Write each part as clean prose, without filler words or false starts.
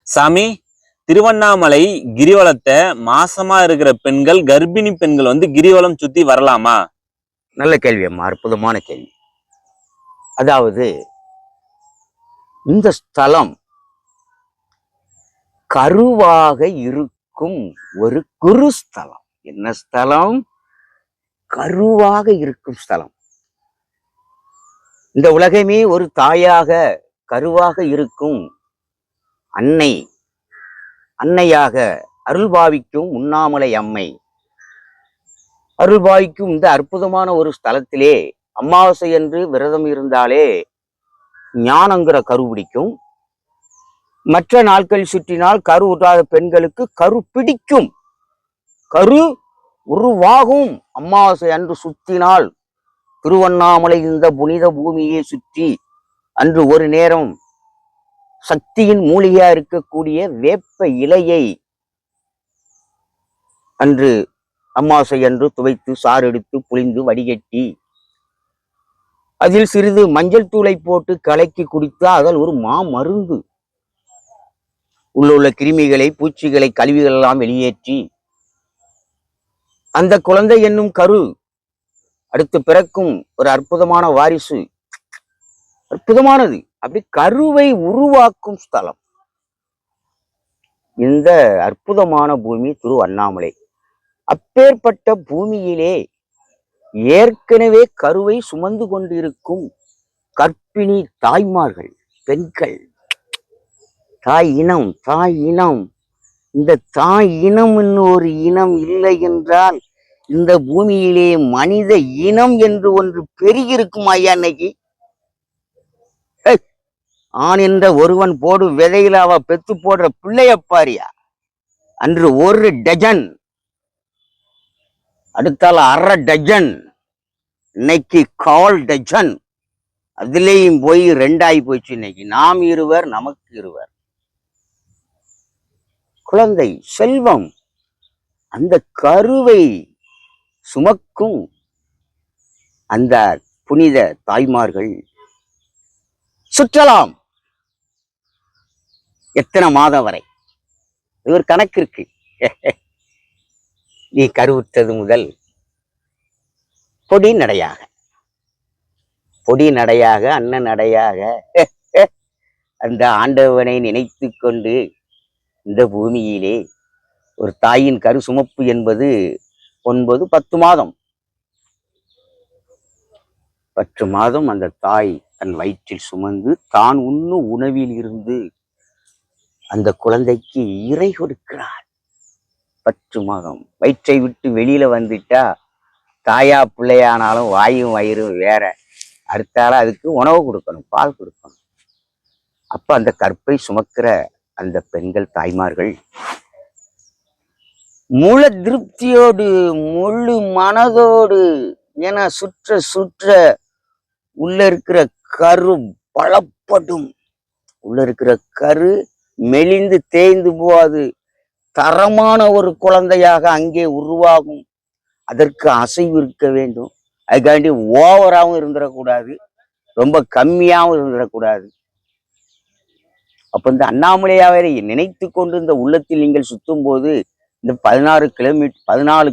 சாமி, திருவண்ணாமலை கிரிவலத்தை மாசமா இருக்கிற பெண்கள், கர்ப்பிணி பெண்கள் கிரிவலம் சுத்தி வரலாமா? நல்ல கேள்வி அம்மா, அற்புதமான கேள்வி. அதாவது இந்த ஸ்தலம் கருவாக இருக்கும் ஒரு குருஸ்தலம். என்ன ஸ்தலம்? கருவாக இருக்கும் ஸ்தலம். இந்த உலகமே ஒரு தாயாக கருவாக இருக்கும் அன்னையாக அருள்பாவிக்கும் உண்ணாமலை அம்மை அருள்பாவிக்கும் இந்த அற்புதமான ஒரு ஸ்தலத்திலே அமாவாசை என்று விரதம் இருந்தாலே ஞானங்கிற கரு பிடிக்கும். மற்ற நாட்கள் சுற்றினால் கரு ஊற்றாத பெண்களுக்கு கரு பிடிக்கும், கரு உருவாகும். அமாவாசை அன்று சுற்றினால் திருவண்ணாமலை இந்த புனித பூமியை சுற்றி அன்று ஒரு நேரம் சக்தியின் மூலிகையா இருக்கக்கூடிய வேப்ப இலையை அன்று அமாவாசை அன்று துவைத்து சாறு எடுத்து புளிந்து வடிகட்டி அதில் சிறிது மஞ்சள் தூளை போட்டு கலக்கி குடித்தா அதில் ஒரு மருந்து உள்ள கிருமிகளை, பூச்சிகளை, கழிவுகள் எல்லாம் வெளியேற்றி அந்த குழந்தை என்னும் கரு அடுத்து பிறக்கும் ஒரு அற்புதமான வாரிசு. அற்புதமானது. அப்படி கருவை உருவாக்கும் ஸ்தலம் இந்த அற்புதமான பூமி திருவண்ணாமலை. அப்பேற்பட்ட பூமியிலே ஏற்கனவே கருவை சுமந்து கொண்டிருக்கும் கர்ப்பிணி தாய்மார்கள், பெண்கள், தாய் இனம். இந்த தாய் இனம் ஒரு இனம் இல்லை என்றால் இந்த பூமியிலே மனித இனம் என்று ஒன்று பெருகிருக்கும் ஐயா. இன்னைக்கு ஆண் என்ற ஒருவன் போடு விதையில அவ பெத்து போடுற பிள்ளைய பாரியா. அன்று ஒரு டஜன், அடுத்தால அரை டஜன், இன்னைக்கு 1/4 டஜன். அதுலேயும் போய் 2 ஆகி போச்சு. இன்னைக்கு நாம் இருவர், நமக்கு இருவர். குழந்தை செல்வம் அந்த கருவை சுமக்கும் அந்த புனித தாய்மார்கள் சுற்றலாம். எத்தனை மாதம் வரை? இது ஒரு கணக்கு இருக்கு. நீ கருவுற்றது முதல் பொடி நடையாக, அண்ணன் நடையாக அந்த ஆண்டவனை நினைத்து கொண்டு இந்த பூமியிலே ஒரு தாயின் கரு சுமப்பு என்பது 9, 10 மாதம். 10 மாதம் அந்த தாய் தன் வயிற்றில் சுமந்து தான் உண்ணும் உணவில் இருந்து அந்த குழந்தைக்கு இறை கொடுக்கிறார். 10 மாதம் வயிற்றை விட்டு வெளியில வந்துட்டா தாயா பிள்ளையானாலும் வாயும் வயிறும் வேற. அடுத்தால அதுக்கு உணவு கொடுக்கணும், பால் கொடுக்கணும். அப்ப அந்த கற்பை சுமக்கிற அந்த பெண்கள், தாய்மார்கள் முழு திருப்தியோடு, முழு மனதோடு, என சுற்ற உள்ள இருக்கிற கரு பலப்படும். உள்ள இருக்கிற கரு மெலிந்து தேய்ந்து போகாது. தரமான ஒரு குழந்தையாக அங்கே உருவாகும். அதற்கு அசைவு இருக்க வேண்டும். அதுக்காண்டி ஓவராகவும் இருந்துடக்கூடாது, ரொம்ப கம்மியாகவும் இருந்துடக்கூடாது. அப்ப இந்த அண்ணாமலையாவை நினைத்து கொண்டு இந்த உள்ளத்தில் நீங்கள் சுத்தும் போது இந்த 14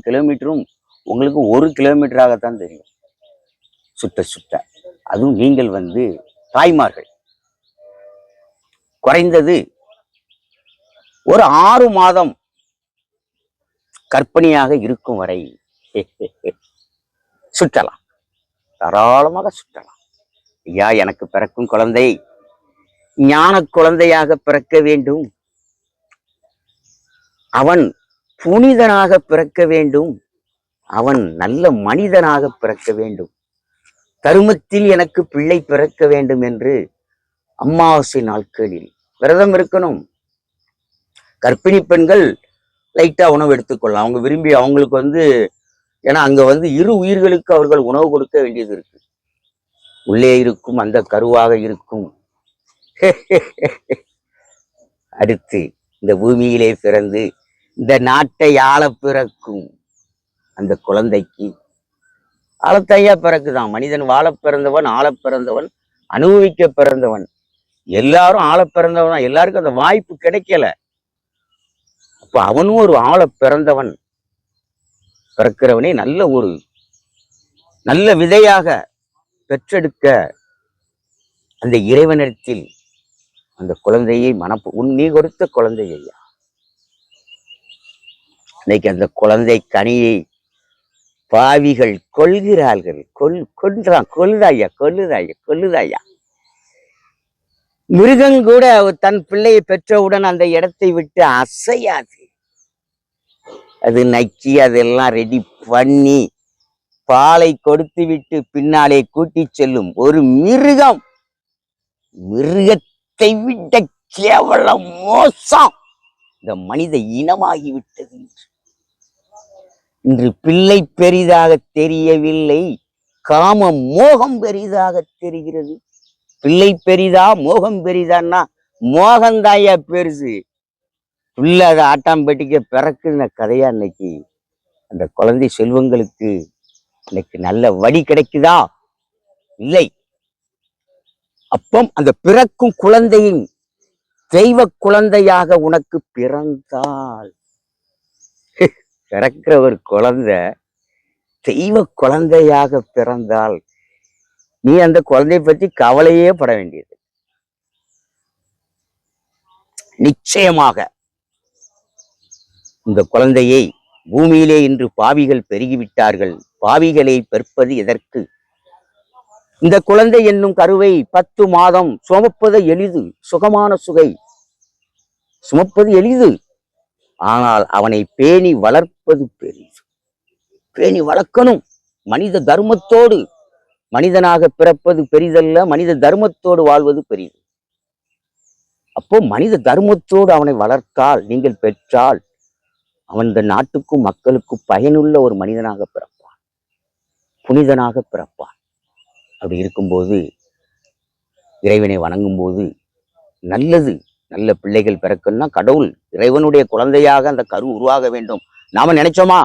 கிலோமீட்டரும் உங்களுக்கு 1 கிலோமீட்டராகத்தான் தெரியும். சுட்ட அதுவும் நீங்கள் தாய்மார்கள் குறைந்தது ஒரு 6 மாதம் கர்ப்பிணியாக இருக்கும் வரை சுற்றலாம், தாராளமாக சுற்றலாம். ஐயா, எனக்கு பிறக்கும் குழந்தை ஞான குழந்தையாக பிறக்க வேண்டும், அவன் புனிதனாக பிறக்க வேண்டும், அவன் நல்ல மனிதனாக பிறக்க வேண்டும், தருமத்தில் எனக்கு பிள்ளை பிறக்க வேண்டும் என்று அமாவாசை நாட்களில் விரதம் இருக்கணும். கர்ப்பிணி பெண்கள் லைட்டா உணவு எடுத்துக்கொள்ளலாம், அவங்க விரும்பி. அவங்களுக்கு ஏன்னா அங்க இரு உயிர்களுக்கு அவர்கள் உணவு கொடுக்க வேண்டியது இருக்கு. உள்ளே இருக்கும் அந்த கருவாக இருக்கும் அடுத்து இந்த பூமியிலே பிறந்து இந்த நாட்டை ஆள பிறக்கும் அந்த குழந்தைக்கு ஆளத்தையா பிறக்குதான். மனிதன் வாழ பிறந்தவன், ஆள பிறந்தவன், அனுபவிக்க பிறந்தவன். எல்லாரும் ஆள பிறந்தவன் தான், எல்லாருக்கும் அந்த வாய்ப்பு கிடைக்கல. அப்ப அவனும் ஒரு ஆள பிறந்தவன். பிறக்கிறவனே நல்ல விதையாக பெற்றெடுக்க அந்த இறைவனிடத்தில் அந்த குழந்தையை நீ கொடுத்த குழந்தை ஐயா. இன்னைக்கு அந்த குழந்தை கனியை பாவிகள் கொள்கிறார்கள். கொல்லுதாயா. மிருகம் கூட தன் பிள்ளையை பெற்றவுடன் அந்த இடத்தை விட்டு அசையாது. அது நக்கி அதெல்லாம் ரெடி பண்ணி பாலை கொடுத்து விட்டு பின்னாலே கூட்டி செல்லும் ஒரு மிருகம். மிருகத்தை விட கேவலம் மோசம் இந்த மனித இனமாகிவிட்டது. இன்று பிள்ளை பெரிதாக தெரியவில்லை, காம மோகம் பெரிதாக தெரிகிறது. பிள்ளை பெரிதா மோகம் பெரிதான்னா மோகந்தாயா பெருசு. பிள்ளை அதை ஆட்டாம்பட்டிக்க பிறக்குன கதையா இன்னைக்கு அந்த குழந்தை செல்வங்களுக்கு இன்னைக்கு நல்ல வழி கிடைக்குதா? இல்லை. அப்போ அந்த பிறக்கும் குழந்தையின் தெய்வ குழந்தையாக உனக்கு பிறந்தால், பிறக்கிற ஒரு குழந்தை தெய்வ குழந்தையாக பிறந்தால் நீ அந்த குழந்தையை பற்றி கவலையே பட வேண்டியது. நிச்சயமாக இந்த குழந்தையை பூமியிலே இன்று பாவிகள் பெருகிவிட்டார்கள். பாவிகளை பெற்பது எதற்கு? இந்த குழந்தை என்னும் கருவை 10 மாதம் சுமப்பது எளிது, சுகமான சுகை சுமப்பது எளிது. ஆனால் அவனை பேணி வளர்ப்பது பெரிது. பேணி வளர்க்கணும். மனித தர்மத்தோடு மனிதனாக பிறப்பது பெரிதல்ல, மனித தர்மத்தோடு வாழ்வது பெரிது. அப்போ மனித தர்மத்தோடு அவனை வளர்த்தால், நீங்கள் பெற்றால், அவன் இந்த நாட்டுக்கும் மக்களுக்கும் பயனுள்ள ஒரு மனிதனாக பிறப்பான், புனிதனாக பிறப்பான். அப்படி இருக்கும்போது இறைவனை வணங்கும் போது நல்ல பிள்ளைகள் பிறக்கணும்னா கடவுள் இறைவனுடைய குழந்தையாக அந்த கரு உருவாக வேண்டும். நாம நினைச்சோமா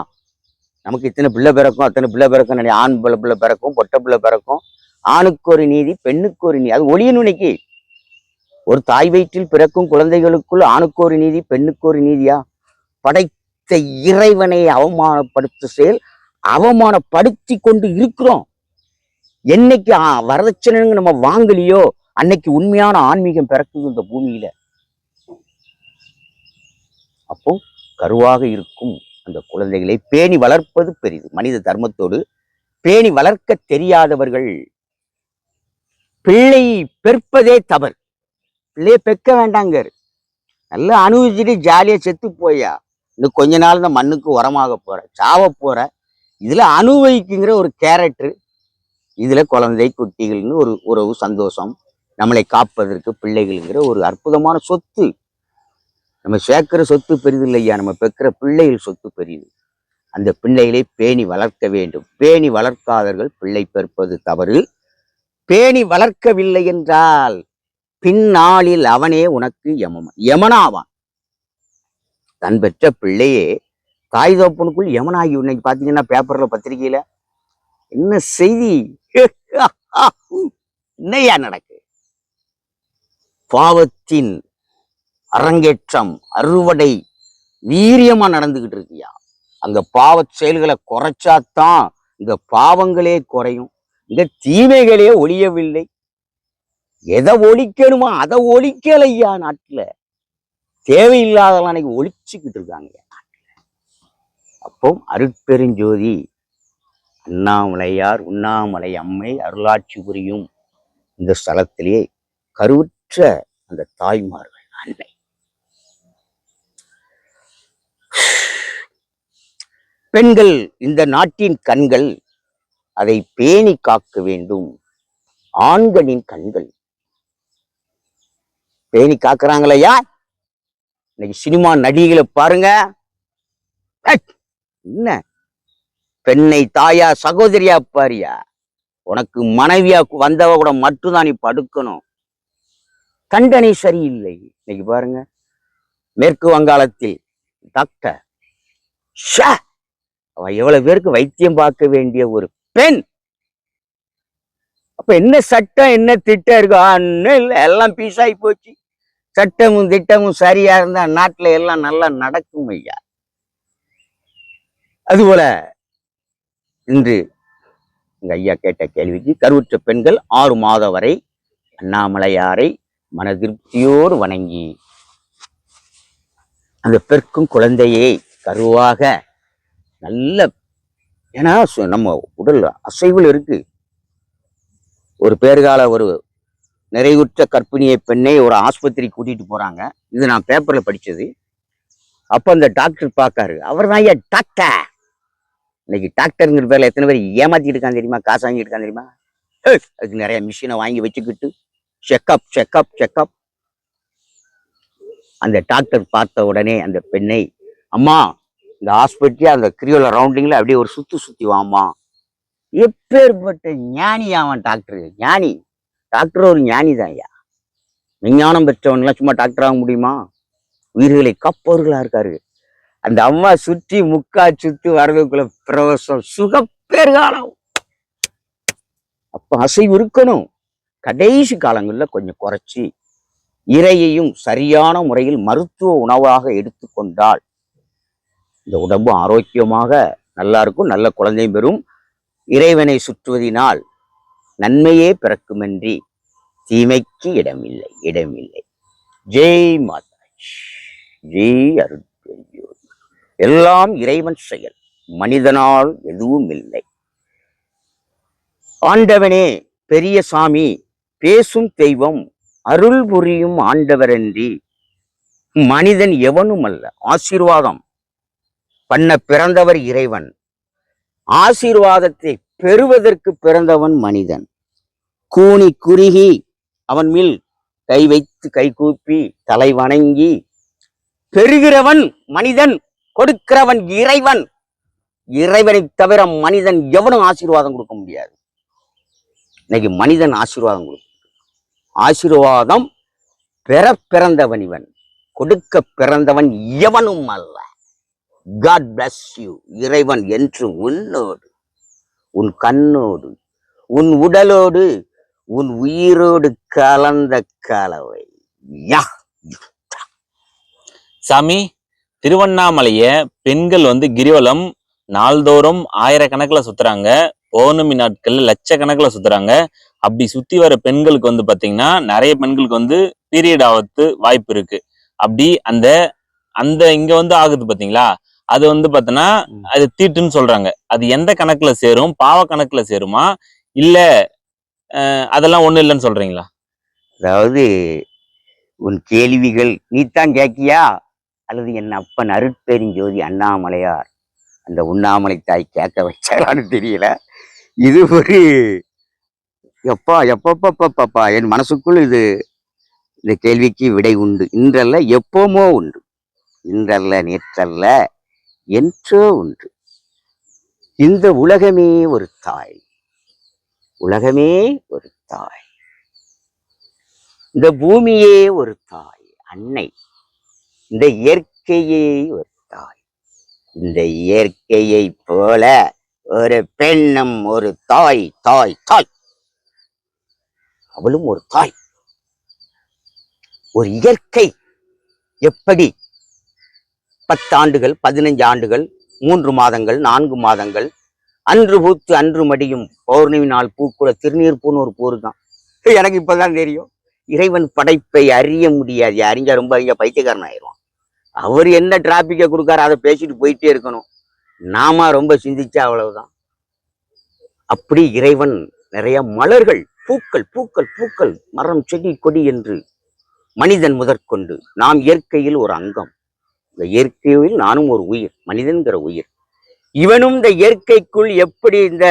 நமக்கு இத்தனை பிள்ளை பிறக்கும், அத்தனை பிள்ளை பிறக்கும், ஆண் பிள்ளை பிறக்கும், பொட்டை பிள்ளை பிறக்கும், ஆணுக்கு ஒரு நீதி, பெண்ணுக்கு ஒரு நீதி. அது ஒளியணும். இன்னைக்கு ஒரு தாய் வயிற்றில் பிறக்கும் குழந்தைகளுக்குள் ஆணுக்கு ஒரு நீதி, பெண்ணுக்கு ஒரு நீதியா? படைத்த இறைவனை அவமானப்படுத்த செயல், அவமானப்படுத்தி கொண்டு இருக்கிறோம். என்னைக்கு வரதட்சணை நம்ம வாங்கலையோ அன்னைக்கு உண்மையான ஆன்மீகம் பிறக்குது இந்த பூமியில. அப்போ கருவாக இருக்கும் அந்த குழந்தைகளை பேணி வளர்ப்பது பெரிது. மனித தர்மத்தோடு பேணி வளர்க்க தெரியாதவர்கள் பிள்ளை பெற்பதே தவறு. பிள்ளைய பெக்க வேண்டாங்க, நல்லா அனுபவிச்சுட்டு ஜாலியா செத்து போயா. இன்னும் கொஞ்ச நாள் இந்த மண்ணுக்கு உரமாக போற, சாவ போற. இதுல அனுபவிக்குங்கிற ஒரு கேரக்டர், இதுல குழந்தை குட்டிகள்னு ஒரு உறவு, சந்தோஷம், நம்மளை காப்பதற்கு பிள்ளைகள்ங்கிற ஒரு அற்புதமான சொத்து. நம்ம சேர்க்கிற சொத்து பெரிது இல்லையா, நம்ம பெக்கிற பிள்ளைகள் சொத்து பெரிது. அந்த பிள்ளைகளை பேணி வளர்க்க வேண்டும். பேணி வளர்க்காதவர்கள் பிள்ளை பெற்பது தவறு. பேணி வளர்க்கவில்லை என்றால் பின்னாளில் அவனே உனக்கு யமனாவான். தன் பெற்ற பிள்ளையே தாய் தோப்பனுக்குள் யமனாகி. இன்னைக்கு பாத்தீங்கன்னா பேப்பர்ல, பத்திரிகையில என்ன செய்தி, என்னையா நடக்கு? பாவத்தின் அரங்கேற்றம், அறுவடை வீரியமா நடந்துகிட்டு இருக்கியா. அங்க பாவ செயல்களை குறைச்சாதான் இந்த பாவங்களே குறையும், இந்த தீமைகளே ஒழியவில்லை. எதை ஒழிக்கணுமா அதை ஒழிக்கலையா. நாட்டுல தேவையில்லாதெல்லாம் அன்னைக்கு ஒழிச்சுக்கிட்டு இருக்காங்க நாட்டுல. அப்போ அருட்பெருஞ்சோதி அண்ணாமலையார், உண்ணாமலை அம்மை அருளாட்சி புரியும் இந்த ஸ்தலத்திலே கருவுற்ற அந்த தாய்மார்கள் அன்னை. பெண்கள் இந்த நாட்டின் கண்கள், அதை பேணி காக்க வேண்டும். ஆண்களின் கண்கள் பேணி காக்குறாங்களையா. இன்னைக்கு சினிமா நடிகளை பாருங்க, என்ன பெண்ணை தாயா சகோதரியா பாரியா, உனக்கு மனைவியா வந்தவ கூட மட்டும்தான் நீ படுக்கணும். கண்டனை சரியில்லை. இன்னைக்கு பாருங்க, மேற்கு வங்காளத்தில் டாக்டர் அவ எவ்வளவு பேருக்கு வைத்தியம் பார்க்க வேண்டிய ஒரு பெண், அப்ப என்ன சட்டம் என்ன திட்டம் இருக்கோ ஒன்னும் இல்லை, எல்லாம் பீஸ் ஆகி போச்சு. சட்டமும் திட்டமும் சரியா இருந்தா நாட்டுல எல்லாம் நல்லா நடக்கும் ஐயா. அதுபோல இன்று எங்க ஐயா கேட்ட கேள்விக்கு, கருவுற்ற பெண்கள் 6 மாதம் வரை அண்ணாமலையாரை மன திருப்தியோடு வணங்கி அந்த பெற்கும் குழந்தையை கருவாக நல்ல, ஏன்னா நம்ம உடல் அசைவில் இருக்கு. ஒரு பேறுகால ஒரு நிறைவுற்ற கர்ப்பிணியை பெண்ணை ஒரு ஆஸ்பத்திரி கூட்டிட்டு போறாங்க. இது நான் பேப்பர்ல படிச்சது. அப்ப அந்த டாக்டர் பார்க்காரு. அவர் தான் ஐயா டாக்டர். இன்னைக்கு டாக்டருங்கிற பேர்ல எத்தனை பேர் ஏமாத்திட்டு இருக்கான் தெரியுமா, காசு வாங்கிட்டு இருக்கான் தெரியுமா. அதுக்கு நிறைய மிஷினை வாங்கி வச்சுக்கிட்டு செக்அப் செக்அப் செக்அப். அந்த டாக்டர் பார்த்த உடனே அந்த பெண்ணை, அம்மா இந்த ஹாஸ்பிட்டல் அந்த கிரியோல ரவுண்டிங்ல அப்படியே ஒரு சுத்தி சுத்தி வாமா. எப்பேற்பட்ட ஞானி அவன் டாக்டர், ஞானி. டாக்டர் ஒரு ஞானி தான் ஐயா. விஞ்ஞானம் பெற்றவன்லாம் சும்மா டாக்டர் ஆக முடியுமா? உயிர்களை காப்பவர்களா இருக்காரு. அந்த அம்மா சுற்றி முக்கா சுத்தி வரதுக்குள்ள பிரவசம் சுகப்பேறுகாலம். அப்ப அசைவு இருக்கணும். கடைசி காலங்கள்ல கொஞ்சம் குறைச்சி இறையையும் சரியான முறையில் மருத்துவ உணவாக எடுத்துக்கொண்டால் இந்த உடம்பு ஆரோக்கியமாக நல்லா இருக்கும், நல்ல குழந்தையும் பெறும். இறைவனை சுற்றுவதினால் நன்மையே பிறக்குமென்றி தீமைக்கு இடமில்லை, இடமில்லை. ஜெய் மாதா, ஜெய் அருள். எல்லாம் இறைவன் செயல், மனிதனால் எதுவும் இல்லை. ஆண்டவனே பெரிய சாமி, பேசும் தெய்வம், அருள் புரியும் ஆண்டவரன்றி மனிதன் எவனும் அல்ல. ஆசீர்வாதம் பண்ண பிறந்தவர் இறைவன், ஆசீர்வாதத்தை பெறுவதற்கு பிறந்தவன் மனிதன். கூனி குறுகி அவன் மேல் கை வைத்து கை கூப்பி தலை வணங்கி பெறுகிறவன் மனிதன், கொடுக்கிறவன் இறைவன். இறைவனை தவிர மனிதன் எவனும் ஆசீர்வாதம் கொடுக்க முடியாது. இன்னைக்கு மனிதன் ஆசீர்வாதம் கொடுக்க, ஆசீர்வாதம் பெற பிறந்தவன் இவன், கொடுக்க பிறந்தவன் எவனும் அல்ல. God bless you. இறைவன் என்று உன்னோடு, உன் கண்ணோடு, உன் உடலோடு, உன் உயிரோடு கலந்த கலவை. சாமி, திருவண்ணாமலைய பெண்கள் வந்து கிரிவலம் நாள்தோறும் ஆயிரக்கணக்குல சுத்துறாங்க, பௌர்ணமி நாட்கள்ல லட்சக்கணக்குல சுத்துறாங்க. அப்படி சுத்தி வர பெண்களுக்கு வந்து பாத்தீங்கன்னா நிறைய பெண்களுக்கு வந்து பீரியட் ஆகிறது வாய்ப்பு இருக்கு. அப்படி அந்த அந்த இங்க வந்து ஆகுது பாத்தீங்களா, அது வந்து பாத்தீங்கன்னா அது தீட்டுன்னு சொல்றாங்க. அது எந்த கணக்குல சேரும்? பாவ கணக்குல சேருமா, இல்ல அதெல்லாம் ஒண்ணு இல்லைன்னு சொல்றீங்களா? அதாவது உன் கேள்விகள் நீத்தான் கேட்கியா, அல்லது என் அப்பன் அருட்பெருஞ்சோதி அண்ணாமலையார் அந்த உண்ணாமலை தாய் கேட்க வச்சாலான்னு தெரியல. இது ஒரு எப்பா எப்பப்பப்பப்பா என் மனசுக்குள் இது, இந்த கேள்விக்கு விடை உண்டு. இன்றல்ல எப்போமோ உண்டு, இன்றல்ல நேற்றல்ல என்றோ உண்டு. இந்த உலகமே ஒரு தாய், உலகமே ஒரு தாய். இந்த பூமியே ஒரு தாய், அன்னை. இந்த இயற்கையே ஒரு தாய். இந்த இயற்கையை போல ஒரு பெண்ணும் ஒரு தாய், தாய் தாய். அவளும் ஒரு தாய். ஒரு இயற்கை எப்படி 10 ஆண்டுகள் 15 ஆண்டுகள் 3 மாதங்கள் 4 மாதங்கள் அன்று பூத்து அன்று மடியும் பௌர்ணமி நாள் பூக்குற திருநீர் பூன்னு ஒரு பூ தான். எனக்கு இப்பதான் தெரியும். இறைவன் படைப்பை அறிய முடியாது. அறிஞ்சா ரொம்ப அறிஞ்சா பைத்தியக்காரன் ஆயிடுவான். அவர் என்ன டிராபிக்கை கொடுக்காரு அதை பேசிட்டு போயிட்டே இருக்கணும். நாம ரொம்ப சிந்திச்சா அவ்வளவுதான். அப்படி இறைவன் நிறைய மலர்கள், பூக்கள் பூக்கள் பூக்கள், மரம் செடி கொடி என்று மனிதன் முதற்கொண்டு நாம் இயற்கையில் ஒரு அங்கம். இந்த இயற்கையில் நானும் ஒரு உயிர், மனிதன்கிற உயிர். இவனும் இந்த இயற்கைக்குள் எப்படி இந்த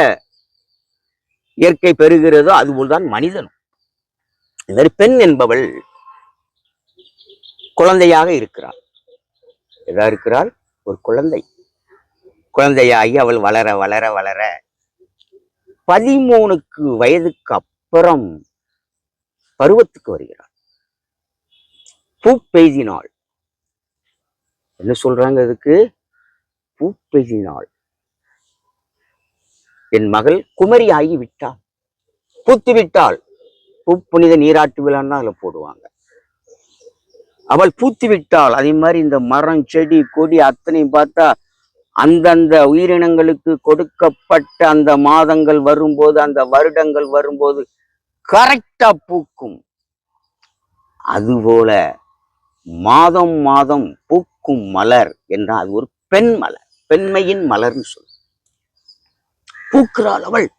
இயற்கை பெறுகிறதோ அதுபோல்தான் மனிதனும். இந்த பெண் என்பவள் குழந்தையாக இருக்கிறாள். எதா இருக்கிறாள்? ஒரு குழந்தை. குழந்தையாகி அவள் வளர வளர வளர 13 வயதுக்கு அப்புறம் பருவத்துக்கு வருகிறாள். பூ பெய்தினாள். என்ன சொல்றாங்க அதுக்கு? பூ பெய்தினாள். என் மகள் குமரி ஆகி விட்டாள். பூத்து விட்டாள். புனித நீராட்டு விழான்னா அதுல போடுவாங்க. அவள் பூத்து விட்டாள். அதே மாதிரி இந்த மரம் செடி கொடி அத்தனையும் பார்த்தா அந்தந்த உயிரினங்களுக்கு கொடுக்கப்பட்ட அந்த மாதங்கள் வரும்போது, அந்த வருடங்கள் வரும்போது கரெக்டா பூக்கும். அதுபோல மாதம் மாதம் பூக்கும் மலர் என்றால் அது ஒரு பெண் மலர், பெண்மையின் மலர்னு சொல்லு. பூக்கிறாள் அவள்.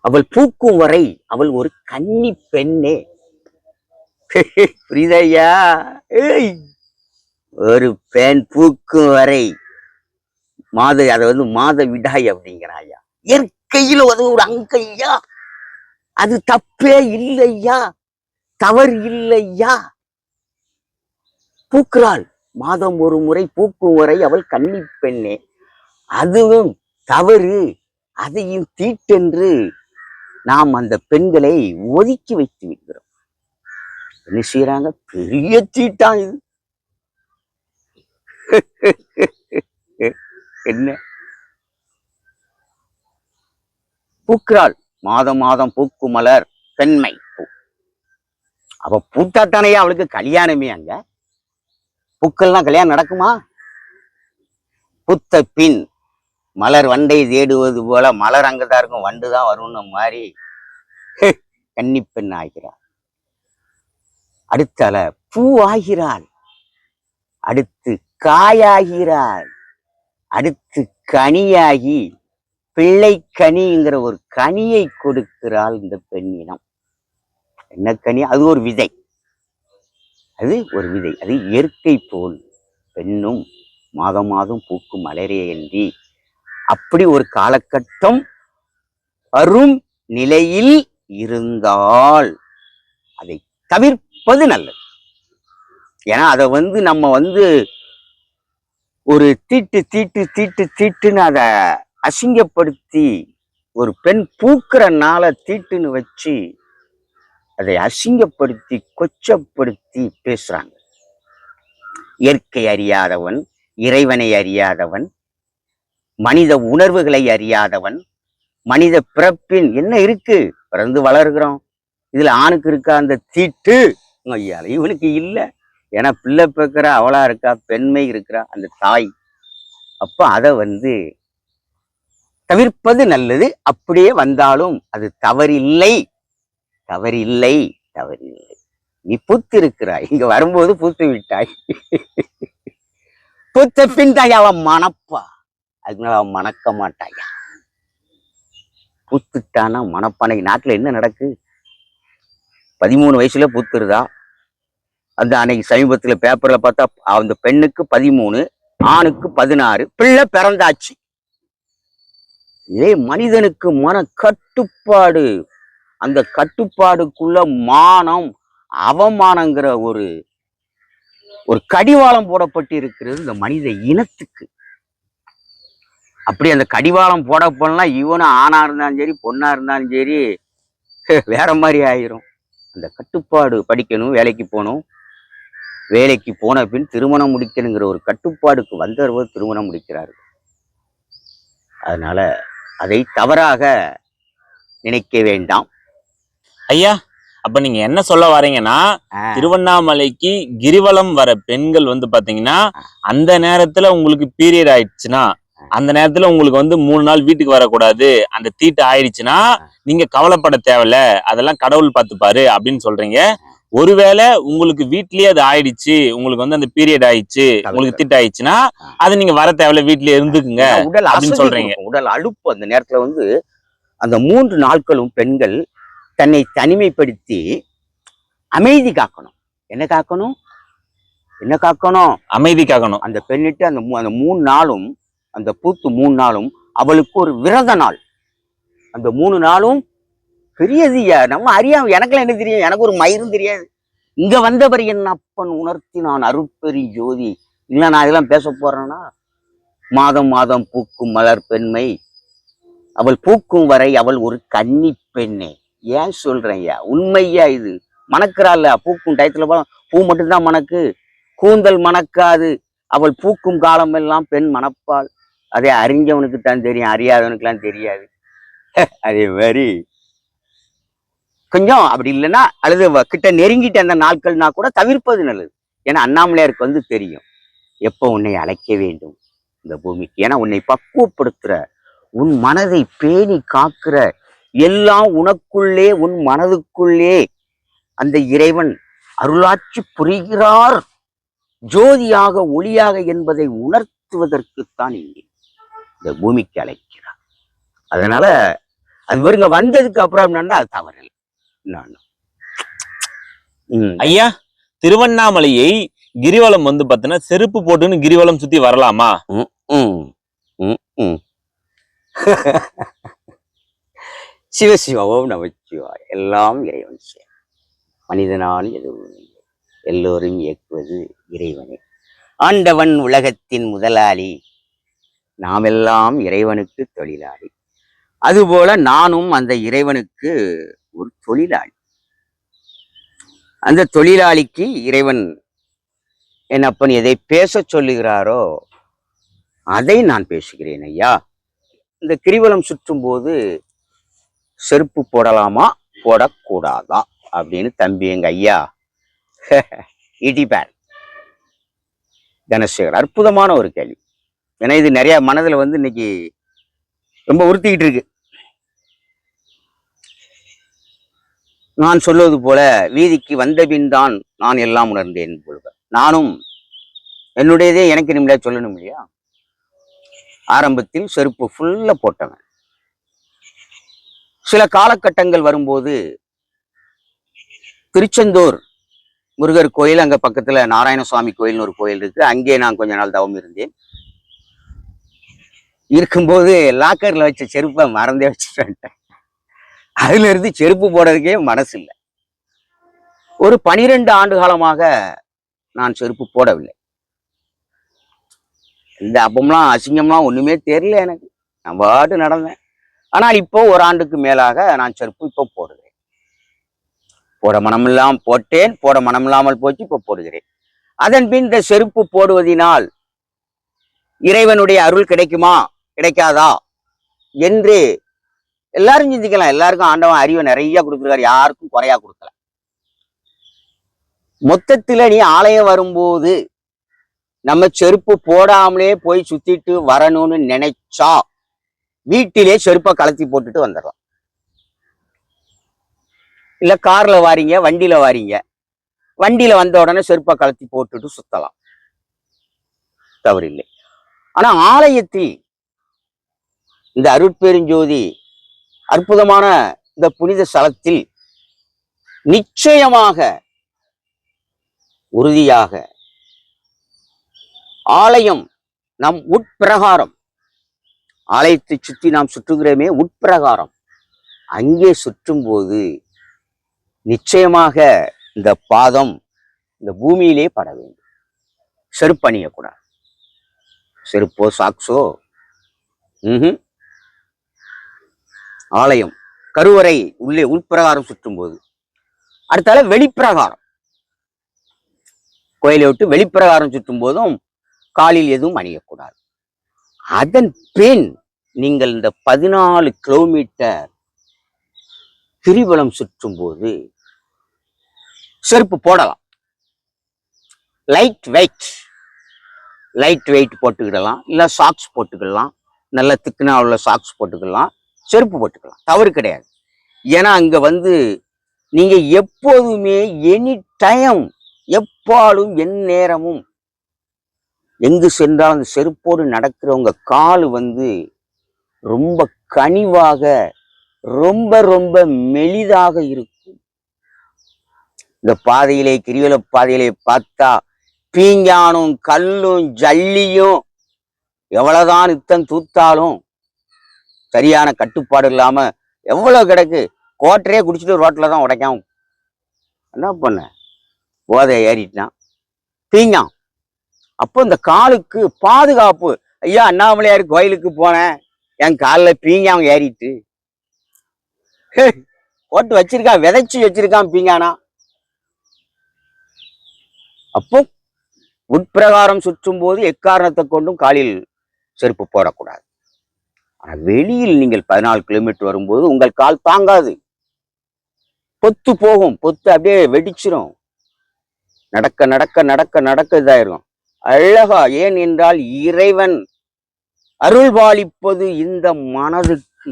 அவள் பூக்கும் வரை அவள் ஒரு கன்னி பெண்ணே. புரியுதையா? ஒரு பெண் பூக்கும் வரை அதை மாத விடாய் அப்படிங்கிறாயா. இயற்கையில் அது ஒரு அங்கையா, அது தப்பே இல்லையா, தவறு இல்லையா. பூக்கிறாள், மாதம் ஒரு முறை பூக்கும் வரை அவள் கன்னி பெண்ணே. அதுவும் தவறு, அதையும் தீட்டென்று நாம் அந்த பெண்களை ஒதுக்கி வைத்து விடுகிறோம். என்ன செய்யறாங்க? பெரிய தீட்டான் இது. என்ன பூக்கிறாள், மாதம் மாதம் பூக்கும் மலர் பெண்மை பூ. அவ பூத்தாத்தானையா அவளுக்கு கல்யாணமே. அங்க பூக்கள்லாம் கல்யாணம் நடக்குமா? புத்த பின் மலர் வண்டை தேடுவது போல மலர் அங்கதான் இருக்கும், வண்டுதான் வரும்னு மாதிரி கன்னி பெண் ஆகிறாள். அடுத்தால பூ ஆகிறாள், அடுத்து காயாகிறாள், அடுத்து கனியாகி பிள்ளை கனிங்கிற ஒரு கனியை கொடுக்கிறாள் இந்த பெண்ணினம். என்ன கனி? அது ஒரு விதை, அது ஒரு விதை. அது இயற்கை போல் பெண்ணும் மாதம் மாதம் பூக்கும் மலரே என்று அப்படி ஒரு காலகட்டம் வரும் நிலையில் இருந்தால் அதை தவிர்ப்பது நல்லது. ஏன்னா அதை நம்ம ஒரு தீட்டுன்னு அதை அசிங்கப்படுத்தி, ஒரு பெண் பூக்கிற நாளை தீட்டுன்னு வச்சு அதை அசிங்கப்படுத்தி கொச்சப்படுத்தி பேசுறாங்க. இயற்கை அறியாதவன், இறைவனை அறியாதவன், மனித உணர்வுகளை அறியாதவன், மனித பிறப்பின் என்ன இருக்கு, பிறந்து வளர்கிறோம், இதுல ஆணுக்கு இருக்கா அந்த தீட்டு? ஐயா, இவனுக்கு இல்லை. ஏன்னா பிள்ளை பிறக்கிற அவளா இருக்கா, பெண்மை இருக்கிறா அந்த தாய். அப்ப அதை தவிர்ப்பது நல்லது. அப்படியே வந்தாலும் அது தவறில்லை, தவறில்லை, தவறில்லை. நீ பூத்து இருக்கிறாய், இங்க வரும்போது பூத்து விட்டாய். பூத்த பின் தாய் அவன் மணப்பா, அதுக்கு அவன் மணக்க மாட்டாயா. பூத்துட்டானா மணப்பானை. நாட்டுல என்ன நடக்கு? 13 வயசுல பூத்துருதா? அந்த அன்னைக்கு சமீபத்துல பேப்பர்ல பார்த்தா அந்த பெண்ணுக்கு 13, ஆணுக்கு 16, பிள்ளை பிறந்தாச்சு. இதே மனிதனுக்கு மன கட்டுப்பாடு, அந்த கட்டுப்பாடுக்குள்ள மானம் அவமானங்கிற ஒரு கடிவாளம் போடப்பட்டு இருக்கிறது இந்த மனித இனத்துக்கு. அப்படி அந்த கடிவாளம் போடப்படலாம், இவனும் ஆணா இருந்தாலும் சரி பொண்ணா இருந்தாலும் சரி வேற மாதிரி ஆயிரும். அந்த கட்டுப்பாடு. படிக்கணும், வேலைக்கு போகணும், வேலைக்கு போன பின் திருமணம் முடிக்கணுங்கிற ஒரு கட்டுப்பாடுக்கு வந்தவர் திருமணம் முடிக்கிறார்கள். அதனால அதை தவறாக நினைக்க வேண்டாம். ஐயா, அப்ப நீங்க என்ன சொல்ல வரீங்கன்னா, திருவண்ணாமலைக்கு கிரிவலம் வர பெண்கள் பாத்தீங்கன்னா, அந்த நேரத்துல உங்களுக்கு பீரியட் ஆயிடுச்சுன்னா, அந்த நேரத்துல உங்களுக்கு 3 நாள் வீட்டுக்கு வரக்கூடாது, அந்த தீட்டு ஆயிடுச்சுன்னா நீங்க கவலைப்பட தேவையில்ல, அதெல்லாம் கடவுள் பார்த்துப்பாரு அப்படின்னு சொல்றீங்க. ஒருவேளை உங்களுக்கு வீட்லயே அது ஆயிடுச்சு, உங்களுக்கு அந்த பீரியட் ஆயிடுச்சு, உங்களுக்கு தீட்டு ஆயிடுச்சுன்னா அது நீங்க வர தேவையில்ல, வீட்லயே இருந்துக்குங்க அப்படின்னு சொல்றீங்க. உடல் அலுப்பு அந்த நேரத்துல அந்த 3 நாட்களும் பெண்கள் தன்னை தனிமைப்படுத்தி அமைதி காக்கணும். என்ன காக்கணும்? என்ன காக்கணும்? அமைதி காக்கணும். அந்த பெண்ணிட்டு அந்த 3 நாளும், அந்த பூத்து 3 நாளும் அவளுக்கு ஒரு விரத நாள். அந்த 3 நாளும் பெரியது. நம்ம அறியாம, எனக்குலாம் என்ன தெரியும், எனக்கு ஒரு மயிரும் தெரியாது. இங்க வந்தவர் என் அப்பன் உணர்த்தி நான் அருட்பெரி ஜோதி. இல்ல நான் இதெல்லாம் பேச போறேன்னா, மாதம் மாதம் பூக்கும் மலர் பெண்மை, அவள் பூக்கும் வரை அவள் ஒரு கன்னி பெண்ணே. ஏன் சொல்றேன் ஐயா, உண்மையா இது. மணக்கிறாள், பூக்கும் டயத்துல பூ மட்டும்தான் மணக்கு, கூந்தல் மணக்காது. அவள் பூக்கும் காலம் எல்லாம் பெண் மணப்பாள். அதை அறிஞ்சவனுக்கு தான் தெரியும், அறியாதவனுக்கு எல்லாம் தெரியாது. அதே மாதிரி கொஞ்சம் அப்படி இல்லைன்னா அல்லது கிட்ட நெருங்கிட்ட அந்த நாட்கள்னா கூட தவிர்ப்பது நல்லது. ஏன்னா அண்ணாமலையாருக்கு வந்து தெரியும் எப்போ உன்னை அழைக்க வேண்டும் இந்த பூமிக்கு. ஏன்னா உன்னை பக்குவப்படுத்துற, உன் மனதை பேணி காக்கிற, எல்லாம் உனக்குள்ளே உன் மனதுக்குள்ளே அந்த இறைவன் அருளாட்சி புரிகிறார், ஜோதியாக ஒளியாக என்பதை உணர்த்துவதற்குத்தான் இங்கே இந்த பூமிக்கு அழைக்கிறார். அதனால அது இவருங்க வந்ததுக்கு அப்புறம் என்னன்னா அது தவறில்லை. ஐயா, திருவண்ணாமலையை கிரிவலம் வந்து பாத்தீங்கன்னா செருப்பு போட்டுன்னு கிரிவலம் சுத்தி வரலாமா? சிவசிவா ஓம் நமச்சிவா. எல்லாம் இறைவன் செயல், மனிதனால் எதுவும் இல்லை, எல்லோரும் இயக்குவது இறைவனே. ஆண்டவன் உலகத்தின் முதலாளி, நாமெல்லாம் இறைவனுக்கு தொழிலாளி. அதுபோல நானும் அந்த இறைவனுக்கு ஒரு தொழிலாளி. அந்த தொழிலாளிக்கு இறைவன் என் அப்பன் எதை பேச சொல்லுகிறாரோ அதை நான் பேசுகிறேன். ஐயா, இந்த கிரிவலம் சுற்றும் போது செருப்பு போடலாமா போடக்கூடாதா அப்படின்னு தம்பி எங்க ஐயா இடிபார் தனசேகர் அற்புதமான ஒரு கேள்வி. ஏன்னா இது நிறைய மனதில் வந்து இன்னைக்கு ரொம்ப உறுத்திக்கிட்டு இருக்கு. நான் சொல்வது போல வீதிக்கு வந்த பின் தான் நான் எல்லாம் உணர்ந்தேன் போல. நானும் என்னுடையதே எனக்கு நிம்மதியா சொல்லணும் இல்லையா? ஆரம்பத்தில் செருப்பு ஃபுல்லா போட்டவன். சில காலகட்டங்கள் வரும்போது திருச்செந்தூர் முருகர் கோயில், அங்க பக்கத்துல நாராயணசுவாமி கோயில்னு ஒரு கோயில் இருக்கு, அங்கே நான் கொஞ்ச நாள் தவம் இருந்தேன். இருக்கும்போது லாக்கர்ல வச்ச செருப்பை மறந்தே வச்சுட்டு வந்துட்டேன். அதுல இருந்து செருப்பு போடுறதுக்கே மனசு இல்லை. ஒரு 12 ஆண்டு காலமாக நான் செருப்பு போடவில்லை. இந்த அப்பம்லாம் அசிங்கம்லாம் ஒண்ணுமே தெரியல எனக்கு, நான் பாட்டு நடந்தேன். ஆனால் இப்போ ஒரு ஆண்டுக்கு மேலாக நான் செருப்பு இப்போ போடுகிறேன். போட மனமில்லாமல் போட்டேன், போட மனமில்லாமல் போச்சு, இப்போ போடுகிறேன். அதன் பின் இந்த செருப்பு போடுவதினால் இறைவனுடைய அருள் கிடைக்குமா கிடைக்காதா என்று எல்லாரும் சிந்திக்கலாம். எல்லாருக்கும் ஆண்டவன் அறிவை நிறைய கொடுத்துருக்காரு, யாருக்கும் குறையா கொடுக்கல. மொத்தத்துல நீ ஆலயம் வரும்போது நம்ம செருப்பு போடாமலே போய் சுத்திட்டு வரணும்னு நினைச்சா வீட்டிலே செருப்பை கலத்தி போட்டுட்டு வந்துடலாம். இல்ல கார்ல வாரீங்க, வண்டியில வாரீங்க, வண்டியில வந்த உடனே செருப்பை கலத்தி போட்டுட்டு சுத்தலாம், தவறில்லை. ஆனா ஆலயத்தில் இந்த அருட்பெருஞ்சோதி அற்புதமான இந்த புனித ஸ்தலத்தில் நிச்சயமாக உறுதியாக ஆலயம் நம் உட்பிரகாரம், ஆலயத்தை சுற்றி நாம் சுற்றுகிறோமே உட்பிரகாரம், அங்கே சுற்றும் போது நிச்சயமாக இந்த பாதம் இந்த பூமியிலே பட வேண்டும். செருப்பு அணியக்கூடாது. செருப்போ சாக்ஸோ ஆலயம் கருவறை உள்ளே உள்பிரகாரம் சுற்றும் போது. அடுத்தால வெளிப்பிரகாரம், கோயிலை விட்டு வெளிப்பிரகாரம் சுற்றும் போதும் காலில் எதுவும் அணியக்கூடாது. அதன் பின் நீங்கள் இந்த 14 கிலோமீட்டர் கிரிவலம் சுற்றும் போது செருப்பு போடலாம். லைட் வெயிட் போட்டுக்கிடலாம், இல்ல சாக்ஸ் போட்டுக்கலாம், நல்ல திக்குனா உள்ள சாக்ஸ் போட்டுக்கலாம், செருப்பு போட்டுக்கலாம், தவறு கிடையாது. ஏன்னா அங்க வந்து நீங்க எப்போதுமே எனி டைம், எப்பாலும் எந்நேரமும் எங்கு சென்றாலும் அந்த செருப்போடு நடக்கிறவங்க கால் வந்து ரொம்ப கனிவாக, ரொம்ப ரொம்ப மெலிதாக இருக்கும். இந்த பாதையிலே, கிரிவல பாதையிலே பார்த்தா பீங்கானும் கல்லும் ஜல்லியும் எவ்வளவுதான் நித்தம் தூத்தாலும் சரியான கட்டுப்பாடு இல்லாம எவ்வளவு கிடக்கு. கோட்டரையே குடிச்சிட்டு ரோட்ல தான் உடைக்காம என்ன பண்ண, போதை ஏறிட்டான் பீங்கான். அப்போ இந்த காலுக்கு பாதுகாப்பு. ஐயா, அண்ணாமலையார் கோயிலுக்கு போனேன், என் காலில் பீங்கான் ஏறிட்டு போட்டு வச்சிருக்கான், விதைச்சு வச்சிருக்கான் பீங்கானா. அப்போ உட்பிரகாரம் சுற்றும் போது எக்காரணத்தை கொண்டும் காலில் செருப்பு போடக்கூடாது. ஆனா வெளியில் நீங்கள் 14 கிலோமீட்டர் வரும்போது உங்கள் கால் தாங்காது, பொத்து போகும், பொத்து அப்படியே வெடிச்சிரும். நடக்க நடக்க நடக்க நடக்க இதாயிரும். அழகா, ஏன் என்றால் இறைவன் அருள்பாலிப்பது இந்த மனதுக்கு.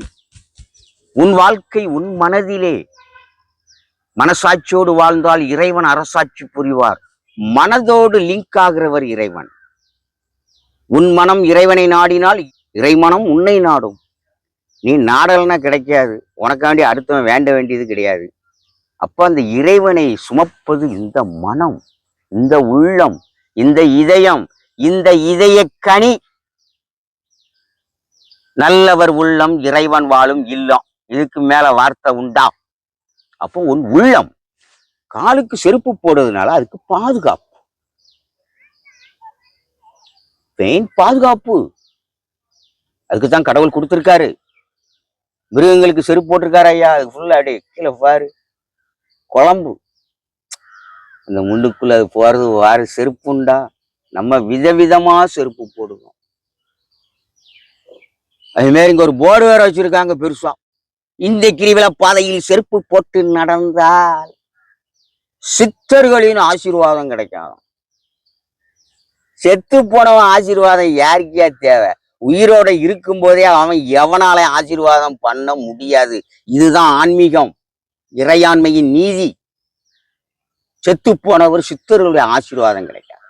உன் வாழ்க்கை உன் மனதிலே. மனசாட்சியோடு வாழ்ந்தால் இறைவன் அரசாட்சி புரிவார். மனதோடு லிங்க் ஆகிறவர் இறைவன். உன் மனம் இறைவனை நாடினால் இறைமனம் உன்னை நாடும். நீ நாடல்னா கிடைக்காது, உனக்காண்டி அடுத்தவன் வேண்ட வேண்டியது கிடையாது. அப்ப அந்த இறைவனை சுமப்பது இந்த மனம், இந்த உள்ளம், இந்த இதயம், இந்த இதய கனி. நல்லவர் உள்ளம் இறைவன் வாழும் இல்லம். இதுக்கு மேல வார்த்தை உண்டா? அப்போ உன் உள்ளம். காலுக்கு செருப்பு போடுறதுனால அதுக்கு பாதுகாப்பு, பெயின் பாதுகாப்பு. அதுக்குதான் கடவுள் கொடுத்திருக்காரு. மிருகங்களுக்கு செருப்பு போட்டிருக்காரு ஐயா, அது ஃபுல்லா அப்படியே கீழே பாரு குழம்பு. அந்த முள்ளுக்குள்ள அது போறது வாரு செருப்புண்டா. நம்ம விதவிதமா செருப்பு போடுவோம். அது மாதிரி இங்க ஒரு போர்டு வேற வச்சிருக்காங்க பெருசா. இந்த கிரிவல பாதையில் செருப்பு போட்டு நடந்தால் சித்தர்களின் ஆசீர்வாதம் கிடைக்காது. செத்து போனவன் ஆசீர்வாதம் யாருக்கியா தேவை? உயிரோட இருக்கும் போதே அவன் எவனால ஆசீர்வாதம் பண்ண முடியாது. இதுதான் ஆன்மீகம், இறையாண்மையின் நீதி. செத்து போனவர் சித்தர்களுடைய ஆசீர்வாதம் கிடைக்காது.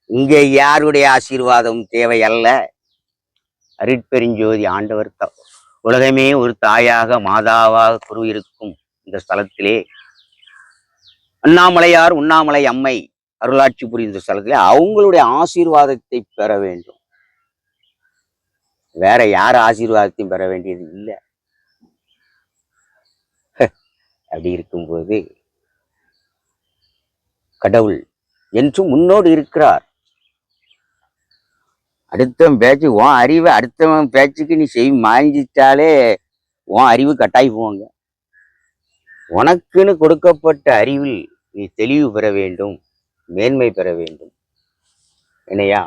இங்க யாருடைய ஆசீர்வாதம் தேவை அல்ல. அருட்பெருஞ்சோதி ஆண்டவர் உலகமே ஒரு தாயாக மாதாவாக குரு இருக்கும் இந்த ஸ்தலத்திலே அண்ணாமலையார் உண்ணாமலை அம்மை அருளாட்சி புரிந்த ஸ்தலத்திலே அவங்களுடைய ஆசீர்வாதத்தை பெற வேண்டும். வேற யார் ஆசீர்வாதத்தையும் பெற வேண்டியது இல்லை. அப்படி இருக்கும்போது கடவுள் என்றும் முன்னோடு இருக்கிறார். அடுத்தவன் பேச்சு உன் அறிவை அடுத்தவன் பேச்சுக்கு நீ மாஞ்சிட்டாலே உன் அறிவு கட்டாயி போவாங்க. உனக்குன்னு கொடுக்கப்பட்ட அறிவில் நீ தெளிவு பெற வேண்டும், மேன்மை பெற வேண்டும். என்னையா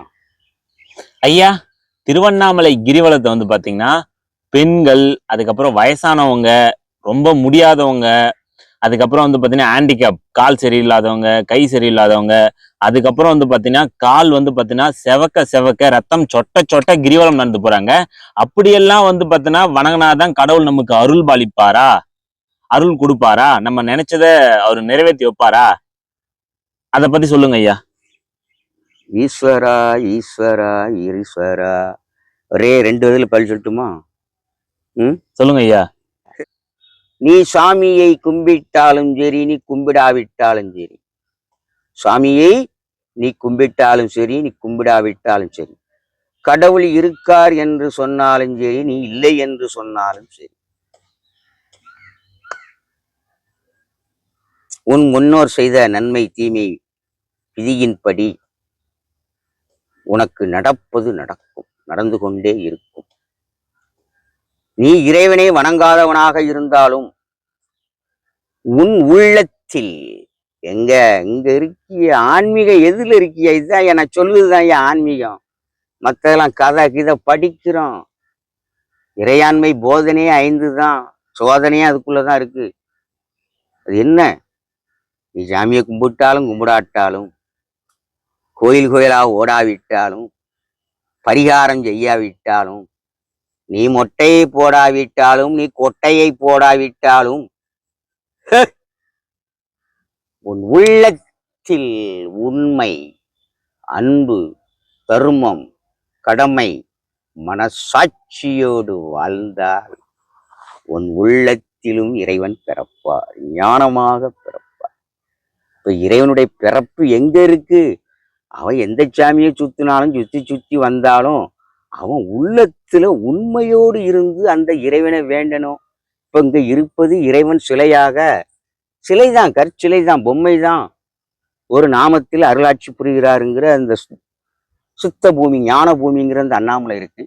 ஐயா, திருவண்ணாமலை கிரிவலத்தை வந்து பாத்தீங்கன்னா பெண்கள், அதுக்கப்புறம் வயசானவங்க, ரொம்ப முடியாதவங்க, அதுக்கப்புறம் வந்து பாத்தீங்கன்னா ஹேண்டிகேப், கால் சரியில்லாதவங்க, கை சரியில்லாதவங்க, அதுக்கப்புறம் வந்து பாத்தீங்கன்னா கால் வந்து பாத்தீங்கன்னா செவக்க செவக்க ரத்தம் சொட்ட சொட்ட கிரிவலம் நடந்து போறாங்க. அப்படியெல்லாம் வந்து பாத்தீங்கன்னா வணங்கினாதான் கடவுள் நமக்கு அருள் பாலிப்பாரா, அருள் கொடுப்பாரா, நம்ம நினைச்சத அவரு நிறைவேற்றி வைப்பாரா? அதை பத்தி சொல்லுங்க ஐயா. ஈஸ்வரா ஈஸ்வரா ஈஸ்வரா, ஒரே 2 இதில் பழி சொல்லட்டுமா? சொல்லுங்க ஐயா. நீ சாமியை கும்பிட்டாலும் சரி, நீ கும்பிடாவிட்டாலும் சரி, சாமியை நீ கும்பிட்டாலும் சரி, நீ கும்பிடாவிட்டாலும் சரி, கடவுள் இருக்கார் என்று சொன்னாலும் சரி, நீ இல்லை என்று சொன்னாலும் சரி, உன் முன்னோர் செய்த நன்மை தீமை விதியின்படி உனக்கு நடப்பது நடக்கும், நடந்து கொண்டே இருக்கும். நீ இறைவனை வணங்காதவனாக இருந்தாலும் உன் உள்ளத்தில் எங்க இங்க இருக்கிய ஆன்மீகம் எதுல இருக்கிய? இதுதான் என சொல்லுதுதான் ஆன்மீகம். மற்றதெல்லாம் கதை கிதை படிக்கிறோம். இறையாண்மை போதனையே 5 தான், சோதனையே அதுக்குள்ளதான் இருக்கு. அது என்ன? நீ சாமியை கும்பிட்டாலும் கும்பிடாட்டாலும், கோயில் கோயிலாக ஓடாவிட்டாலும், பரிகாரம் செய்யாவிட்டாலும், நீ மொட்டையை போடாவிட்டாலும், நீ கொட்டையை போடாவிட்டாலும், உன் உள்ளத்தில் உண்மை, அன்பு, தர்மம், கடமை, மனசாட்சியோடு வாழ்ந்தால் உன் உள்ளத்திலும் இறைவன் பிறப்பார், ஞானமாக பிறப்பார். இப்ப இறைவனுடைய பிறப்பு எங்க இருக்கு? அவன் எந்த சாமியை சுத்தினாலும் சுத்தி சுத்தி வந்தாலும் அவன் உள்ளத்துல உண்மையோடு இருந்து அந்த இறைவனை வேண்டணும். இப்ப இங்க இருப்பது இறைவன் சிலையாக, சிலைதான், கற்சிலைதான், பொம்மைதான். ஒரு நாமத்தில் அருளாட்சி புரிகிறாருங்கிற அந்த சுத்த பூமி, ஞான பூமிங்கிற அந்த அண்ணாமலை இருக்கு.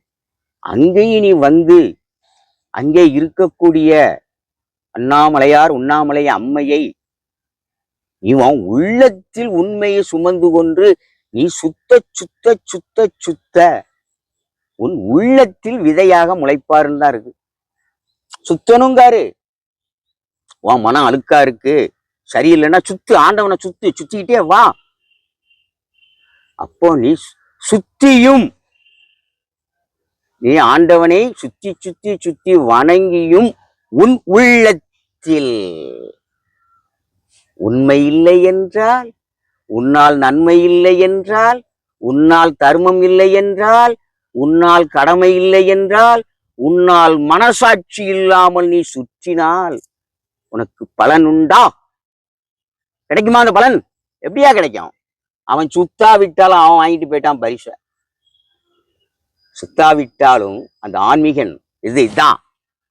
அங்கேயும் நீ வந்து அங்கே இருக்கக்கூடிய அண்ணாமலையார் உண்ணாமலை அம்மையை இவன் உள்ளத்தில் உண்மையை சுமந்து கொண்டு நீ சுத்த சுத்த சுத்த சுத்த உன் உள்ளத்தில் விதையாக முளைப்பாருன்னு தான் இருக்கு. சுத்தணுங்காரு. உன் மனம் அழுக்கா இருக்கு, சரியில்லைன்னா சுத்து, ஆண்டவனை சுத்திக்கிட்டே வா. அப்போ நீ சுத்தியும், நீ ஆண்டவனை சுத்தி சுத்தி சுத்தி வணங்கியும் உன் உள்ளத்தில் உண்மை இல்லை என்றால், உன்னால் நன்மை இல்லை என்றால், உன்னால் தர்மம் இல்லை என்றால், உன்னால் கடமை இல்லை என்றால், உன்னால் மனசாட்சி இல்லாமல் நீ சுற்றினால் உனக்கு பலன் உண்டா? கிடைக்குமா அந்த பலன்? எப்படியா கிடைக்கும்? அவன் சுத்தாவிட்டாலும் அவன் வாங்கிட்டு போயிட்டான் பரிச. சுத்தாவிட்டாலும் அந்த ஆன்மீகன் இதுதான்.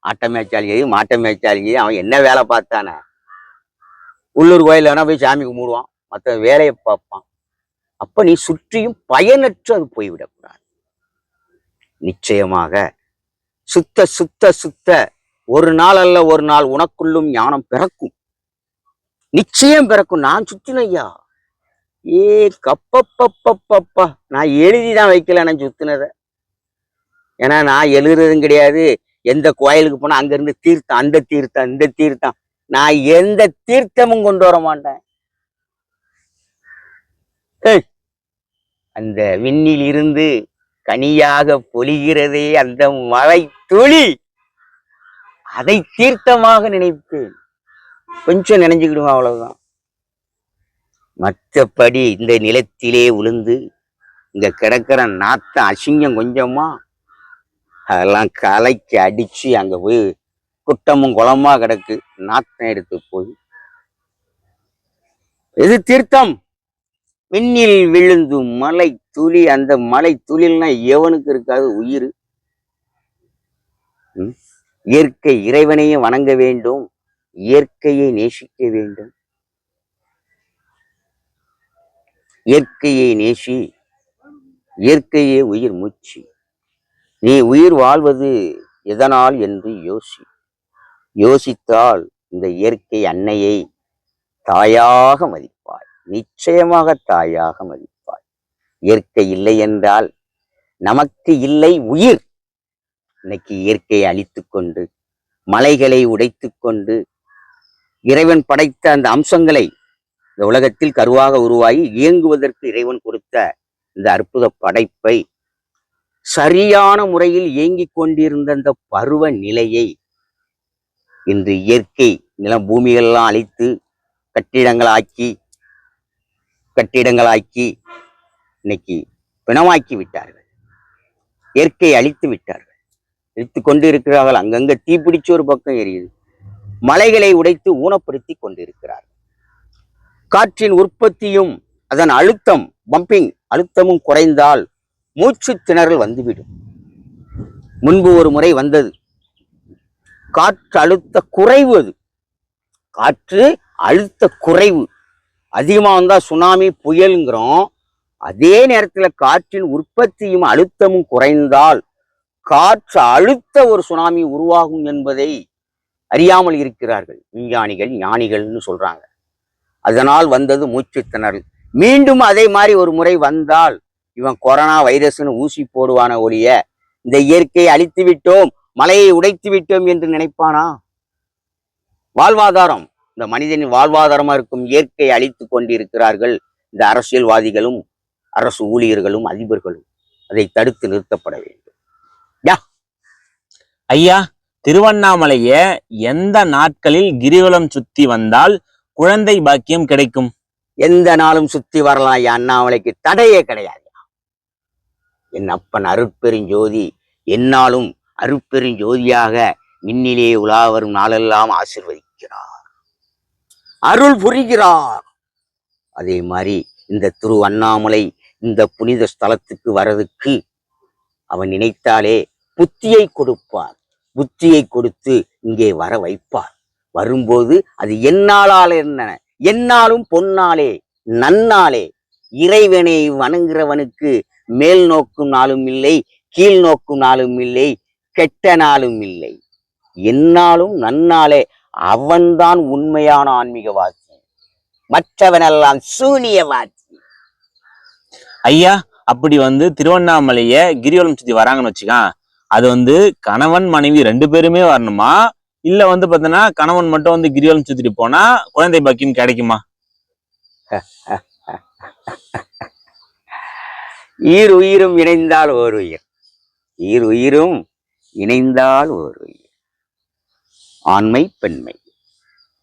ஆட்ட மேய்ச்சாலியே மாட்ட மேய்ச்சாலியே அவன் என்ன வேலை பார்த்தானே? உள்ளூர் கோயில வேணா போய் சாமி கும்பிடுவான், மற்ற வேலையை பார்ப்பான். அப்ப நீ சுற்றியும் பயனற்று அது போய்விடக்கூடாது. நிச்சயமாக சுத்த சுத்த சுத்த ஒரு நாள் அல்ல ஒரு நாள் உனக்குள்ளும் ஞானம் பிறக்கும். நிச்சயம் பிறக்கும். நான் சுத்தினையா, கப்பப்பப்பப்பா, நான் எழுதிதான் வைக்கல நான் சுத்தினத. ஏன்னா நான் எழுதுறதும் கிடையாது. எந்த கோயிலுக்கு போனா அங்க இருந்து தீர்த்தம், அந்த தீர்த்தம், இந்த தீர்த்தம், நான் எந்த தீர்த்தமும் கொண்டு வர மாட்டேன். அந்த விண்ணில் இருந்து கனியாக பொழிகிறதே அந்த மழை துளி, அதை தீர்த்தமாக நினைப்பேன். கொஞ்சம் நினைஞ்சுக்கிடுவோம், அவ்வளவுதான். மற்றபடி இந்த நிலத்திலே விழுந்து இங்க கிடக்கிற நாத்தம் அசிங்கம் கொஞ்சமா, அதெல்லாம் கலைக்கு அடிச்சு அங்க போய் குட்டமும் குளமா கிடக்கு, நாத்தம் எடுத்து போய் எது தீர்த்தம்? விண்ணில் விழுந்து மலை துளி, அந்த மலை துளில்னா எவனுக்கு இருக்காது உயிர்? இயற்கை இறைவனையே வணங்க வேண்டும், இயற்கையை நேசிக்க வேண்டும். இயற்கையை நேசி, இயற்கையே உயிர் மூச்சு. நீ உயிர் வாழ்வது எதனால் என்று யோசி. யோசித்தால் இந்த இயற்கை அன்னையை தாயாக மதிப்பாய், நிச்சயமாக தாயாக மதிப்பாய். இயற்கை இல்லை என்றால் நமக்கு இல்லை உயிர். இன்னைக்கு இயற்கையை அழித்து கொண்டு, மலைகளை உடைத்து கொண்டு, இறைவன் படைத்த அந்த அம்சங்களை இந்த உலகத்தில் கருவாக உருவாகி இயங்குவதற்கு இறைவன் கொடுத்த இந்த அற்புத படைப்பை சரியான முறையில் இயங்கிக் கொண்டிருந்த அந்த பருவ நிலையை இன்று இயற்கை நிலம் பூமிகள்லாம் அழித்து கட்டிடங்களாக்கி இன்னைக்கு பிணமாக்கி விட்டார்கள். இயற்கையை அழித்து விட்டார்கள், அழித்து கொண்டு இருக்கிறார்கள். அங்கங்க தீப்பிடிச்சு ஒரு பக்கம் எரியுது. மலைகளை உடைத்து ஊனப்படுத்தி கொண்டிருக்கிறார்கள். காற்றின் உற்பத்தியும் அதன் அழுத்தம், பம்பிங் அழுத்தமும் குறைந்தால் மூச்சு திணறல் வந்துவிடும். முன்பு ஒரு முறை வந்தது, காற்று அழுத்த குறைவு. அது காற்று அழுத்த குறைவு. அதிகமா வந்தா சுனாமி புயலுங்கிறோம். அதே நேரத்துல காற்றின் உற்பத்தியும் அழுத்தமும் குறைந்தால் காற்று அழுத்த ஒரு சுனாமி உருவாகும் என்பதை அறியாமல் இருக்கிறார்கள் விஞ்ஞானிகள், ஞானிகள்னு சொல்றாங்க. அதனால் வந்தது மூச்சு திணறல். மீண்டும் அதே மாதிரி ஒரு முறை வந்தால் இவன் கொரோனா வைரஸ்னு ஊசி போடுவான ஒழிய இந்த இயற்கையை அழித்து விட்டோம், மலையை உடைத்து விட்டோம் என்று நினைப்பானா? வாழ்வாதாரம், இந்த மனிதனின் வாழ்வாதாரமா இருக்கும் இயற்கையை அழித்து கொண்டிருக்கிறார்கள் இந்த அரசியல்வாதிகளும் அரசு ஊழியர்களும் அதிபர்களும். அதை தடுத்து நிறுத்தப்பட வேண்டும். ஐயா, திருவண்ணாமலைய எந்த நாட்களில் கிரிவலம் சுத்தி வந்தால் குழந்தை பாக்கியம் கிடைக்கும்? எந்த நாளும் சுத்தி வரலாம் ஐயா, அண்ணாமலைக்கு தடையே கிடையாது. என் அப்பன் அருட்பெருஞ்சோதி என்னாலும் அருட்பெருஞ்சோதியாக மின்னிலே உலா வரும் நாளெல்லாம் ஆசீர்வதிக்கிறார், அருள் புரிகிறார். அதே மாதிரி இந்த திருவண்ணாமலை இந்த புனித ஸ்தலத்துக்கு வரதுக்கு அவன் நினைத்தாலே புத்தியை கொடுப்பார், புத்தியை கொடுத்து இங்கே வர வைப்பார். வரும்போது அது என்னாலால் என்ன, என்னாலும் பொன்னாலே நன்னாலே. இறைவனை வணங்குறவனுக்கு மேல் நோக்கும் நாளும் இல்லை, கீழ் நோக்கும் நாளும் இல்லை, கெட்ட நாளும் இல்லை. என்னாலும் நன்னாலே. அவன்தான் உண்மையான ஆன்மீகவாதி, மற்றவனெல்லாம் சூனியவாதி. ஐயா, அப்படி திருவண்ணாமலைய கிரிவலம் சுத்தி வராங்கன்னு வச்சுக்கான், அது கணவன் மனைவி 2 பேருமே வரணுமா, இல்ல வந்து பாத்தீங்கன்னா கணவன் மட்டும் வந்து கிரிவலம் சுத்திட்டு போனா குழந்தை பாக்கியம் கிடைக்குமா? ஈர் உயிரும் இணைந்தால் ஓர் உயிர். ஈர் உயிரும் இணைந்தால் ஓர் உயிர். ஆண்மை பெண்மை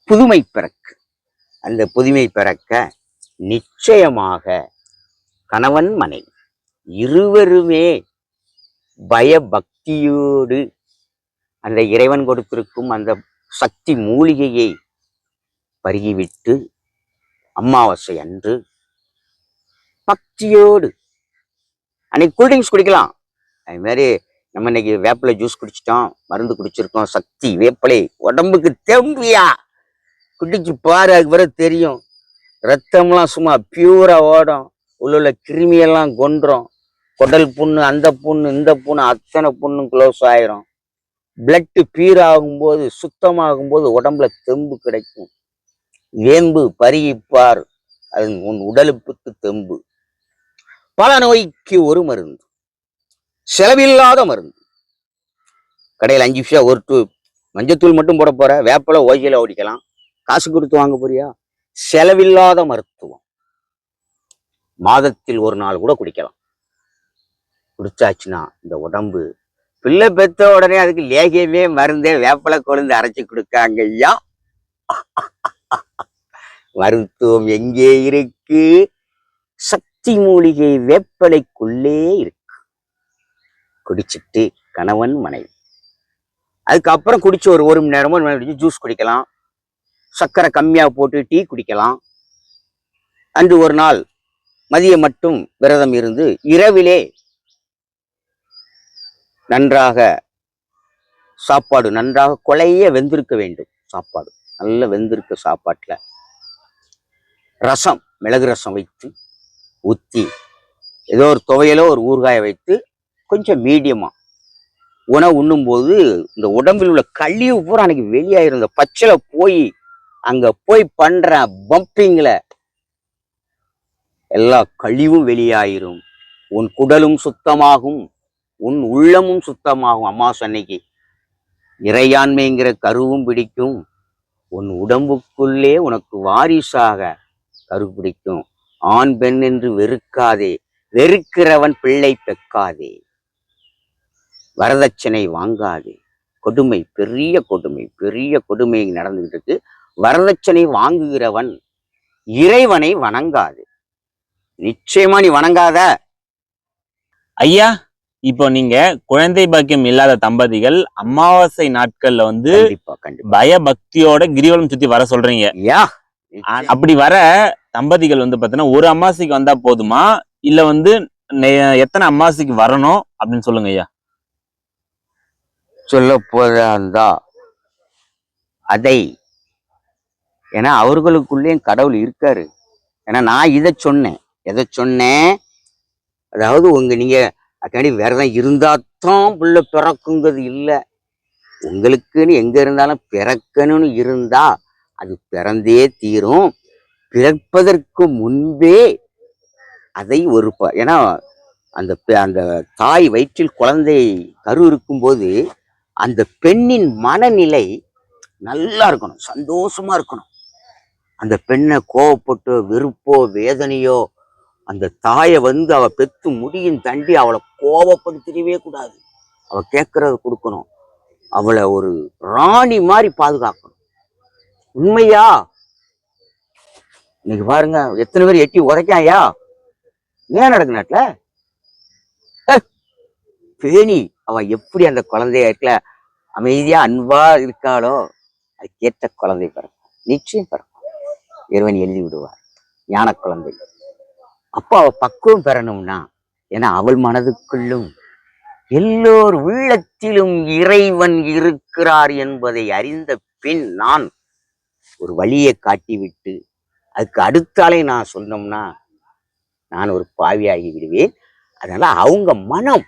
புதுமை பிறக்கு. அந்த புதுமை பிறக்க நிச்சயமாக கணவன் மனைவி இருவருமே பயபக்தியோடு அந்த இறைவன் கொடுத்திருக்கும் அந்த சக்தி மூலிகையை பருகிவிட்டு அமாவாசை அன்று பக்தியோடு அன்னைக்கு கூல்ட்ரிங்க்ஸ் குடிக்கலாம். அது மாதிரி நம்ம இன்னைக்கு வேப்பிலை ஜூஸ் குடிச்சிட்டோம், மருந்து குடிச்சிருக்கோம், சக்தி வேப்பிலை உடம்புக்கு தெம்பியா குடிச்சு பாரு, அதுக்கு பிறகு தெரியும். ரத்தம்லாம் சும்மா பியூரா ஓடும், உள்ள கிருமியெல்லாம் கொன்றோம். குடல் புண்ணு, அந்த புண்ணு, இந்த புண்ணு, அத்தனை புண்ணும் க்ளோஸ் ஆயிரும். பிளட்டு பியூர் ஆகும்போது, சுத்தமாகும்போது உடம்புல தெம்பு கிடைக்கும். வேம்பு பருகிப்பார், அது உன் உடலுக்கு தெம்பு. பல நோய்க்கு ஒரு மருந்து, செலவில்லாத மருந்து. கடையில் 5 விஷயம் ஒரு டூ மஞ்சத்தூள் மட்டும் போட போற, வேப்பில ஓய்களை ஓடிக்கலாம், காசு கொடுத்து வாங்க போறியா? செலவில்லாத மருத்துவம். மாதத்தில் ஒரு நாள் கூட குடிக்கலாம். குடிச்சாச்சுன்னா இந்த உடம்பு பிள்ளை பெத்த உடனே அதுக்கு லேகியமே மருந்தே வேப்பிலை கொழுந்து அரைச்சி கொடுக்காங்க ஐயா. மருத்துவம் எங்கே இருக்கு? சக்தி மூலிகை வேப்பிலைக்குள்ளே இருக்கு. குடிச்சிட்டு கணவன் மனைவி அதுக்கப்புறம் குடிச்சு ஒரு மணி நேரமோ ஜூஸ் குடிக்கலாம், சர்க்கரை கம்மியா போட்டு டீ குடிக்கலாம். அன்று ஒரு நாள் மதியம் மட்டும் விரதம் இருந்து இரவிலே நன்றாக சாப்பாடு நன்றாக கொலைய வெந்திருக்க வேண்டும். சாப்பாடு நல்ல வெந்திருக்க சாப்பாட்டுல ரசம், மிளகு ரசம் வைத்து ஊத்தி, ஏதோ ஒரு துவையலோ ஒரு ஊறுகாயை வைத்து கொஞ்சம் மீடியமா உணவு உண்ணும் போது இந்த உடம்பில் உள்ள கழிவு பூரா அன்னைக்கு வெளியாயிரும். இந்த பச்சைல போய் அங்க போய் பண்ற பம்பிங்ல எல்லா கழிவும் வெளியாயிரும். உன் குடலும் சுத்தமாகும், உன் உள்ளமும் சுத்தமாகும். அமாவாசை அன்னைக்கு இறையாண்மைங்கிற கருவும் பிடிக்கும். உன் உடம்புக்குள்ளே உனக்கு வாரிசாக கரு பிடிக்கும். ஆண் பெண் என்று வெறுக்காதே, வெறுக்கிறவன் பிள்ளை பெக்காதே. வரதட்சணை வாங்காதே. கொடுமை, பெரிய கொடுமை, பெரிய கொடுமை நடந்துகிட்டு இருக்கு. வரதட்சணை வாங்குகிறவன் இறைவனை வணங்காது. நிச்சயமா நீ வணங்காத. ஐயா, இப்போ நீங்க குழந்தை பாக்கியம் இல்லாத தம்பதிகள் அமாவாசை நாட்கள்ல வந்து பயபக்தியோட கிரிவலம் சுத்தி வர சொல்றீங்க. அப்படி வர தம்பதிகள் வந்து பாத்தீங்கன்னா ஒரு அமாவாசைக்கு வந்தா போதுமா, இல்ல வந்து எத்தனை அமாவாசைக்கு வரணும் அப்படின்னு சொல்லுங்க ஐயா. சொல்ல போதா அதை, ஏன்னா அவர்களுக்குள்ளேயும் கடவுள் இருக்காரு. ஏன்னா நான் இதை சொன்னேன். எதை சொன்னேன்? அதாவது நீங்க அதுக்காண்டி விரதம் இருந்தாத்தான் பிள்ளை பிறக்குங்கிறது இல்லை. உங்களுக்குன்னு எங்க இருந்தாலும் பிறக்கணும்னு இருந்தா அது பிறந்தே தீரும். பிறப்பதற்கு முன்பே அதை ஏன்னா அந்த அந்த தாய் வயிற்றில் குழந்தை கரு இருக்கும்போது அந்த பெண்ணின் மனநிலை நல்லா இருக்கணும், சந்தோஷமா இருக்கணும். அந்த பெண்ணை கோவப்பட்டோ வெறுப்போ வேதனையோ அந்த தாயை அவ பெத்து முடியும் தண்டி அவளை கோவப்படுத்திடவே கூடாது. அவ கேட்கறத கொடுக்கணும். அவளை ஒரு ராணி மாதிரி பாதுகாக்கணும். உண்மையா? இன்னைக்கு பாருங்க எத்தனை பேர் எட்டி உதைக்காயா? ஏன் நடக்கு நாட்டுல பேணி அவ எப்படி அந்த குழந்தைய இருக்கல அமைதியா அன்பா இருக்காளோ அதுக்கேற்ற குழந்தை பிறக்கும், நிச்சயம் பிறக்கும். இறைவன் எழுதி விடுவார் ஞான குழந்தை. அப்போ அவ பக்குவம் பெறணும்னா, ஏன்னா அவள் மனதுக்குள்ளும் எல்லோர் உள்ளத்திலும் இறைவன் இருக்கிறார் என்பதை அறிந்த பின் நான் ஒரு வழியை காட்டிவிட்டு அதுக்கு அடுத்தாலே நான் சொன்னோம்னா நான் ஒரு பாவியாகி விடுவேன். அதனால அவங்க மனம்,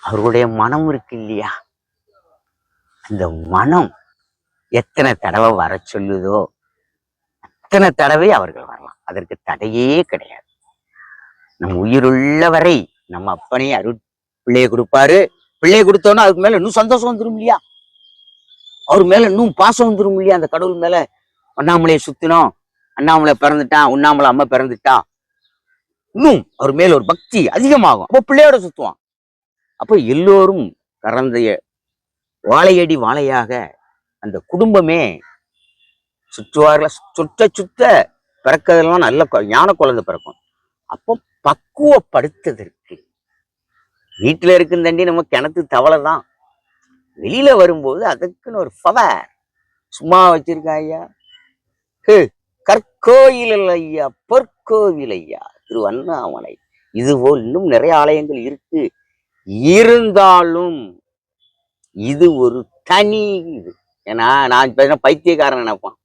அவர்களுடைய மனம் இருக்கு இல்லையா, அந்த மனம் எத்தனை தடவை வர சொல்லுதோ அத்தனை தடவை அவர்கள் வரலாம். அதற்கு தடையே கிடையாது. நம் உயிருள்ள வரை நம்ம அப்பனே பிள்ளையை கொடுப்பாரு. பிள்ளையை கொடுத்தோன்னா அதுக்கு மேல இன்னும் சந்தோஷம் வந்துடும் இல்லையா? அவர் மேல இன்னும் பாசம் வந்துரும் இல்லையா? அந்த கடவுள் மேல அண்ணாமலையை சுத்தினோம், அண்ணாமலை பிறந்துட்டான், உண்ணாமலை அம்மா பிறந்துட்டா, இன்னும் அவர் மேல ஒரு பக்தி அதிகமாகும். அப்போ பிள்ளையோட சுத்துவான். அப்போ எல்லோரும் கறந்த வாழையடி வாழையாக அந்த குடும்பமே சுற்றுவார்கள. சுத்த சுத்த பிறக்கிறதெல்லாம் நல்ல ஞான குழந்தை பிறக்கும். அப்போ பக்குவப்படுத்துவதற்கு வீட்டுல இருக்கும் தண்டி நம்ம கிணத்து தவளை தான். வெளியில வரும்போது அதுக்குன்னு ஒரு பவர் சும்மா வச்சிருக்கா ஐயா. கற்கோயில் ஐயா, பொற்கோவில் ஐயா, திருவண்ணாமலை. இதுபோல் இன்னும் நிறைய ஆலயங்கள் இருக்கு. இருந்தாலும் இது ஒரு தனி இது. ஏன்னா நான் பைத்தியக்காரன் நினைப்பான்.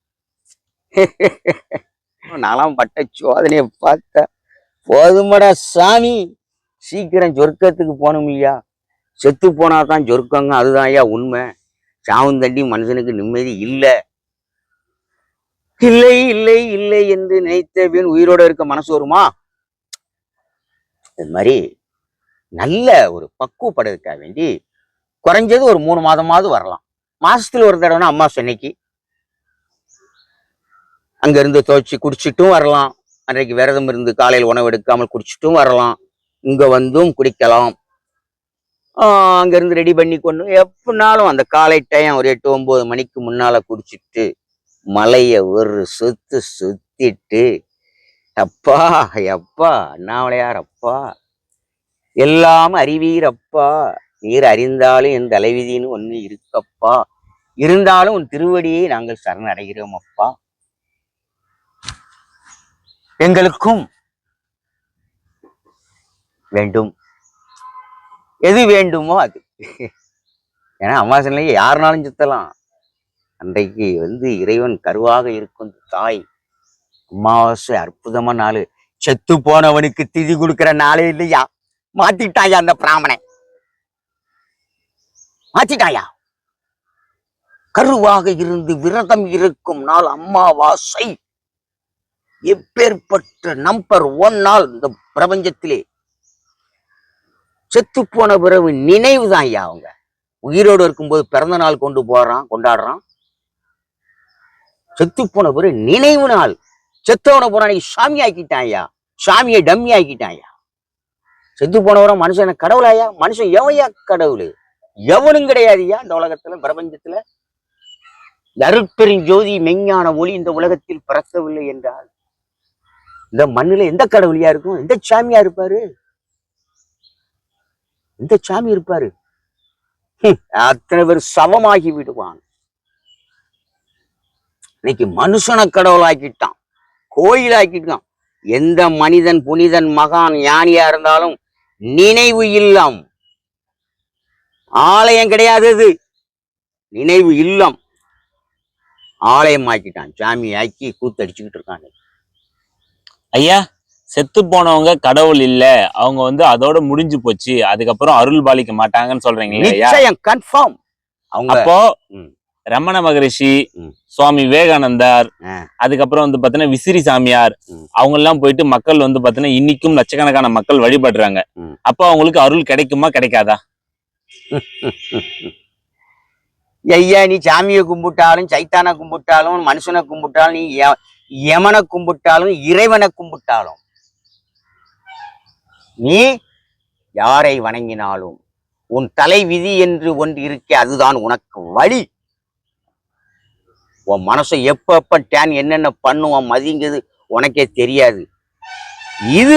நான்லாம் பட்ட சோதனையை பார்த்த போதுமடா சாமி, சீக்கிரம் சொர்க்கத்துக்கு போகணும் இல்லையா? செத்து போனாதான் சொர்க்கங்க, அதுதான் ஐயா உண்மை. சாவுந்தண்டி மனுஷனுக்கு நிம்மதி இல்லை. இல்லை இல்லை இல்லை என்று நினைத்தவன் உயிரோட இருக்க மனசு வருமா? இது மாதிரி நல்ல ஒரு பக்குவப்படுறதுக்காக வேண்டி குறைஞ்சது ஒரு 3 மாதமாவது வரலாம். மாசத்துல ஒரு தடவைனா அம்மா சென்னைக்கு அங்க இருந்து துவைச்சு குடிச்சிட்டும் வரலாம். அன்றைக்கு விரதம் இருந்து காலையில் உணவு எடுக்காமல் குடிச்சிட்டும் வரலாம். இங்க வந்தும் குடிக்கலாம். அங்க இருந்து ரெடி பண்ணி கொண்டு எப்படினாலும் அந்த காலை டைம் ஒரு 8-9 மணிக்கு முன்னால குடிச்சிட்டு மலைய ஒரு சுத்திட்டு, அப்பா அப்பா அண்ணாமலையார் அப்பா, எல்லாம் அறிவீர் அப்பா, நீர் அறிந்தாலும் என் தலைவிதின்னு ஒண்ணு இருக்கப்பா, இருந்தாலும் உன் திருவடியை நாங்கள் சரணடைகிறோம் அப்பா, எங்களுக்கும் வேண்டும் எது வேண்டுமோ அது. ஏன்னா அமாவாசையிலேயே யாருனாலும் சுத்தலாம். அன்றைக்கு இறைவன் கருவாக இருக்கும் தாய். அமாவாசை அற்புதமான நாள். செத்து போனவனுக்கு திதி கொடுக்கிற நாளே இல்லையா? மாத்திட்டாயா அந்த பிராமணன், மாத்திட்டாயா? கருவாக இருந்து விரதம் இருக்கும் நாள் அமாவாசை. எப்பேற்பட்ட நம்பர் 1 நாள் இந்த பிரபஞ்சத்திலே. செத்து போன பிறகு நினைவு தான் ஐயா. அவங்க உயிரோடு இருக்கும்போது பிறந்த நாள் கொண்டாடுறான். செத்து போன பிறகு நினைவு நாள். செத்தவன போன சாமி ஆக்கிட்டான் ஐயா, சாமியை டம்மி ஆக்கிட்டான் ஐயா. செத்து போனவர மனுஷன் கடவுளாயா? மனுஷன் எவையா கடவுள்? எவனும் கிடையாது ஐயா இந்த உலகத்துல, பிரபஞ்சத்துல. அருட்பெருஞ்சோதி மெஞ்ஞான ஒளி இந்த உலகத்தில் பிறக்கவில்லை என்றால் இந்த மண்ணுல எந்த கடவுளியா இருக்கும்? எந்த சாமியா இருப்பாரு? எந்த சாமி இருப்பாரு? அத்தனை பேர் சவமாகி விடுவான். இன்னைக்கு மனுஷனை கடவுளாக்கிட்டான், கோயிலாக்கிட்டான். எந்த மனிதன் புனிதன் மகான் ஞானியா இருந்தாலும் நினைவு இல்லம், ஆலயம் கிடையாது. அது நினைவு இல்லம் ஆலயம் ஆக்கிட்டான், சாமி ஆக்கி கூத்தடிச்சுக்கிட்டு இருக்காங்க. ஐயா, செத்து போனவங்க கடவுள் இல்ல, அவங்க அதோட முடிஞ்சு போச்சு, அதுக்கப்புறம் அருள் பாலிக்க மாட்டாங்கன்னு சொல்றீங்களா? நிச்சயம், கன்ஃபார்ம். அவங்க அப்போ ரமண மகரிஷி, சுவாமி விவேகானந்தர், அதுக்கப்புறம் பாத்தீங்கன்னா விசிறி சாமியார், அவங்க எல்லாம் போயிட்டு மக்கள் பாத்தீங்கன்னா இன்னைக்கும் லட்சக்கணக்கான மக்கள் வழிபடுறாங்க. அப்போ அவங்களுக்கு அருள் கிடைக்குமா கிடைக்காதா? ஐயா, நீ சாமியை கும்பிட்டாலும், சைத்தானை கும்பிட்டாலும், மனுஷனை கும்பிட்டாலும், நீ யமனை கும்பிட்டாலும், இறைவனை கும்பிட்டாலும், நீ யாரை வணங்கினாலும் உன் தலை விதி என்று ஒன்று இருக்க, அதுதான் உனக்கு வழி. உன் மனசை எப்ப டேன் என்னென்ன பண்ணுவான் மதிங்கிறது உனக்கே தெரியாது. இது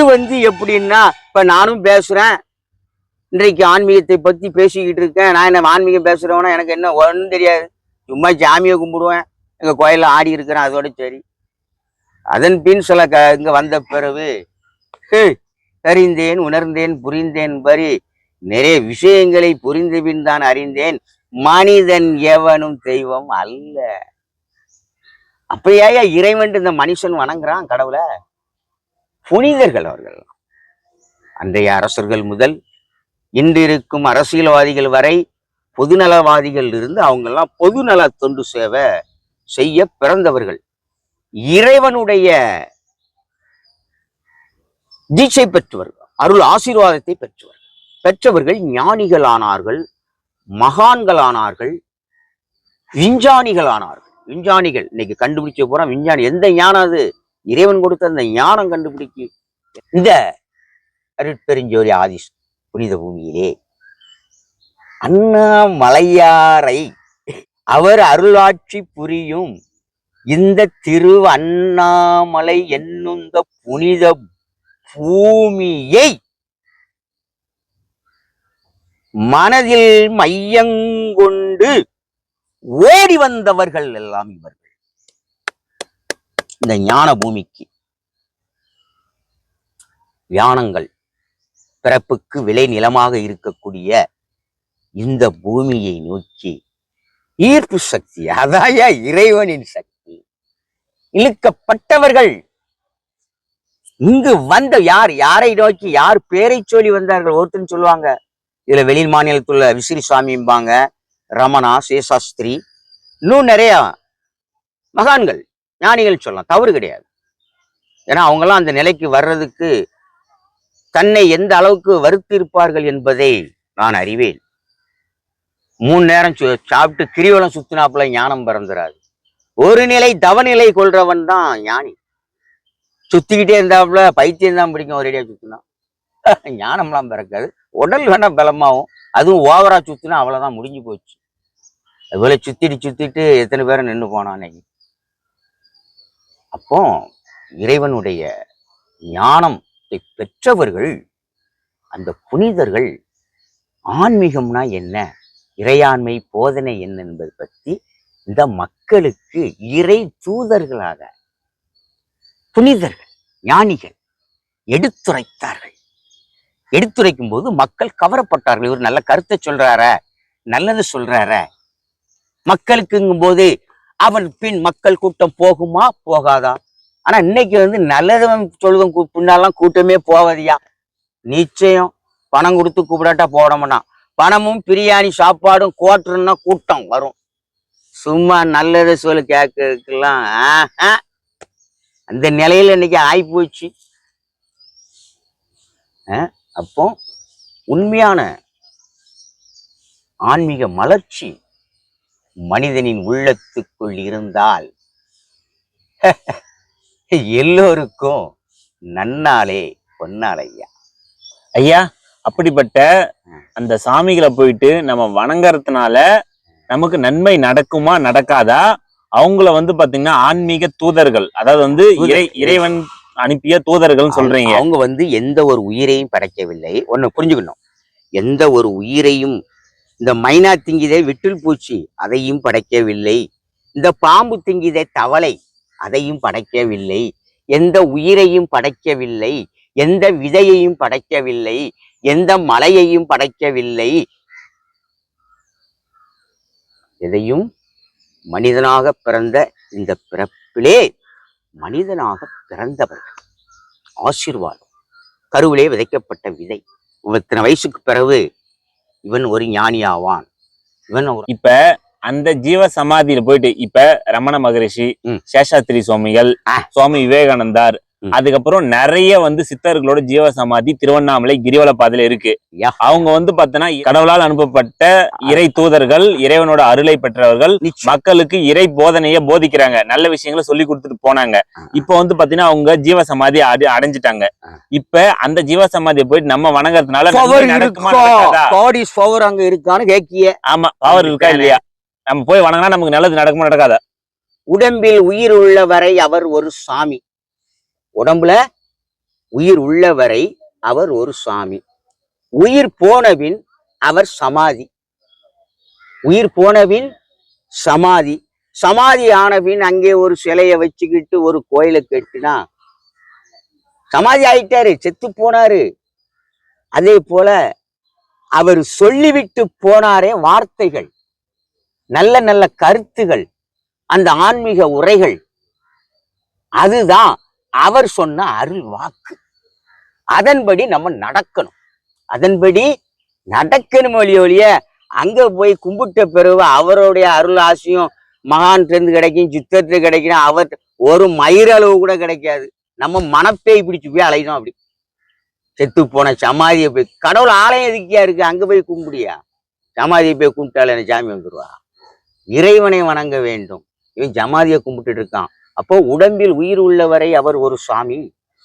எப்படின்னா, இப்ப நானும் பேசுறேன், இன்றைக்கு ஆன்மீகத்தை பத்தி பேசிக்கிட்டு இருக்கேன். நான் என்ன ஆன்மீகம் பேசுறவனா? எனக்கு என்ன ஒன்றும் தெரியாது. சும்மா சாமியை கும்பிடுவேன், எங்க கோயில்ல ஆடி இருக்கிறேன், அதோட சரி. அதன் பின் சில இங்க வந்த பிறகு தெரிந்தேன், உணர்ந்தேன், புரிந்தேன் பரி நிறைய விஷயங்களை புரிந்த பின் தான் அறிந்தேன், மனிதன் எவனும் தெய்வம் அல்ல. அப்பயா இறைவன் இந்த மனுஷன் வணங்குறான் கடவுளை? புனிதர்கள் அவர்கள். அன்றைய அரசர்கள் முதல் இன்று இருக்கும் அரசியல்வாதிகள் வரை, பொதுநலவாதிகள் இருந்து அவங்கெல்லாம் பொதுநல தொண்டு சேவை செய்ய பிறந்தவர்கள். இறைவனுடைய தீட்சை பெற்றவர்கள், அருள் ஆசீர்வாதத்தை பெற்றவர்கள் ஞானிகள் ஆனார்கள், மகான்கள் ஆனார்கள். விஞ்ஞானிகள் ஆனார்கள். விஞ்ஞானிகள் இன்னைக்கு கண்டுபிடிச்ச போறோம். விஞ்ஞானி எந்த ஞானம் அது? இறைவன் கொடுத்த அந்த ஞானம் கண்டுபிடிக்கு. இந்த அருட்பெருஞ்சோதி ஆதி புனித பூமியிலே அண்ணாமலையாரை அவர் அருளாட்சி புரியும் இந்த திரு அண்ணாமலை என்னும் புனித பூமியை மனதில் மையங்கொண்டு ஓடி வந்தவர்கள் எல்லாம் இவர்கள். இந்த ஞான பூமிக்கு ஞானங்கள் பிறப்புக்கு விளை நிலமாக இருக்கக்கூடிய இந்த பூமியை நோக்கி ஈர்ப்பு சக்தி, அதாய இறைவனின் சக்தி, இழுக்கப்பட்டவர்கள் இங்கு வந்த யாரை நோக்கி யார் பேரை சொல்லி வந்தார்கள்? ஒருத்தன் சொல்லுவாங்க, இதுல வெளி மாநிலத்துள்ள விசிறி சுவாமிம்பாங்க, ரமணா, சேஷாஸ்திரி, இன்னும் நிறைய மகான்கள் ஞானிகள் சொல்லலாம், தவறு கிடையாது. ஏன்னா அவங்கெல்லாம் அந்த நிலைக்கு வர்றதுக்கு தன்னை எந்த அளவுக்கு வருத்தி இருப்பார்கள் என்பதை நான் அறிவேன். 3 நேரம் சாப்பிட்டு கிரிவலம் சுத்தினாப்புல ஞானம் பிறந்துராது. ஒரு நிலை தவநிலை கொள்றவன் தான் ஞானி. சுத்திக்கிட்டே இருந்தாப்புல பைத்தியம் தான் பிடிக்கும் ஒரேடியா சுத்தினா. ஞானம்லாம் பிறக்காது. உடல் வேணா பலமாகும், அதுவும் ஓவரா சுத்தினா அவ்வளவுதான், முடிஞ்சு போச்சு. அதுபோல சுத்திட்டு எத்தனை பேரை நின்று போனானே. அப்போ இறைவனுடைய ஞானத்தை பெற்றவர்கள், அந்த புனிதர்கள், ஆன்மீகம்னா என்ன, இறையாண்மை போதனை என்ன என்பது பற்றி இந்த மக்களுக்கு இறை தூதர்களாக புனிதர்கள், ஞானிகள் எடுத்துரைத்தார்கள். எடுத்துரைக்கும் போது மக்கள் கவரப்பட்டார்கள். இவர் நல்ல கருத்தை சொல்றார, நல்லது சொல்றார. மக்களுக்குங்கும் போது அவன் பின் மக்கள் கூட்டம் போகுமா போகாதா? ஆனா இன்னைக்கு நல்லதும் சொல்லுதும் பின்னாலாம் கூட்டமே போவதியா? நிச்சயம் பணம் கொடுத்து கூப்பிடாட்டா போடமாட்டா. பணமும் பிரியாணி சாப்பாடும் கோட்டுன்னா கூட்டம் வரும். சும்மா நல்லதை சொல்லு கேட்கறதுக்கெல்லாம் அந்த நிலையில இன்னைக்கு ஆயிப்போச்சு. அப்போ உண்மையான ஆன்மீக மலர்ச்சி மனிதனின் உள்ளத்துக்குள் இருந்தால் எல்லோருக்கும் நன்னாளே பொன்னாள் ஐயா. ஐயா, அப்படிப்பட்ட அந்த சாமிகளை போயிட்டு நம்ம வணங்கறதுனால நமக்கு நன்மை நடக்குமா நடக்காதா? அவங்கள பாத்தீங்கன்னா ஆன்மீக தூதர்கள், அதாவது இறைவன் அனுப்பிய தூதர்கள் சொல்றீங்க. அவங்க எந்த ஒரு உயிரையும் படைக்கவில்லை. ஒண்ணு புரிஞ்சுக்கணும். எந்த ஒரு உயிரையும், இந்த மைனா திங்கிதை விட்டில் பூச்சி அதையும் படைக்கவில்லை. இந்த பாம்பு திங்கிதை தவளை அதையும் படைக்கவில்லை. எந்த உயிரையும் படைக்கவில்லை. எந்த விதையையும் படைக்கவில்லை. எந்த மலையையும் படைக்கவில்லை. எதையும் மனிதனாக பிறந்த இந்த பிறப்பிலே மனிதனாக பிறந்தவர்கள் ஆசீர்வாதம். கருவிலே விதைக்கப்பட்ட விதை. இத்தனை வயசுக்கு பிறகு இவன் ஒரு ஞானியாவான். இப்ப அந்த ஜீவ சமாதியில போயிட்டு இப்ப ரமண மகரிஷி, சேஷாத்திரி சுவாமிகள், சுவாமி விவேகானந்தார், அதுக்கப்புறம் நிறைய சித்தர்களோட ஜீவ சமாதி திருவண்ணாமலை கிரிவல பாதையில இருக்கு. அவங்க பாத்தீங்கன்னா கடவுளால் அனுப்பப்பட்ட இறை தூதர்கள், இறைவனோட அருளை பெற்றவர்கள், மக்களுக்கு இறை போதனைய போதிக்கிறாங்க, நல்ல விஷயங்களை சொல்லி கொடுத்துட்டு போனாங்க. இப்ப பாத்தீங்கன்னா அவங்க ஜீவ சமாதி அடைஞ்சிட்டாங்க. இப்ப அந்த ஜீவ சமாதியை போயிட்டு நம்ம வணங்குறதுனால அங்க இருக்கான்னு கேக்கிய. ஆமா, பவர் இருக்கா இல்லையா? நம்ம போய் வணங்கினா நமக்கு நல்லது நடக்குமா நடக்காதா? உடம்பில் உயிர் உள்ளவரை அவர் ஒரு சாமி. உடம்புல உயிர் உள்ளவரை அவர் ஒரு சாமி. உயிர் போனபின் அவர் சமாதி. உயிர் போனபின் சமாதி. சமாதி ஆனபின் அங்கே ஒரு சிலையை வச்சுக்கிட்டு ஒரு கோயிலை கட்டினா சமாதி ஆயிட்டாரு, செத்து போனாரு. அதே போல அவர் சொல்லிவிட்டு போனாரே வார்த்தைகள், நல்ல நல்ல கருத்துகள், அந்த ஆன்மீக உரைகள், அதுதான் அவர் சொன்ன அருள் வாக்கு. அதன்படி நம்ம நடக்கணும். அதன்படி நடக்கணும். ஒழிய அங்க போய் கும்பிட்ட பிறகு அவருடைய அருள் ஆசையும் மகான்கிட்ட கிடைக்கும், சித்தர்கிட்ட கிடைக்கும். அவர் ஒரு மயிரளவு கூட கிடைக்காது. நம்ம மனப்பேய் பிடிச்சு போய் அலைதோம். அப்படி செத்து போன சமாதியை போய், கடவுள் ஆலயம் எதுக்கியா இருக்கு? அங்க போய் கும்பிடியா? சமாதியை போய் கும்பிட்டால சாமி வந்துருவா? இறைவனை வணங்க வேண்டும். இவன் ஜமாதியை கும்பிட்டு இருக்கான். அப்போ உடம்பில் உயிர் உள்ளவரை அவர் ஒரு சாமி,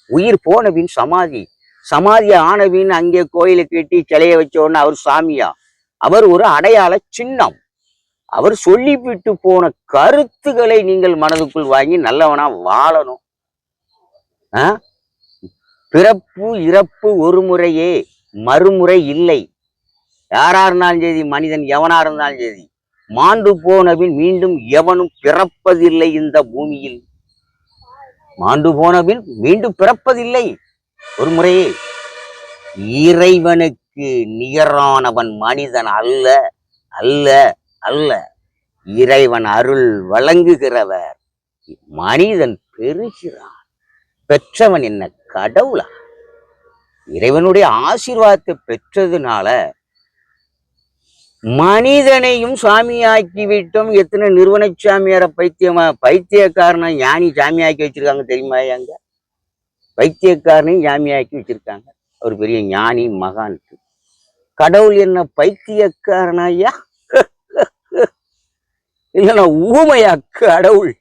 உயிர் போனபின் சமாதி, சமாதி ஆனபின் அங்கே கோயிலை கட்டி சிலையை வச்ச உடனே அவர் சாமியா? அவர் ஒரு அடையாள சின்னம். அவர் சொல்லிவிட்டு போன கருத்துக்களை நீங்கள் மனதுக்குள் வாங்கி நல்லவனா வாழணும். பிறப்பு இறப்பு ஒரு முறையே, மறுமுறை இல்லை. யாரா இருந்தாலும் சரி, மனிதன் எவனா இருந்தாலும் சரி, மாண்டு போனபின் மீண்டும் எவனும் பிறப்பதில்லை. இந்த பூமியில் மாண்டு போனபின் மீண்டும் பிறப்பதில்லை, ஒரு முறையே. இறைவனுக்கு நிகரானவன் மனிதன் அல்ல, அல்ல, அல்ல. இறைவன் அருள் வழங்குகிறவர், மனிதன் பெறுகிறான். பெற்றவன் என்ன கடவுளா? இறைவனுடைய ஆசீர்வாதத்தை பெற்றதுனால மனிதனையும் சாமியாக்கி விட்டோம். எத்தனை நிறுவன சாமியார பைத்தியக்காரனை ஞானி சாமியாக்கி வச்சிருக்காங்க தெரியுமா? எங்க பைத்தியக்காரனையும் சாமியாக்கி வச்சிருக்காங்க. ஒரு பெரிய ஞானி மகான். கடவுள் என்ன பைத்தியக்காரனாயா? இல்லைன்னா ஊமையா கடவுள்?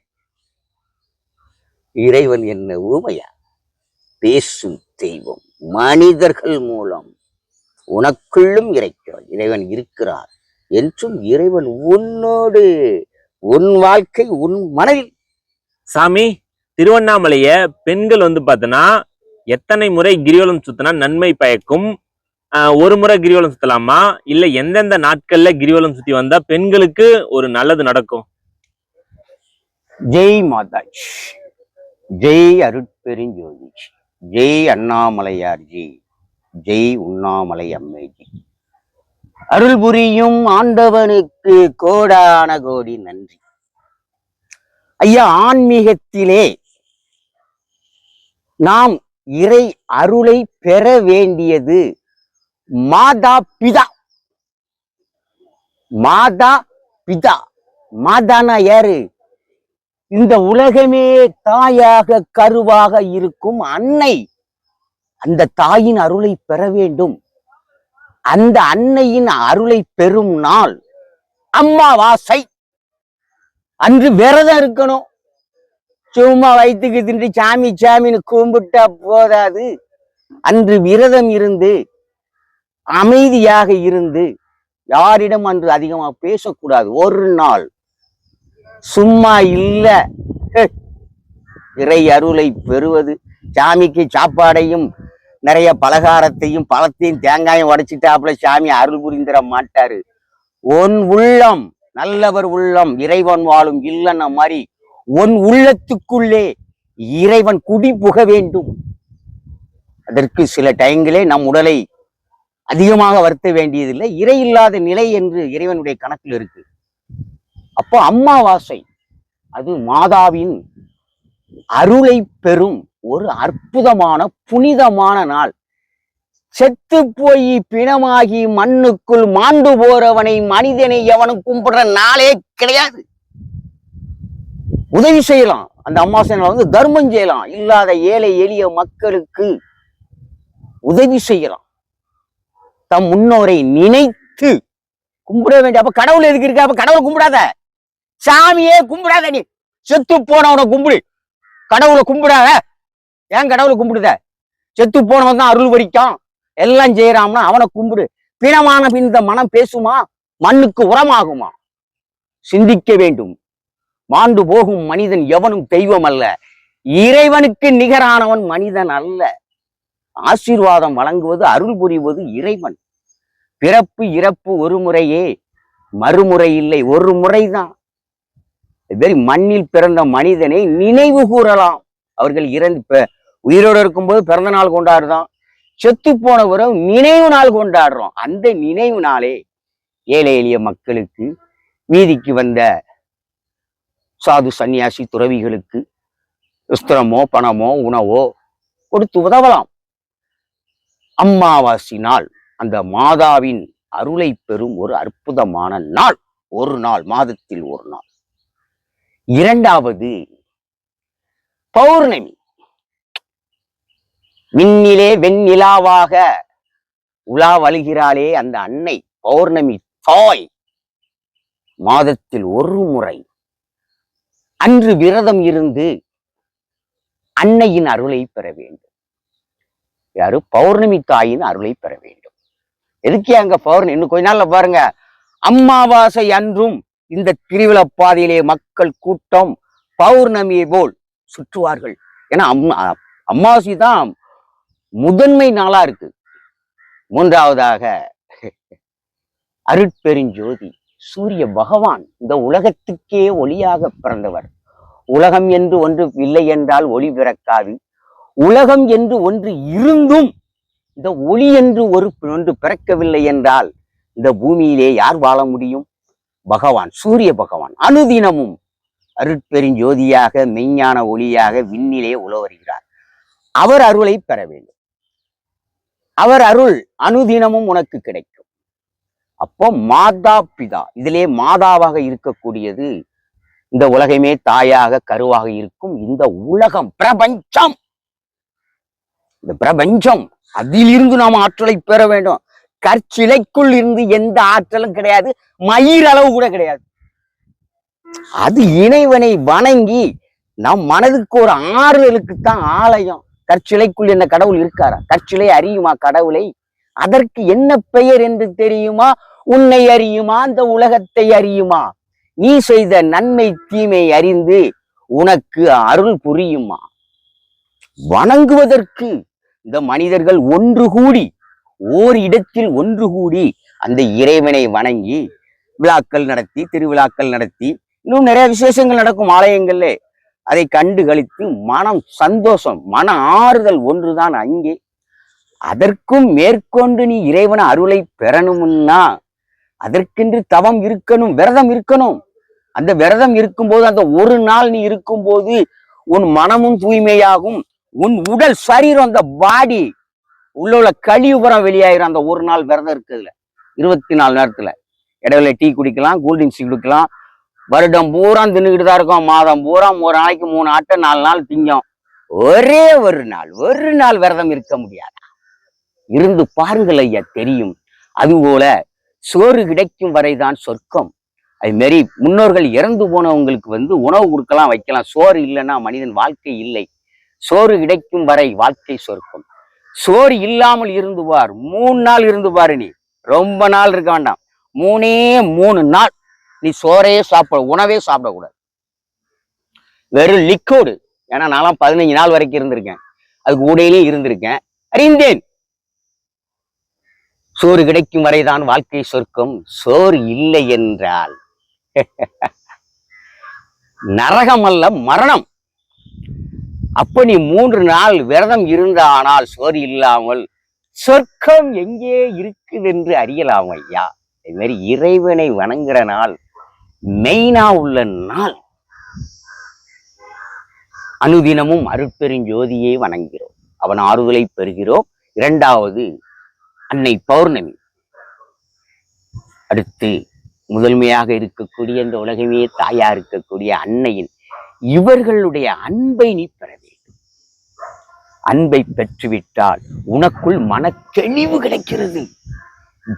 இறைவன் என்ன ஊமையா? பேசும் தெய்வம். மனிதர்கள் மூலம் உனக்குள்ளும் இறைவன் இருக்கிறார் என்றும் இறைவன் உன்னோடு, உன் வாழ்க்கை உன் மனதில். சாமி, திருவண்ணாமலைய பெண்கள் வந்து பார்த்தோன்னா எத்தனை முறை கிரிவலம் சுத்தினா நன்மை பயக்கும்? ஒரு முறை கிரிவலம் சுத்தலாமா, இல்ல எந்தெந்த நாட்கள்ல கிரிவலம் சுத்தி வந்தா பெண்களுக்கு ஒரு நல்லது நடக்கும்? ஜெய் மாதாஜி, ஜெய் அருட்பெருஞ்சோதி, ஜெய் அண்ணாமலையார்ஜி, ஜெய் உண்ணாமலை அம்மைஜி. அருள் புரியும் ஆண்டவனுக்கு கோடான கோடி நன்றி. ஐயா, ஆன்மீகத்திலே நாம் இறை அருளை பெற வேண்டியது மாதா பிதா. மாதா பிதா. மாதானா யாரு? இந்த உலகமே தாயாக கருவாக இருக்கும் அன்னை. அந்த தாயின் அருளை பெற வேண்டும். அந்த அன்னையின் அருளை பெறும் நாள் அம்மாவாசை. அன்று விரதம் இருக்கணும். சும்மா வயிற்றுக்கு தின்று சாமி சாமின்னு கும்பிட்டா போதாது. அன்று விரதம் இருந்து அமைதியாக இருந்து யாரிடம் அன்று அதிகமா பேசக்கூடாது. ஒரு நாள் சும்மா இல்ல. இறை அருளை பெறுவது, சாமிக்கு சாப்பாடையும் நிறைய பலகாரத்தையும் பழத்தையும் தேங்காயும் உடைச்சிட்டாப்புல சாமி அருள் புரிந்திட மாட்டாரு. உன் உள்ளம் நல்லவர் உள்ளம் இறைவன் வாழும் இல்லைன்ன மாதிரி உன் உள்ளத்துக்குள்ளே இறைவன் குடி புக வேண்டும். அதற்கு சில டைங்களே நம் உடலை அதிகமாக வருத்த வேண்டியதில்லை. இறை இல்லாத நிலை என்று இறைவனுடைய கணக்கில் இருக்கு. அப்போ அம்மாவாசை அது மாதாவின் அருளை பெறும் ஒரு அற்புதமான புனிதமான நாள். செத்து போய் பிணமாகி மண்ணுக்குள் மாண்டு போறவனை மனிதனை எவனும் கும்பிடுற நாளே கிடையாது. உதவி செய்யலாம். அந்த அமாவாசை நாள் வந்து தர்மம் செய்யலாம். இல்லாத ஏழை எளிய மக்களுக்கு உதவி செய்யலாம். தம் முன்னோரை நினைத்து கும்பிட வேண்டிய. அப்ப கடவுள் எதுக்கு இருக்கு? அப்ப கடவுளை கும்பிடாத, சாமியே கும்பிடாத. நீ செத்து போனவனை கும்பிடு, கடவுளை கும்பிடாத. ஏன் கடவுளை கும்பிடுத? செத்து போனவன் தான் அருள் வரிக்கான், எல்லாம் செய்யறாம்னா அவனை கும்பிடு. பிணமான பின் இந்த மனம் பேசுமா? மண்ணுக்கு உரமாகுமா? சிந்திக்க வேண்டும். மாண்டு போகும் மனிதன் எவனும் தெய்வம் அல்ல. இறைவனுக்கு நிகரானவன் மனிதன் அல்ல. ஆசீர்வாதம் வழங்குவது, அருள் புரிவது இறைவன். பிறப்பு இறப்பு ஒரு முறையே, மறுமுறை இல்லை, ஒரு முறைதான். மண்ணில் பிறந்த மனிதனை நினைவு கூறலாம். அவர்கள் உயிரோடு இருக்கும்போது பிறந்த நாள் கொண்டாடுதான், செத்து போனவரை நினைவு நாள் கொண்டாடுறோம். அந்த நினைவு நாளே ஏழை எளிய மக்களுக்கு, வீதிக்கு வந்த சாது சன்னியாசி துறவிகளுக்கு வஸ்திரமோ பணமோ உணவோ கொடுத்து உதவலாம். அம்மாவாசை நாள் அந்த மாதாவின் அருளை பெறும் ஒரு அற்புதமான நாள். ஒரு நாள், மாதத்தில் ஒரு நாள். இரண்டாவது பௌர்ணமி. விண்ணிலே வெண்ணிலாவாக உலா வழுகிறாளே அந்த அன்னை பௌர்ணமி தாய். மாதத்தில் ஒரு முறை அன்று விரதம் இருந்து அன்னையின் அருளை பெற வேண்டும். யாரு? பௌர்ணமி தாயின் அருளை பெற வேண்டும். எதுக்கே அங்க பௌர்ணமி? இன்னும் கொஞ்ச நாள்ல பாருங்க, அம்மாவாசை அன்றும் இந்த திருவிழா பாதையிலே மக்கள் கூட்டம் பௌர்ணமியை போல் சுற்றுவார்கள். ஏன்னா அமாவாசை தான் முதன்மை நாளா இருக்கு. மூன்றாவதாக அருட்பெருஞ்சோதி சூரிய பகவான் இந்த உலகத்துக்கே ஒளியாக பிறந்தவர். உலகம் என்று ஒன்று இல்லை என்றால் ஒளி பிறக்காது. உலகம் என்று ஒன்று இருந்தும் இந்த ஒளி என்று ஒன்று பிறக்கவில்லை என்றால் இந்த பூமியிலே யார் வாழ முடியும்? பகவான், சூரிய பகவான் அனுதினமும் அருட்பெருஞ்சோதியாக மெய்ஞான ஒளியாக விண்ணிலே உலவருகிறார். அவர் அருளை பெற வேண்டும். அவர் அருள் அனுதினமும் உனக்கு கிடைக்கும். அப்போ மாதா பிதா, இதிலே மாதாவாக இருக்கக்கூடியது இந்த உலகமே தாயாக கருவாக இருக்கும் இந்த உலகம், பிரபஞ்சம். இந்த பிரபஞ்சம், அதிலிருந்து நாம் ஆற்றலை பெற வேண்டும். கற்சிலைக்குள் இருந்து எந்த ஆற்றலும் கிடையாது, மயிர் அளவு கூட கிடையாது. அது இறைவனை வணங்கி நம் மனதுக்கு ஒரு ஆறுதலுக்குத்தான் ஆலயம். கற்சிலைக்குள் என்ன கடவுள் இருக்காரா? கற்சிலை அறியுமா கடவுளை? அதற்கு என்ன பெயர் என்று தெரியுமா? உன்னை அறியுமா? அந்த உலகத்தை அறியுமா? நீ செய்த நன்மை தீமை அறிந்து உனக்கு அருள் புரியுமா? வணங்குவதற்கு இந்த மனிதர்கள் ஒன்று கூடி, ஓர் இடத்தில் ஒன்று கூடி அந்த இறைவனை வணங்கி விழாக்கள் நடத்தி, திருவிழாக்கள் நடத்தி, இன்னும் நிறைய விசேஷங்கள் நடக்கும் ஆலயங்கள்ல. அதை கண்டு கழித்து மனம் சந்தோஷம், மன ஆறுதல் ஒன்றுதான் அங்கே. அதற்கும் மேற்கொண்டு நீ இறைவன அருளை பெறணும்னா அதற்கென்று தவம் இருக்கணும், விரதம் இருக்கணும். அந்த விரதம் இருக்கும்போது, அந்த ஒரு நாள் நீ இருக்கும்போது உன் மனமும் தூய்மையாகும், உன் உடல் சரீரம், அந்த பாடி உள்ள கழிவுபுறம் வெளியாயிரும். அந்த ஒரு நாள் விரதம் இருக்குதுல 24 நேரத்துல இடையில டீ குடிக்கலாம், கூல்ட்ரிங்க்ஸ் குடிக்கலாம். வருடம் பூரா தின்னுக்கிட்டு தான் இருக்கும். மாதம் பூரா ஒரு நாளைக்கு 3 ஆட்டை 4 நாள் திங்கும். ஒரே ஒரு நாள் விரதம் இருக்க முடியாது. இருந்து பாருங்கள் ஐயா, தெரியும். அதுபோல சோறு கிடைக்கும் வரைதான் சொர்க்கம். அது மாரி முன்னோர்கள் இறந்து போனவங்களுக்கு உணவு கொடுக்கலாம், வைக்கலாம். சோறு இல்லைன்னா மனிதன் வாழ்க்கை இல்லை. சோறு கிடைக்கும் வரை வாழ்க்கை சொர்க்கம். சோறு இல்லாமல் இருந்து பார், 3 நாள் இருந்து பாரு. நீ ரொம்ப நாள் இருக்க வேண்டாம், 3 நாள் நீ சோறையே சாப்பிட, உணவே சாப்பிடக்கூடாது. வெறும் லிக்விடு. ஏன்னா நான்லாம் 15 நாள் வரைக்கும் இருந்திருக்கேன், அதுக்கு உடையிலையும் இருந்திருக்கேன், அறிந்தேன். சோறு கிடைக்கும் வரைதான் வாழ்க்கை சொர்க்கம். சோறு இல்லை என்றால் நரகம் அல்ல, மரணம். அப்ப நீ 3 நாள் விரதம் இருந்தானால் சோறு இல்லாமல் சொர்க்கம் எங்கே இருக்குது என்று அறியலாம் ஐயா. இது மாதிரி இறைவனை வணங்குற நாள், மெயினா உள்ள நாள். அனுதினமும் அருட்பெருஞ்சோதியை வணங்குகிறோம், அவன் ஆறுதலை பெறுகிறோம். 2வது அன்னை பௌர்ணமி. அடுத்து முதன்மையாக இருக்கக்கூடிய இந்த உலகமே தாயா இருக்கக்கூடிய அன்னையின் இவர்களுடைய அன்பை நீ பெற வேண்டும். அன்பை பெற்றுவிட்டால் உனக்குள் மன தெளிவு கிடைக்கிறது,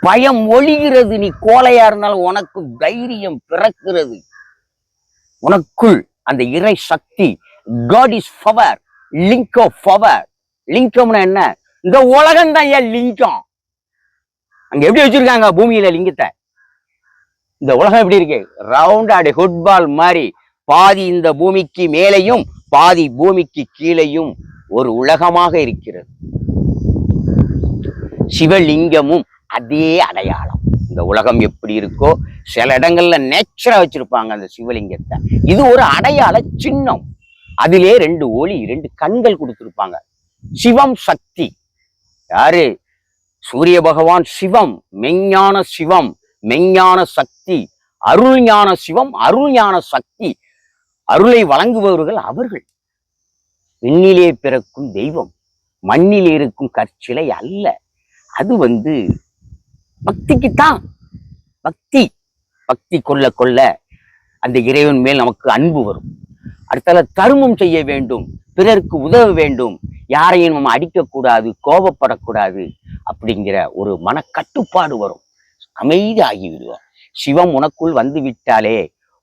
பயம் ஒழிகிறது. நீ கோலையா இருந்தாலும் உனக்கு தைரியம் பிறக்கிறது. உனக்குள் அந்த இறை சக்தி, God is power, link of power. லிங்கம்னா என்ன? இந்த உலகம் தான் ஏன் லிங்கம். அங்க எப்படி வச்சிருக்காங்க பூமியில லிங்கத்தை? இந்த உலகம் எப்படி இருக்கு? ரவுண்டாடு ஃபுட்பால் மாதிரி பாதி இந்த பூமிக்கு மேலையும் பாதி பூமிக்கு கீழையும் ஒரு உலகமாக இருக்கிறது. சிவலிங்கமும் அதே அடையாளம். இந்த உலகம் எப்படி இருக்கோ சில இடங்கள்ல நேச்சரா வச்சிருப்பாங்க அந்த சிவலிங்கத்தை. இது ஒரு அடையாள சின்னம். அதிலே 2 ஒளி, 2 கண்கள் கொடுத்திருப்பாங்க. சிவம் சக்தி. யாரு? சூரிய பகவான் சிவம், மெஞ்ஞான சிவம், மெஞ்ஞான சக்தி, அருள் ஞான சிவம், அருள் ஞான சக்தி. அருளை வழங்குபவர்கள் அவர்கள். விண்ணிலே பிறக்கும் தெய்வம், மண்ணிலே இருக்கும் கற்சிலை அல்ல. அது பக்திக்குத்தான். பக்தி கொள்ள கொள்ள அந்த இறைவன் மேல் நமக்கு அன்பு வரும். அடுத்தால தர்மம் செய்ய வேண்டும், பிறருக்கு உதவ வேண்டும், யாரையும் நம்ம அடிக்கக்கூடாது, கோபப்படக்கூடாது அப்படிங்கிற ஒரு மனக்கட்டுப்பாடு வரும். அமைதி ஆகிவிடுவோம். சிவம் உனக்குள் வந்து விட்டாலே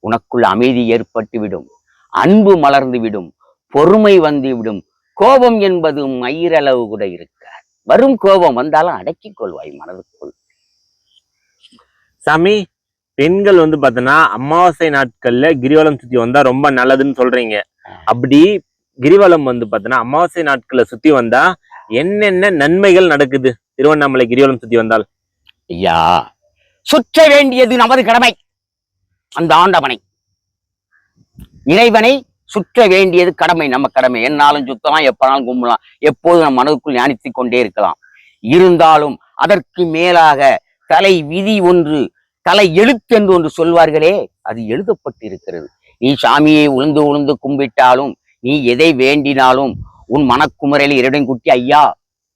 உனக்குள் அமைதி ஏற்பட்டு விடும், அன்பு மலர்ந்து விடும், பொறுமை வந்து விடும். கோபம் என்பது மயிரளவு கூட இருக்காது. வரும் கோபம் வந்தாலும் அடக்கிக் கொள்வாய் மனதுக்குள். சாமி, பெண்கள் வந்து பாத்தீங்கன்னா அமாவாசை நாட்கள்ல கிரிவலம் சுத்தி வந்தா ரொம்ப நல்லதுன்னு சொல்றீங்க. அப்படி கிரிவலம் வந்து பாத்தீங்கன்னா அமாவாசை நாட்கள்ல சுத்தி வந்தா என்னென்ன நன்மைகள் நடக்குது திருவண்ணாமலை கிரிவலம் சுத்தி வந்தால்? ஐயா, சுற்ற வேண்டியது நமது கடமை. அந்த ஆண்டவனை, இறைவனை சுற்ற வேண்டியது கடமை, நம்ம கடமை. என்னாலும் சுத்தலாம், எப்பனாலும் கும்பலாம், எப்போதும் நம் மனதுக்குள் ஞானித்துக் கொண்டே இருக்கலாம். இருந்தாலும் அதற்கு மேலாக தலை விதி ஒன்று, தலை எழுத்து என்று ஒன்று சொல்வார்களே, அது எழுதப்பட்டிருக்கிறது. நீ சாமியை உழுந்து உழுந்து கும்பிட்டாலும், நீ எதை வேண்டினாலும், உன் மனக்குமரையில் இறைவன் குட்டி, ஐயா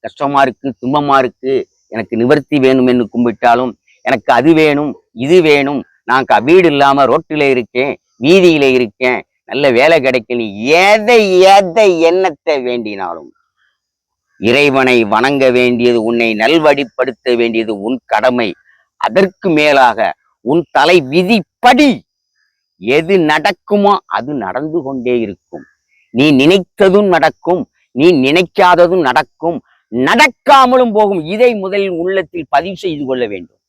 கஷ்டமா இருக்கு, துன்பமா இருக்கு, எனக்கு நிவர்த்தி வேணும் என்று கும்பிட்டாலும், எனக்கு அது வேணும் இது வேணும், நான் வீடு இல்லாம ரோட்டில இருக்கேன், வீதியில இருக்கேன், நல்ல வேலை கிடைக்கல, எதை எதை எண்ணத்தை வேண்டினாலும் இறைவனை வணங்க வேண்டியது, உன்னை நல்வழிப்படுத்த வேண்டியது உன் கடமை. அதற்கு மேலாக உன் தலை விதிப்படி எது நடக்குமோ அது நடந்து கொண்டே இருக்கும். நீ நினைத்ததும் நடக்கும், நீ நினைக்காததும் நடக்கும், நடக்காமலும் போகும். இதை முதலில் உள்ளத்தில் பதிவு செய்து கொள்ள வேண்டும்.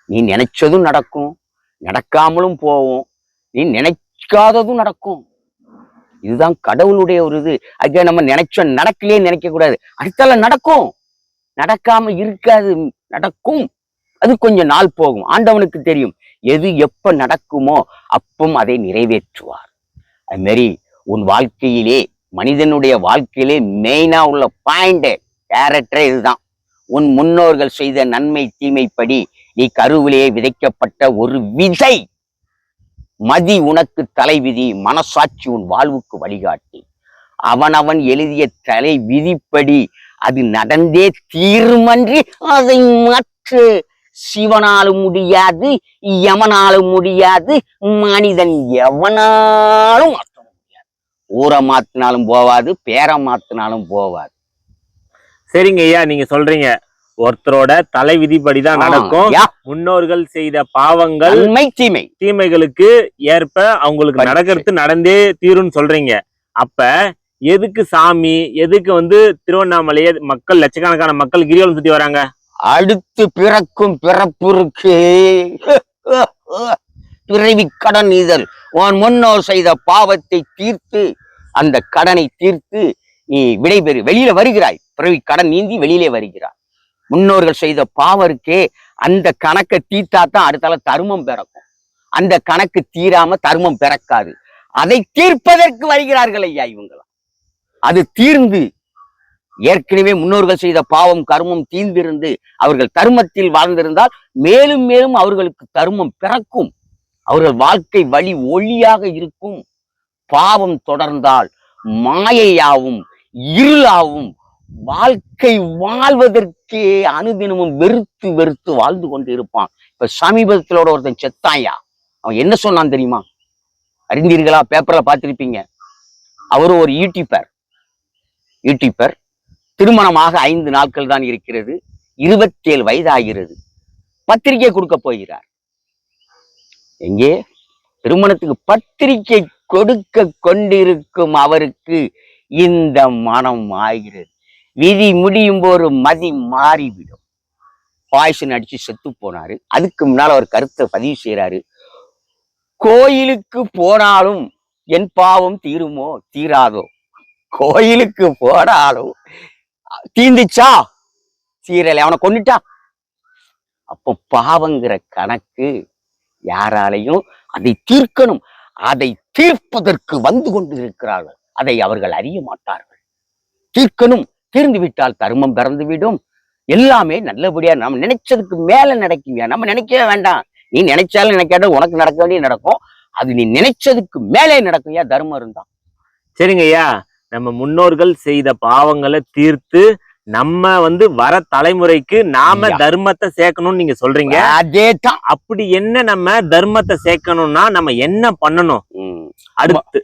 நீ நினைச்சதும் நடக்கும், நடக்காமலும் போவோம், நீ நினைக்காததும் நடக்கும். இதுதான் கடவுளுடைய ஒரு இது. அதுக்கு நம்ம நினைச்ச நடக்கலையே நினைக்க கூடாது. அடுத்தால நடக்கும், நடக்காம இருக்காது, நடக்கும். அது கொஞ்சம் நாள் போகும். ஆண்டவனுக்கு தெரியும் எது எப்ப நடக்குமோ அப்பவும் அதை நிறைவேற்றுவார். அது மாதிரி உன் வாழ்க்கையிலே, மனிதனுடைய வாழ்க்கையிலே மெயினா உள்ள பாயிண்ட் கேரக்டரே இதுதான். உன் முன்னோர்கள் செய்த நன்மை தீமைப்படி நீ கருவிலேயே விதைக்கப்பட்ட ஒரு விதை. மதி உனக்கு தலை விதி, மனசாட்சி உன் வாழ்வுக்கு வழிகாட்டி. அவனவன் எழுதிய தலை விதிப்படி அது நடந்தே தீர்மன்றி அதை மாற்று சிவனாலும் முடியாது, யமனாலும் முடியாது, மனிதன் எவனாலும் மாற்ற முடியாது. ஊரை மாத்தினாலும் போவாது, பேரை மாத்தினாலும் போவாது. சரிங்க ஐயா, நீங்க சொல்றீங்க ஒருத்தரோட தலை விதிப்படிதான் நடக்கும். முன்னோர்கள் செய்த பாவங்கள், தீமை தீமைகளுக்கு ஏற்ப அவங்களுக்கு நடக்கிறது நடந்தே தீரும்னு சொல்றீங்க. அப்ப எதுக்கு சாமி, எதுக்கு வந்து திருவண்ணாமலையே மக்கள், லட்சக்கணக்கான மக்கள் கிரிவலம் சுத்தி வராங்க? அடுத்து பிறக்கும் பிறப்புருக்கு பிறவி கடன் இதழ். உன் முன்னோர் செய்த பாவத்தை தீர்த்து, அந்த கடனை தீர்த்து நீ விடைபெறு, வெளியில வருகிறாய். பிறவி கடன் நீந்தி வெளியிலே வருகிறாய். முன்னோர்கள் செய்த பாவம் இருக்கே, அந்த கணக்கை தீர்த்தாத்தான் அடுத்தால தர்மம் பிறக்கும். அந்த கணக்கு தீராம தர்மம் பிறக்காது. அதை தீர்ப்பதற்கு வருகிறார்கள் ஐயா இவங்களாம். அது தீர்ந்து ஏற்கனவே முன்னோர்கள் செய்த பாவம் கர்மம் தீர்ந்திருந்து அவர்கள் தர்மத்தில் வாழ்ந்திருந்தால் மேலும் மேலும் அவர்களுக்கு தர்மம் பிறக்கும். அவர்கள் வாழ்க்கை வழி ஒளியாக இருக்கும். பாவம் தொடர்ந்தால் மாயையாவும் இருளாவும் வாழ்க்கை வாழ்வதற்கே அனுதினமும் வெறுத்து வெறுத்து வாழ்ந்து கொண்டு இருப்பான். இப்ப சமீபத்திலோட ஒருத்தன் செத்தாயா, அவன் என்ன சொன்னான் தெரியுமா? அறிந்தீர்களா? பேப்பர்ல பார்த்திருப்பீங்க. அவரு ஒரு யூடியூபர். திருமணமாக 5 நாட்கள் தான் இருக்கிறது, 27 வயது ஆகிறது. பத்திரிகை கொடுக்க போகிறார். எங்கே? திருமணத்துக்கு பத்திரிகை கொடுக்க கொண்டிருக்கும் அவருக்கு இந்த மனம் ஆகிறது. விதி முடியும் போது மதி மாறிவிடும். பாய்சன் அடிச்சு செத்து போனாரு. அதுக்கு முன்னால ஒரு கருத்தை பதிவு செய்யறாரு. கோயிலுக்கு போனாலும் என் பாவம் தீருமோ தீராதோ, கோயிலுக்கு போனாலும் தீந்துச்சா சீரலை, அவனை கொண்டுட்டா. அப்போ பாவங்கிற கணக்கு யாராலையும் அதை தீர்க்கணும். அதை தீர்ப்பதற்கு வந்து கொண்டு இருக்கிறார்கள். அதை அவர்கள் அறிய மாட்டார்கள். தீர்க்கணும். தீர்ந்து விட்டால் தர்மம் பிறந்து விடும். எல்லாமே நல்லபடியா நம்ம நினைச்சதுக்கு மேல நடக்குங்க. நம்ம நினைக்கவே வேண்டாம். நீ நினைச்சாலும் நினைக்காத உனக்கு நடக்க வேண்டிய நடக்கும். அது நீ நினைச்சதுக்கு மேலே நடக்கும்யா தர்மம் இருந்தா. சரிங்க ஐயா, நம்ம முன்னோர்கள் செய்த பாவங்களை தீர்த்து நம்ம வந்து வர தலைமுறைக்கு நாம தர்மத்தை சேர்க்கணும்னு நீங்க சொல்றீங்க. அதேதான். அப்படி என்ன நம்ம தர்மத்தை சேர்க்கணும்னா நம்ம என்ன பண்ணணும்? அடுத்து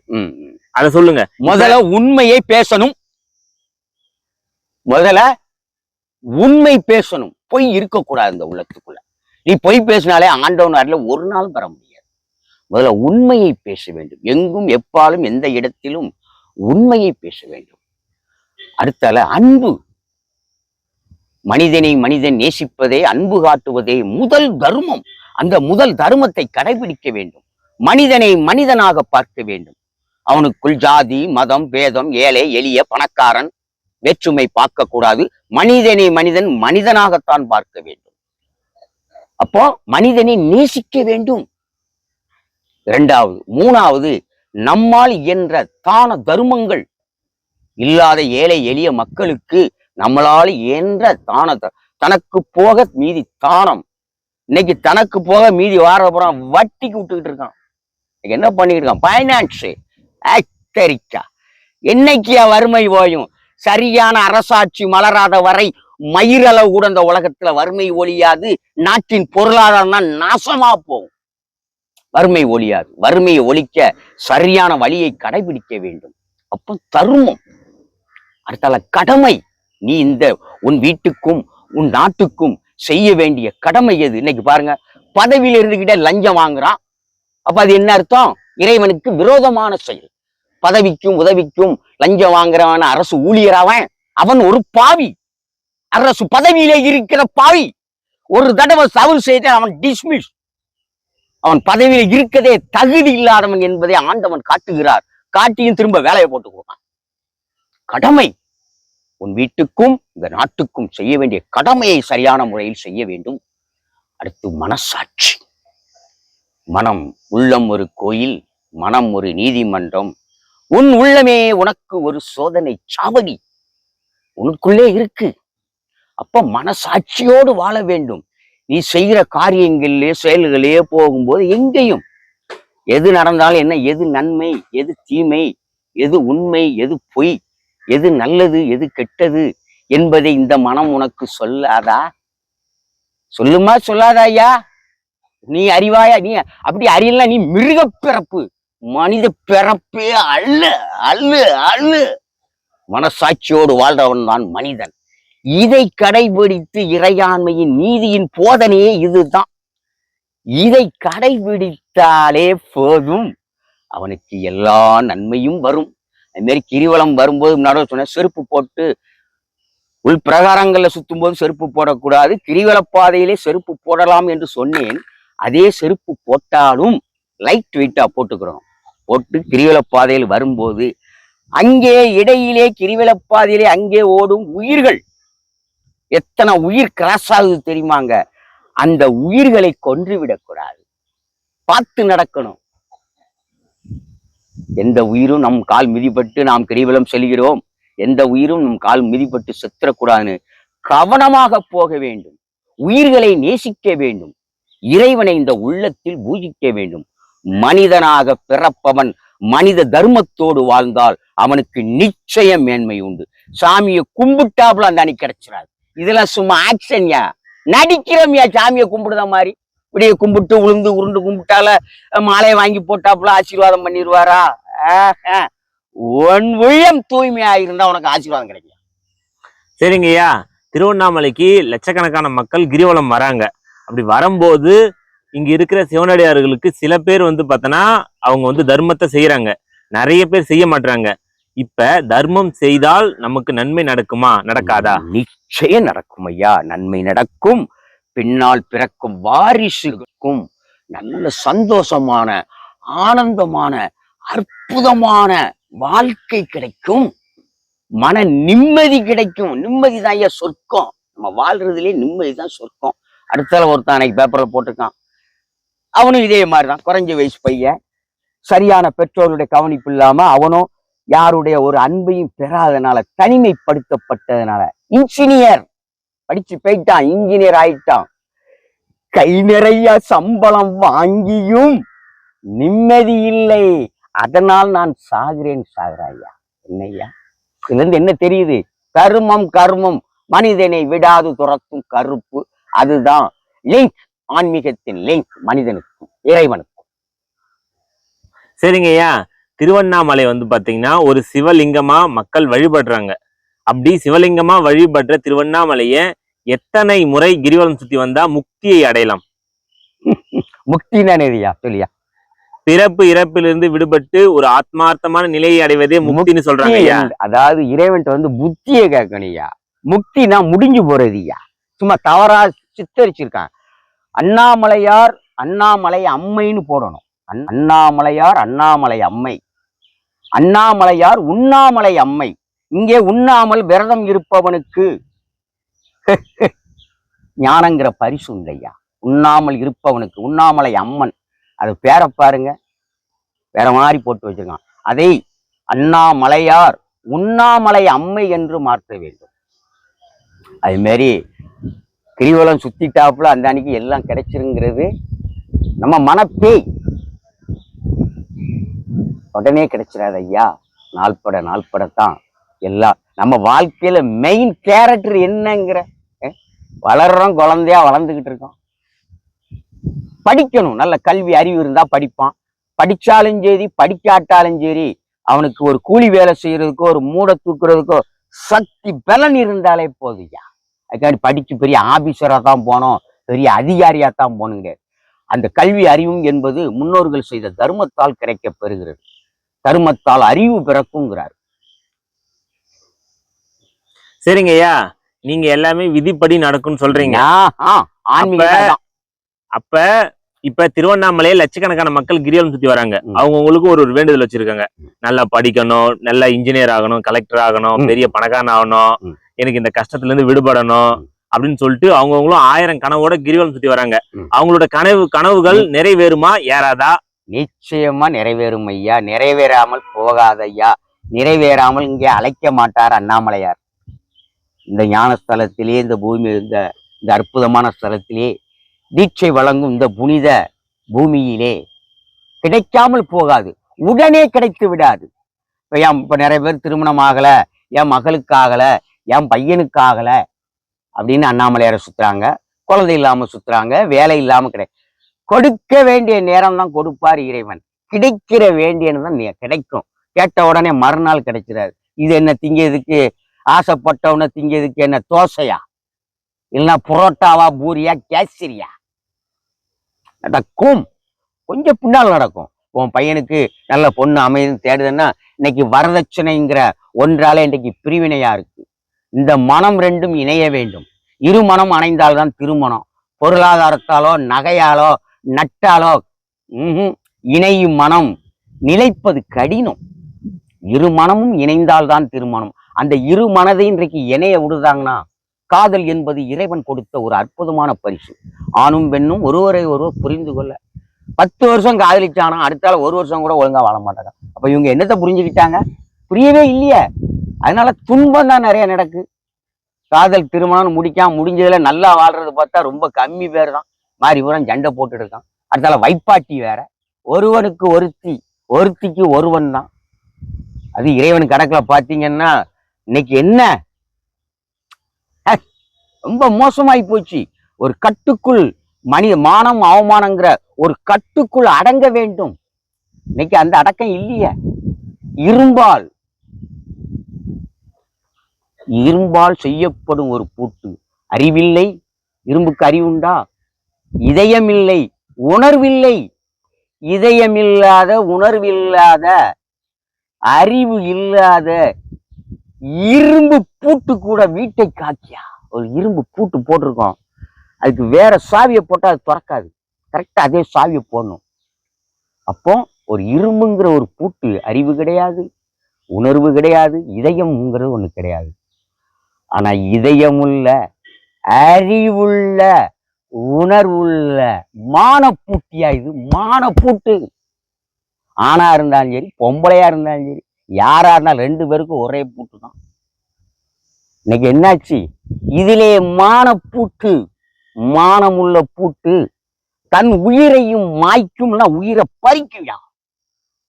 அத சொல்லுங்க. முதல்ல உண்மையை பேசணும். முதல்ல உண்மை பேசணும். பொய் இருக்கக்கூடாது இந்த உள்ளத்துக்குள்ள. நீ பொய் பேசினாலே ஆண்டவன் அருளை ஒரு நாள் பெற முடியாது. முதல்ல உண்மையை பேச வேண்டும். எங்கும் எப்பாலும் எந்த இடத்திலும் உண்மையை பேச வேண்டும். அடுத்தால அன்பு. மனிதனை மனிதன் நேசிப்பதே, அன்பு காட்டுவதே முதல் தர்மம். அந்த முதல் தர்மத்தை கடைபிடிக்க வேண்டும். மனிதனை மனிதனாக பார்க்க வேண்டும். அவனுக்குள் ஜாதி, மதம், பேதம், ஏழை, எளிய, பணக்காரன் வேற்றுமை பார்க்க கூடாது. மனிதனை மனிதன் மனிதனாகத்தான் பார்க்க வேண்டும். அப்போ மனிதனை நேசிக்க வேண்டும். இரண்டாவது. மூணாவது, நம்மால் இயன்ற தான தர்மங்கள். இல்லாத ஏழை எளிய மக்களுக்கு நம்மளால் இயன்ற தனக்கு போக மீதி தானம். இன்னைக்கு தனக்கு போக மீதி வாரப்புறம் வட்டிக்கு விட்டுக்கிட்டு இருக்கான். என்ன பண்ணிட்டு இருக்கான்? பைனான்ஸ் ஆக்டரிக்கா. என்னைக்கு வறுமை ஓயும்? சரியான அரசாட்சி மலராத வரை மயிரளவு கூட இந்த உலகத்துல வறுமை ஒழியாது. நாட்டின் பொருளாதாரம் தான் நாசமா போகும். வறுமை ஒழியாது. வறுமையை ஒழிக்க சரியான வழியை கடைபிடிக்க வேண்டும். அப்போ தர்மம். அடுத்தால கடமை. நீ இந்த உன் வீட்டுக்கும் உன் நாட்டுக்கும் செய்ய வேண்டிய கடமை எது? இன்னைக்கு பாருங்க, பதவியில இருந்துகிட்டே லஞ்சம் வாங்குறான். அப்ப அது என்ன அர்த்தம்? இறைவனுக்கு விரோதமான செயல். பதவிக்கும் உதவிக்கும் லஞ்சம் வாங்குறவன் அரசு ஊழியராவன். அவன் ஒரு பாவி. அரசு பதவியிலே இருக்கிற பாவி. ஒரு தடவை தவறு செய்த அவன் டிஸ்மிஸ். அவன் பதவியில இருக்கதே தகுதி இல்லாதவன் என்பதை ஆண்டவன் காட்டுகிறார். காட்டியும் திரும்ப வேலையை போட்டுக்குவான். கடமை. உன் வீட்டுக்கும் இந்த நாட்டுக்கும் செய்ய வேண்டிய கடமையை சரியான முறையில் செய்ய வேண்டும். அடுத்து மனசாட்சி. மனம். உள்ளம் ஒரு கோயில், மனம் ஒரு நீதிமன்றம். உன் உள்ளமே உனக்கு ஒரு சோதனை சாவடி உனக்குள்ளே இருக்கு. அப்ப மனசாட்சியோடு வாழ வேண்டும். நீ செய்கிற காரியங்களிலே செயல்களே போகும்போது எங்கேயும் எது நடந்தாலும் என்ன, எது நன்மை, எது தீமை, எது உண்மை, எது பொய், எது நல்லது, எது கெட்டது என்பதை இந்த மனம் உனக்கு சொல்லாதா? சொல்லுமா சொல்லாதா? ஐயா, நீ அறிவாயா? நீ அப்படி அறியலாம். நீ மிருக பிறப்பு. மனித பிறப்பே அல்ல, அல்ல, அல்ல. மனசாட்சியோடு வாழ்றவன் தான் மனிதன். இதை கடைபிடித்து இறையாண்மையின் நீதியின் போதனையே இதுதான். இதை கடைபிடித்தாலே போதும், அவனுக்கு எல்லா நன்மையும் வரும். அது மாதிரி கிரிவலம் வரும்போது முன்னாடி சொன்ன, செருப்பு போட்டு உள் பிரகாரங்கள்ல சுத்தும் போது செருப்பு போடக்கூடாது, கிரிவல பாதையிலே செருப்பு போடலாம் என்று சொன்னேன். அதே செருப்பு போட்டாலும் லைட் வெயிட்டா போட்டுக்கிறோம். போட்டு கிரிவல பாதையில் வரும்போது அங்கே இடையிலே கிரிவல பாதையிலே அங்கே ஓடும் உயிர்கள், எத்தனை உயிர் கிராஸ் ஆகுது தெரியுமாங்க? அந்த உயிர்களை கொன்று விடக்கூடாது. பார்த்து நடக்கணும். எந்த உயிரும் நம் கால் மிதிப்பட்டு நாம் கிரிவலம் செல்கிறோம், எந்த உயிரும் நம் கால் மிதிப்பட்டு செத்துறக்கூடாதுன்னு கவனமாக போக வேண்டும். உயிர்களை நேசிக்க வேண்டும். இறைவனை இந்த உள்ளத்தில் பூஜிக்க வேண்டும். மனிதனாக பிறப்பவன் மனித தர்மத்தோடு வாழ்ந்தால் அவனுக்கு நிச்சயம் மேன்மை உண்டு. சாமியை கும்பிட்டாப்புல அந்த அன்னைக்கு கிடைச்சிடாது. இதெல்லாம் சும்மா ஆக்ஷன்யா, நடிக்கிறோம்யா. சாமியை கும்பிடுத மாதிரி இப்படியே கும்பிட்டு உளுந்து உருண்டு கும்பிட்டால மாலையை வாங்கி போட்டாப்புல ஆசீர்வாதம் பண்ணிடுவாரா? உன் உள்ளம் தூய்மையா இருந்தா உனக்கு ஆசீர்வாதம் கிடைக்கும். சரிங்கய்யா, திருவண்ணாமலைக்கு லட்சக்கணக்கான மக்கள் கிரிவலம் வராங்க. அப்படி வரும்போது இங்க இருக்கிற சிவனடியார்களுக்கு சில பேர் பார்த்தனா அவங்க தர்மத்தை செய்யறாங்க, நிறைய பேர் செய்ய மாட்டாங்க. இப்ப தர்மம் செய்தால் நமக்கு நன்மை நடக்குமா, நடக்காதா? நிச்சயம் நடக்கும் ஐயா, நன்மை நடக்கும். பின்னால் பிறக்கும் வாரிசுக்கும் நல்ல சந்தோஷமான, ஆனந்தமான, அற்புதமான வாழ்க்கை கிடைக்கும். மன நிம்மதி கிடைக்கும். நிம்மதி தான் ஐயா சொர்க்கம். நம்ம வாழ்றதுலயே நிம்மதி தான் சொர்க்கம். அடுத்தால ஒருத்தன் அன்னைக்கு பேப்பர்ல போட்டிருக்கான், அவனும் இதே மாதிரிதான், குறைஞ்ச வயசு பையன், சரியான பெற்றோருடைய கவனிப்பு இல்லாம அவனும் யாருடைய ஒரு அன்பையும் பெறாதனால, தனிமைப்படுத்தப்பட்டதுனால இன்ஜினியர் படிச்சு போயிட்டான், இன்ஜினியர் ஆயிட்டான். கை நிறைய சம்பளம் வாங்கியும் நிம்மதி இல்லை. அதனால் நான் சாகிறேன் சாகிறாயா. என்னையா இதுல இருந்து என்ன தெரியுது? கர்மம் கர்மம் மனிதனை விடாது துரத்தும் கருப்பு. அதுதான் லிங்க், ஆன்மீகத்தின் லிங்க் மனிதனுக்கும் இறைவனுக்கும். சரிங்க ஐயா, திருவண்ணாமலை பாத்தீங்கன்னா ஒரு சிவலிங்கமா மக்கள் வழிபடுறாங்க. அப்படி சிவலிங்கமா வழிபடுற திருவண்ணாமலைய எத்தனை முறை கிரிவலம் சுத்தி வந்தா முக்தியை அடையலாம்? முக்தினா என்னதுயா சொல்லியா? பிறப்பு இறப்பிலிருந்து விடுபட்டு ஒரு ஆத்மார்த்தமான நிலையை அடைவதே முக்தின்னு சொல்றாங்க ஐயா. அதாவது இறைவன்ட்ட வந்து புத்தியை கேட்கணும்யா. முக்தினா முடிஞ்சு போறதுயா. சும்மா தவறா சித்தரிச்சிருக்காங்க. அண்ணாமலையார் அண்ணாமலை அம்மைன்னு போடணும். அண்ணாமலையார் அண்ணாமலை அம்மை, அண்ணாமலையார் உண்ணாமலை அம்மை. இங்கே உண்ணாமல் விரதம் இருப்பவனுக்கு ஞானங்கிற பரிசு இல்லையா. உண்ணாமல் இருப்பவனுக்கு உண்ணாமலை அம்மன். அது பேரை பாருங்க, வேற மாதிரி போட்டு வச்சிருக்கான். அதை அண்ணாமலையார் உண்ணாமலை அம்மை என்று மாற்ற வேண்டும். அது மாதிரி கிரிவலம் சுத்திட்டாப்புல அந்த அன்னைக்கு எல்லாம் கிடைச்சிருங்கிறது நம்ம மனப்பேய். உடனே கிடைச்சிடாது ஐயா. நாள்படத்தான் எல்லாம். நம்ம வாழ்க்கையில மெயின் கேரக்டர் என்னங்கிற வளர்றோம், குழந்தையா வளர்ந்துகிட்டு இருக்கோம். படிக்கணும், நல்ல கல்வி அறிவு இருந்தா படிப்பான். படிச்சாலும் சரி படிக்காட்டாலும் சரி அவனுக்கு ஒரு கூலி வேலை செய்யறதுக்கோ ஒரு மூடை தூக்குறதுக்கோ சக்தி பலன் இருந்தாலே போதுயா. அதுக்காண்டி படிச்சு பெரிய ஆபீசரா தான் போனோம், பெரிய அதிகாரியா தான் போகணுங்க. அந்த கல்வி அறிவும் என்பது முன்னோர்கள் செய்த தர்மத்தால் கிடைக்க பெறுகிறது. தர்மத்தால் அறிவு பிறக்குங்கிறார். சரிங்க ஐயா, நீங்க எல்லாமே விதிப்படி நடக்கும்னு சொல்றீங்க. அப்ப இப்ப திருவண்ணாமலையில லட்சக்கணக்கான மக்கள் கிரிவலம் சுத்தி வராங்க. அவங்களுக்கு ஒரு வேண்டுதல் வச்சிருக்காங்க. நல்லா படிக்கணும், நல்லா இன்ஜினியர் ஆகணும், கலெக்டர் ஆகணும், பெரிய பணக்காரன் ஆகணும், எனக்கு இந்த கஷ்டத்துல இருந்து விடுபடணும் அப்படின்னு சொல்லிட்டு அவங்கவுங்களும் 1000 கனவோட கிரிவலம் சுத்தி வராங்க. அவங்களோட கனவுகள் நிறைவேறுமா ஏறாதா? நிச்சயமா நிறைவேறும் ஐயா. நிறைவேறாமல் போகாத ஐயா. நிறைவேறாமல் இங்கே அழைக்க மாட்டார் அண்ணாமலையார். இந்த ஞான ஸ்தலத்திலே, இந்த பூமி, இந்த அற்புதமான ஸ்தலத்திலே, தீட்சை வழங்கும் இந்த புனித பூமியிலே கிடைக்காமல் போகாது, உடனே கிடைத்து விடாது. இப்ப நிறைய பேர் திருமணம் ஆகல, என் மகளுக்கு ஆகல, என் பையனுக்கு ஆகல அப்படின்னு அண்ணாமலையாரை சுத்துறாங்க. குழந்தை இல்லாம சுத்துறாங்க, வேலை இல்லாம கொடுக்க வேண்டிய நேரம் தான் கொடுப்பார் இறைவன். கிடைக்கிற வேண்டியதுதான் கிடைக்கும். கேட்ட உடனே மறுநாள் கிடைச்சிடாது. இது என்ன திங்கிறதுக்கு ஆசைப்பட்டவன திங்கிறதுக்கு என்ன தோசையா, இல்லைன்னா புரோட்டாவா, பூரியா, கேசரியா? நடக்கும், கொஞ்சம் பின்னால் நடக்கும். உன் பையனுக்கு நல்ல பொண்ணு அமைதுன்னு தேடுதுன்னா இன்னைக்கு வரதட்சணைங்கிற ஒன்றாலே இன்னைக்கு பிரிவினையா இருக்கு. இந்த மனம் ரெண்டும் இணைய வேண்டும். இரு மனம் அணைந்தால்தான் திருமணம். பொருளாதாரத்தாலோ நகையாலோ நட்டாலோ இணையும் மனம் நிலைப்பது கடினம். இரு மனமும் இணைந்தால்தான் திருமணம். அந்த இரு மனதை இன்றைக்கு இணைய விடுதாங்கன்னா, காதல் என்பது இறைவன் கொடுத்த ஒரு அற்புதமான பரிசு. ஆணும் பெண்ணும் ஒருவரை ஒருவர் புரிந்து கொள்ள 10 வருஷம் காதலிச்சானா அடுத்தால 1 வருஷம் கூட ஒழுங்கா வாழ மாட்டாங்க. அப்ப இவங்க என்னத்தை புரிஞ்சுக்கிட்டாங்க? புரியவே இல்லையே. அதனால துன்பம் தான் நிறைய நடக்கு. காதல் திருமணம் முடிஞ்சதுல நல்லா வாழ்றது பார்த்தா ரொம்ப கம்மி பேர் தான். மாறி பூரா சண்டை போட்டுட்டு இருக்கான். அடுத்தால வைப்பாட்டி வேற. ஒருவனுக்கு ஒருத்தி, ஒருத்திக்கு ஒருவன் தான். அது இறைவன் கணக்குல பாத்தீங்கன்னா இன்னைக்கு என்ன ரொம்ப மோசமாயி போச்சு. ஒரு கட்டுக்குள் மனித மானம் அவமானங்கிற ஒரு கட்டுக்குள் அடங்க வேண்டும். இன்னைக்கு அந்த அடக்கம் இல்லையே. இரும்பால் செய்யப்படும் ஒரு பூட்டு. அறிவில்லை, இரும்புக்கு அறிவுண்டா? இதயமில்லை, உணர்வில்லை. இதயமில்லாத, உணர்வில்லாத, அறிவு இல்லாத இரும்பு பூட்டு கூட வீட்டை காக்கியா. ஒரு இரும்பு பூட்டு போட்டிருக்கோம், அதுக்கு வேற சாவியை போட்டா அது திறக்காது. கரெக்டா அதே சாவியை போடணும். அப்போ ஒரு இரும்புங்கிற ஒரு பூட்டு அறிவு கிடையாது, உணர்வு கிடையாது, இதயம்ங்கிறது ஒண்ணு கிடையாது. ஆனா இதயமுள்ள, அறிவுள்ள, உணர்வுள்ள மான பூட்டியா இது. மான பூட்டு. ஆணா இருந்தாலும் சரி, பொம்பளையா இருந்தாலும் சரி, யாரா இருந்தாலும் 2 பேருக்கும் ஒரே பூட்டு தான். இன்னைக்கு என்னாச்சு? இதிலே மான பூட்டு, மானமுள்ள பூட்டு தன் உயிரையும் மாய்க்கும்னா உயிரை பறிக்கும்யா.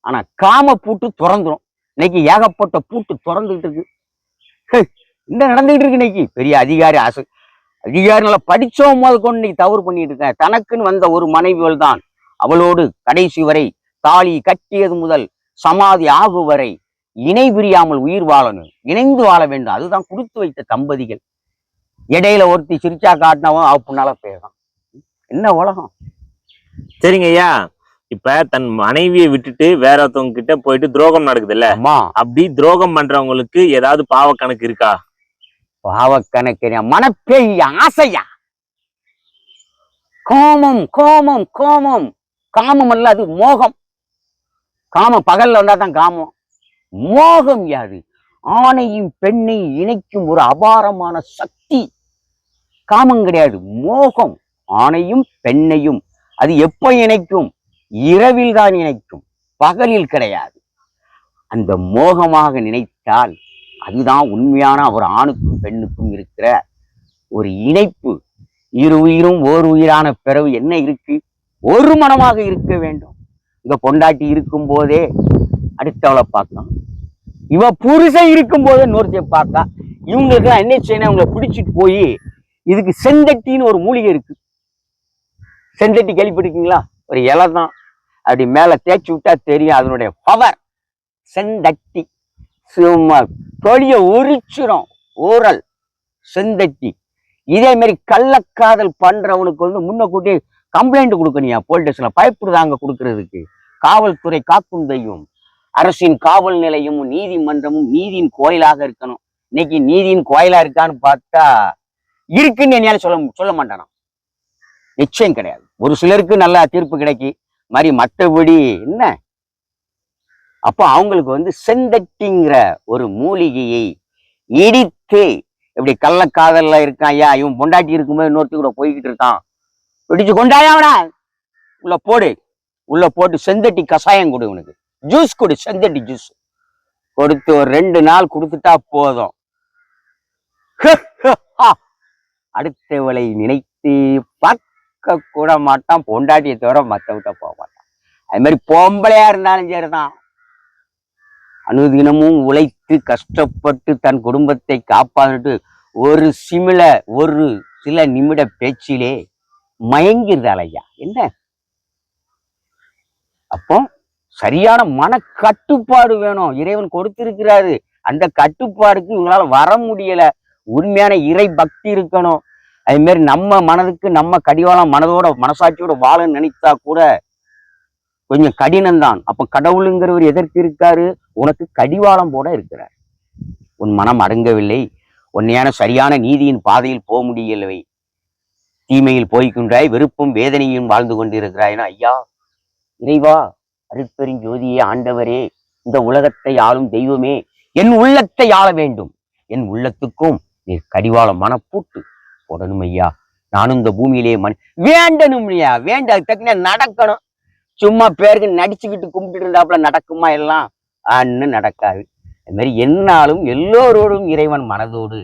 ஆனா காம பூட்டு திறந்துடும். இன்னைக்கு ஏகப்பட்ட பூட்டு திறந்துகிட்டு இருக்கு. என்ன நடந்துகிட்டு இருக்கு இன்னைக்கு? பெரிய அதிகாரிகளை படிச்சவன் முதல் கொண்டு இன்னைக்கு தவறு பண்ணிட்டு இருக்கேன். தனக்குன்னு வந்த ஒரு மனைவிகள் தான் அவளோடு கடைசி வரை தாலி கட்டியது முதல் சமாதி ஆகு வரை இணை பிரியாமல் உயிர் வாழணும், இணைந்து வாழ வேண்டும். அதுதான் கொடுத்து வைத்த தம்பதிகள். இடையில ஒருத்தி சிரிச்சா காட்டினவன் அவ புண்ணால பேசுறான். என்ன உலகம்? சரிங்க ஐயா, இப்ப தன் மனைவியை விட்டுட்டு வேற ஒருத்தவங்க கிட்ட போயிட்டு துரோகம் நடக்குதுல்ல, அம்மா அப்படி துரோகம் பண்றவங்களுக்கு ஏதாவது பாவ கணக்கு இருக்கா? பாவக்கணக்கு மனப்பேய் ஆசையா, கோமம் கோமம் கோமம், காமம் அல்ல அது மோகம். காமம் பகல்ல வந்தா தான் காமம். மோகம் யாது? ஆணையும் பெண்ணை இணைக்கும் ஒரு அபாரமான சக்தி. காமம் கிடையாது, மோகம். ஆணையும் பெண்ணையும் அது எப்ப இணைக்கும்? இரவில் தான் இணைக்கும், பகலில் கிடையாது. அந்த மோகமாக நினைத்தால் அதுதான் உண்மையான ஒரு ஆணுக்கும் பெண்ணுக்கும் இருக்கிற ஒரு இணைப்பு. இரு உயிரும் ஓர் உயிரான பிறகு என்ன இருக்கு? ஒரு மனமாக இருக்க வேண்டும். இங்க பொண்டாட்டி இருக்கும் போதே அடுத்தவளை பார்க்கலாம், இவ புருஷன் இருக்கும் போதே இன்னொருத்தைய பார்க்கா. இவங்களுக்கு என்ன செய்யணும்? அவங்களை பிடிச்சிட்டு போய் இதுக்கு செந்தட்டின்னு ஒரு மூலிகை இருக்கு. செந்தட்டி கேள்விப்பட்டிருக்கீங்களா? ஒரு இலை தான், அப்படி மேல தேய்ச்சி விட்டா தெரியும் அதனுடைய பவர். செந்தட்டி சும்மா தொழிய உரிச்சிரும், ஊரல் செந்தட்டி. இதே மாதிரி கள்ளக்காதல் பண்றவனுக்கு முன்ன கூட்டி கம்ப்ளைண்ட் கொடுக்கணியா போலீஸ் ஸ்டேஷன்ல, பயப்படுதாங்க கொடுக்கறதுக்கு. காவல்துறை காக்கும் தெய்வம், அரசின் காவல் நிலையமும் நீதிமன்றமும் நீதியின் கோயிலாக இருக்கணும். இன்னைக்கு நீதியின் கோயிலா இருக்கான்னு பார்த்தா இருக்குன்னு என்னால சொல்ல மாட்டானா? நிச்சயம் கிடையாது. ஒரு சிலருக்கு நல்ல தீர்ப்பு கிடைக்கி மாதிரி, மற்றபடி என்ன. அப்போ அவங்களுக்கு செந்தட்டிங்கிற ஒரு மூலிகையை இடித்து, இப்படி கள்ளக்காதல்ல இருக்கான் ஐயா, இவன் பொண்டாட்டி இருக்கும்போது இன்னொருத்தி கூட போய்கிட்டு இருக்கான், பிடிச்சு கொண்டாயாவனா உள்ள போடு, உள்ள போட்டு செந்தட்டி கஷாயம் கொடு, இவனுக்கு ஜூஸ் கொடு, செந்தட்டி ஜூஸ் கொடுத்து ஒரு 2 நாள் கொடுத்துட்டா போதும். அடுத்தவளை நினைத்து பார்க்க கூட மாட்டான், பொண்டாட்டியை தவிர மத்த விட்ட போக மாட்டான். அது மாதிரி பொம்பளையா இருந்தாலும் சரிதான், அனுதினமும் உழைத்து கஷ்டப்பட்டு தன் குடும்பத்தை காப்பாற்றிட்டு ஒரு சில நிமிட பேச்சிலே மயங்கிருந்தாள் ஐயா. என்ன அப்போ சரியான மன கட்டுப்பாடு வேணும், இறைவன் கொடுத்திருக்கிறாரு. அந்த கட்டுப்பாடுக்கு இவங்களால வர முடியல. உண்மையான இறை பக்தி இருக்கணும். அது மாதிரி நம்ம மனதுக்கு நம்ம கடிவாளம் மனதோட மனசாட்சியோட வாழ நினைத்தா கூட கொஞ்சம் கடினம்தான். அப்ப கடவுளுங்கிறவர் எதற்கு இருக்காரு? உனக்கு கடிவாளம் போட இருக்கிறார். உன் மனம் அடங்கவில்லை, உன்னையான சரியான நீதியின் பாதையில் போக முடியவில்லை, தீமையில் போய்கின்றாய், வெறுப்பும் வேதனையும் வாழ்ந்து கொண்டிருக்கிறாய்னா, ஐயா இறைவா, அருட்பெருஞ்சோதியே, ஆண்டவரே, இந்த உலகத்தை ஆளும் தெய்வமே, என் உள்ளத்தை ஆள வேண்டும். என் உள்ளத்துக்கும் நீ கடிவாளம் மனப்பூட்டு போடணும் ஐயா. நானும் இந்த பூமியிலே வேண்டணும் ஐயா. வேண்ட தக்குன நடக்கணும். சும்மா பேருக்கு நடிச்சுக்கிட்டு கும்பிட்டு இருந்தாப்புல நடக்குமா? எல்லாம் அன்னு நடக்காது. அது மாதிரி என்னாலும் எல்லோரோடும் இறைவன் மனதோடு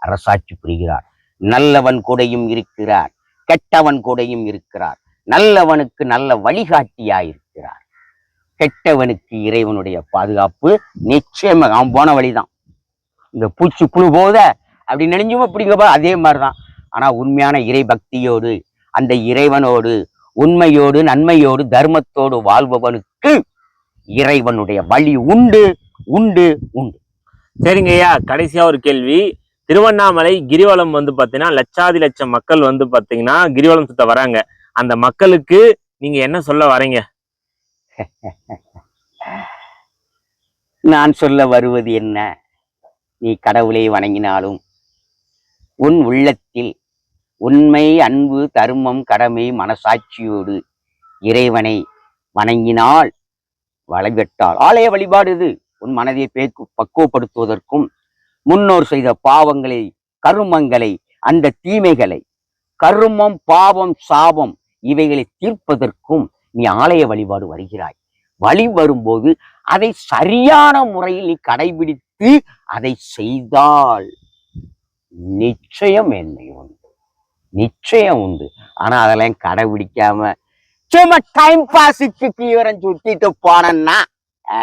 அரசாட்சி புரிகிறார். நல்லவன் கூடையும் இருக்கிறார், கெட்டவன் கூடையும் இருக்கிறார். நல்லவனுக்கு நல்ல வழிகாட்டியாயிருக்கிறார், கெட்டவனுக்கு இறைவனுடைய பாதுகாப்பு நிச்சயமா. அவன் போன வழிதான். இந்த பூச்சி புழு போத அப்படி நெளிஞ்சுமா பிடிங்கப்பா, அதே மாதிரிதான். ஆனா உண்மையான இறை பக்தியோடு, அந்த இறைவனோடு உண்மையோடு நன்மையோடு தர்மத்தோடு வாழ்பவனுக்கு இறைவனுடைய வழி உண்டு உண்டு உண்டு. சரிங்க ஐயா, கடைசியா ஒரு கேள்வி. திருவண்ணாமலை கிரிவலம் பாத்தீங்கன்னா லட்சாதி லட்சம் மக்கள் பாத்தீங்கன்னா கிரிவலம் சுத்த வராங்க. அந்த மக்களுக்கு நீங்க என்ன சொல்ல வரீங்க? நான் சொல்ல வருவது என்ன? நீ கடவுளை வணங்கினாலும் உன் உள்ளத்தில் உண்மை, அன்பு, தர்மம், கடமை, மனசாட்சியோடு இறைவனை வணங்கினால், வழிபட்டால், ஆலய வழிபாடு இது உன் மனதை பக்குவப்படுத்துவதற்கும், முன்னோர் செய்த பாவங்களை, கருமங்களை, அந்த தீமைகளை, கருமம், பாவம், சாபம் இவைகளை தீர்ப்பதற்கும் நீ ஆலய வழிபாடு வருகிறாய். வழி வரும்போது அதை சரியான முறையில் நீ கடைபிடித்து அதை செய்தால் நிச்சயம் என்னை உண்டு, நிச்சயம் உண்டு. ஆனா அதெல்லாம் கடைபிடிக்காம சும்மா டைம் பாஸுக்கு தீவிரம் சுத்திட்டு போனேன்னா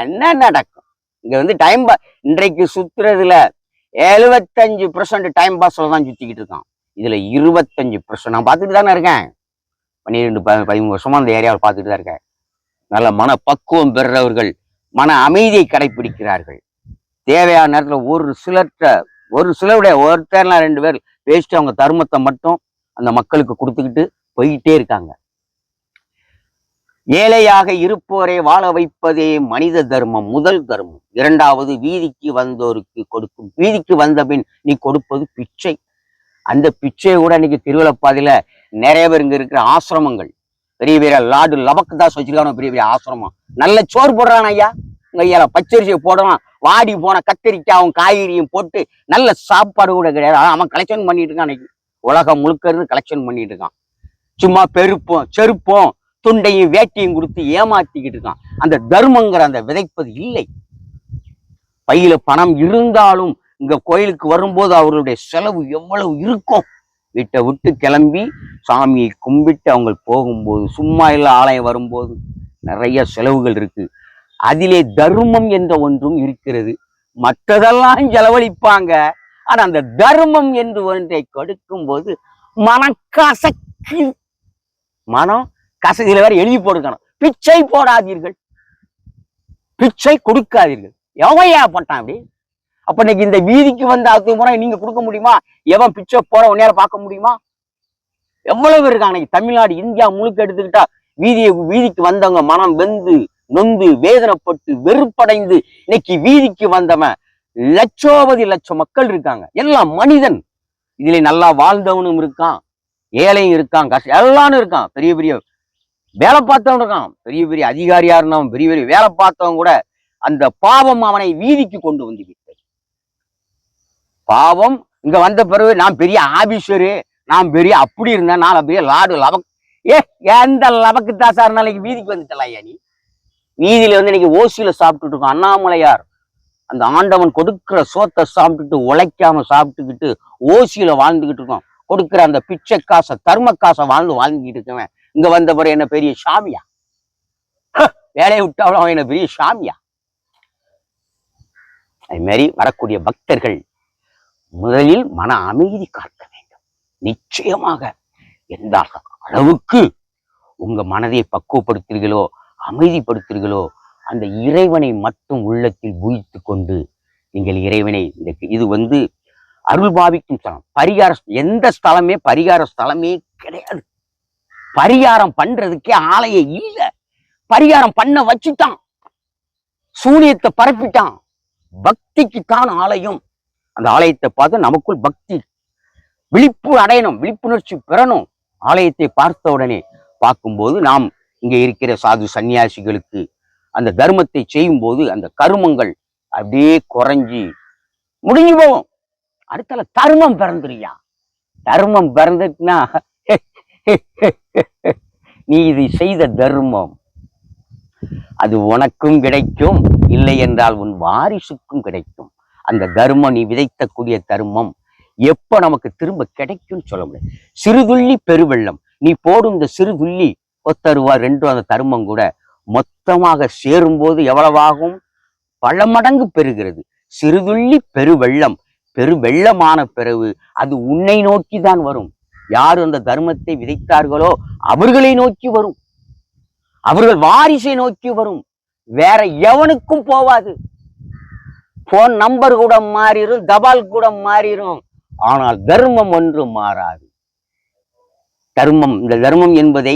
என்ன நடக்கும்? இங்க டைம் இன்றைக்கு சுத்துறதுல 75% டைம் பாஸ்ல தான் சுத்திக்கிட்டு இருக்கான். இதுல 25% நான் பார்த்துட்டு தானே இருக்கேன். 12-13 வருஷமா அந்த ஏரியாவில் பார்த்துட்டு தான் இருக்கேன். நல்ல மன பக்குவம் பெறுறவர்கள் மன அமைதியை கடைபிடிக்கிறார்கள். தேவையான நேரத்துல ஒரு சிலருடைய ஒருத்தர்லாம் 2 பேர் பேசிட்டு அவங்க தர்மத்தை மட்டும் அந்த மக்களுக்கு கொடுத்துக்கிட்டு போயிட்டே இருக்காங்க. ஏழையாக இருப்போரை வாழ வைப்பதே மனித தர்மம், முதல் தர்மம். இரண்டாவது, வீதிக்கு வந்தோருக்கு கொடுக்கும். வீதிக்கு வந்த பின் நீ கொடுப்பது பிச்சை. அந்த பிச்சையை கூட இன்னைக்கு திருவிழப்பாதையில நிறைய பேர் இங்க இருக்கிற ஆசிரமங்கள், பெரிய பெரிய லார்டு லபக்தாஸ் வச்சிருக்கான பெரிய பெரிய ஆசிரமம், நல்ல சோறு போடுறான் ஐயா. உங்க ஐயால பச்சரிசியை போடலாம், வாடி போன கத்திரிக்காயும் காய்கறியும் போட்டு நல்ல சாப்பாடு கூட கிடையாது. அவன் கலெக்ஷன் பண்ணிட்டு இருக்கான். இன்னைக்கு உலகம் முழுக்க இருந்து கலெக்ஷன் பண்ணிட்டு இருக்கான். சும்மா பெருப்போம் செருப்போம் துண்டையும் வேட்டியும் கொடுத்து ஏமாத்திக்கிட்டு இருக்கான். அந்த தர்மங்கிற அந்த விதைப்பது இல்லை. பையில பணம் இருந்தாலும் இங்க கோயிலுக்கு வரும்போது அவர்களுடைய செலவு எவ்வளவு இருக்கும். வீட்டை விட்டு கிளம்பி சாமியை கும்பிட்டு அவங்க போகும்போது, சும்மா இல்ல ஆலயம் வரும்போது நிறைய செலவுகள் இருக்கு. அதிலே தர்மம் என்ற ஒன்றும் இருக்கிறது. மற்றதெல்லாம் செலவழிப்பாங்க. ஆனா அந்த தர்மம் என்று ஒன்றை கொடுக்கும் போது மனக்கசக்கு, மனம் கசதியில வேற எழுதி போடுக்கணும். பிச்சை போடாதீர்கள், பிச்சை கொடுக்காதீர்கள். எவையா போட்டான் அப்படி? அப்ப இன்னைக்கு இந்த வீதிக்கு வந்த அத்துமுறை நீங்க கொடுக்க முடியுமா? எவன் பிச்சை போற உன்னையால பார்க்க முடியுமா? எவ்வளவு இருக்காங்க இன்னைக்கு தமிழ்நாடு, இந்தியா முழுக்க எடுத்துக்கிட்டா வீதிக்கு வந்தவங்க மனம் வெந்து நொந்து வேதனைப்பட்டு வெறுப்படைந்து இன்னைக்கு வீதிக்கு வந்தவன் லட்சோபதி லட்சம் மக்கள் இருக்காங்க. எல்லாம் மனிதன். இதுல நல்லா வாழ்ந்தவனும் இருக்கான், ஏழையும் இருக்கான், கஷ்டம் எல்லாரும் இருக்கான். பெரிய பெரிய வேலை பார்த்தவன் இருக்கான், பெரிய பெரிய அதிகாரியா இருந்தவன், பெரிய பெரிய வேலை பார்த்தவன் கூட அந்த பாவம் அவனை வீதிக்கு கொண்டு வந்து விட்டது. பாவம் இங்க வந்த பிறகு நான் பெரிய ஆபீசரு, நான் பெரிய அப்படி இருந்தேன், நான் பெரிய லாடு லபக். எந்த லபக்கு தாசா நாளைக்கு வீதிக்கு வந்துட்டல ஐயா நீ? வீதியில வந்து இன்னைக்கு ஓசியில சாப்பிட்டுட்டு இருக்கோம். அண்ணாமலையார் அந்த ஆண்டவன் கொடுக்கிற சோத்தை சாப்பிட்டுட்டு உழைக்காம சாப்பிட்டுக்கிட்டு ஓசியில வாழ்ந்துகிட்டு இருக்கோம். கொடுக்கிற அந்த பிச்சை காசை தர்ம காசை வாழ்ந்துகிட்டு இருக்கவன் இங்க வந்த பிறகு என்ன பெரிய சாமியா? வேலையை விட்டாலும் அவன் என்ன பெரிய சாமியா? அது மாதிரி வரக்கூடிய பக்தர்கள் முதலில் மன அமைதி காக்க வேண்டும். நிச்சயமாக எந்த அளவுக்கு உங்க மனதை பக்குவப்படுத்துகிறீர்களோ, அமைதிப்படுத்துகிறீர்களோ, அந்த இறைவனை மட்டும் உள்ளத்தில் பூஜித்து கொண்டு நீங்கள் இறைவனை, இது வந்து அருள் பாவிக்கும் ஸ்தலம். பரிகார எந்த ஸ்தலமே பரிகார ஸ்தலமே கிடையாது. பரிகாரம் பண்றதுக்கே ஆலய இல்ல. பரிகாரம் பண்ண வச்சுட்டான், சூனியத்தை பரப்பிட்டான். பக்திக்குத்தான் ஆலயம். அந்த ஆலயத்தை பார்த்து நமக்குள் பக்தி விழிப்பு அடையணும், விழிப்புணர்ச்சி பெறணும். ஆலயத்தை பார்த்த உடனே பார்க்கும்போது நாம் இங்க இருக்கிற சாது சன்னியாசிகளுக்கு அந்த தர்மத்தை செய்யும் போது அந்த கருமங்கள் அப்படியே குறைஞ்சி முடிஞ்சு போகும். அடுத்தால தர்மம் பிறந்துருயா. தர்மம் பிறந்துட்டுனா நீ இது செய்த தர்மம் அது உனக்கும் கிடைக்கும், இல்லை என்றால் உன் வாரிசுக்கும் கிடைக்கும். அந்த தர்மம், நீ விதைத்தக்கூடிய தர்மம் எப்ப நமக்கு திரும்ப கிடைக்கும் சொல்ல முடியாது. சிறுதுள்ளி பெருவெள்ளம். நீ போடும் இந்த சிறுதுள்ளி 10 ரூபாய் 2 ரூபா அந்த தர்மம் கூட மொத்தமாக சேரும் போது எவ்வளவாகும்? பல மடங்கு பெறுகிறது. சிறுதுள்ளி பெருவெள்ளம். பெருவெள்ளமான பிறகு அது உன்னை நோக்கி தான் வரும். யார் அந்த தர்மத்தை விதைத்தார்களோ அவர்களை நோக்கி வரும், அவர்கள் வாரிசை நோக்கி வரும். வேற எவனுக்கும் போவாது. போன் நம்பர் கூட மாறிடும், தபால் கூட மாறிடும். ஆனால் தர்மம் ஒன்று மாறாது. தர்மம், இந்த தர்மம் என்பதை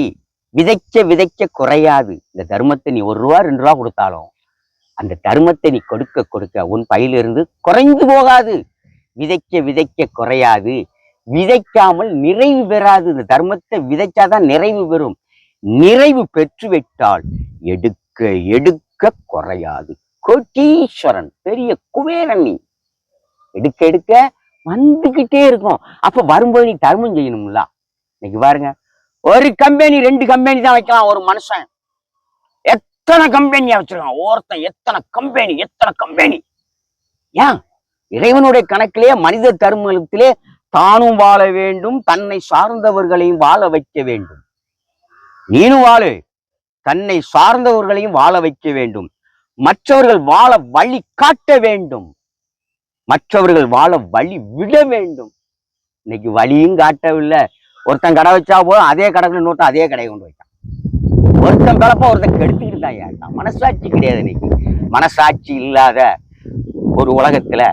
விதைக்க விதைக்க குறையாது. இந்த தர்மத்தை நீ 1 ரூபா 2 ரூபா கொடுத்தாலும் அந்த தர்மத்தை நீ கொடுக்க கொடுக்க உன் பையிலிருந்து குறைந்து போகாது. விதைக்க விதைக்க குறையாது. விதைக்காமல் நிறைவு பெறாது. இந்த தர்மத்தை விதைச்சாதான் நிறைவு பெறும். நிறைவு பெற்று விட்டால் எடுக்க எடுக்க குறையாது. கோட்டீஸ்வரன், பெரிய குபேரன். நீ எடுக்க எடுக்க வந்துகிட்டே இருக்கும். அப்ப வரும்போது நீ தர்மம் செய்யணும்ல. இன்னைக்கு பாருங்க, ஒரு கம்பெனி 2 கம்பெனி தான் வைக்கலாம் ஒரு மனுஷன். எத்தனை கம்பெனியா வச்சிருக்கான் ஒருத்தன்? எத்தனை கம்பெனி? ஏன்? இறைவனுடைய கணக்கிலே மனித தர்மத்திலே தானும் வாழ வேண்டும், தன்னை சார்ந்தவர்களையும் வாழ வைக்க வேண்டும். நீனும் வாழு, தன்னை சார்ந்தவர்களையும் வாழ வைக்க வேண்டும். மற்றவர்கள் வாழ வழி காட்ட வேண்டும், மற்றவர்கள் வாழ வழி விட வேண்டும். இன்னைக்கு வழியும் காட்டவில்லை. ஒருத்தன் கடை வச்சா போதும், அதே கடைக்குள்ள இன்னொருத்தன் அதே கடையை கொண்டு வைத்தான். ஒருத்தன் பிறப்ப ஒருத்தன் கெடுத்துக்கிட்டு தான் ஏன்ட்டான். மனசாட்சி கிடையாது. இன்னைக்கு மனசாட்சி இல்லாத ஒரு உலகத்துல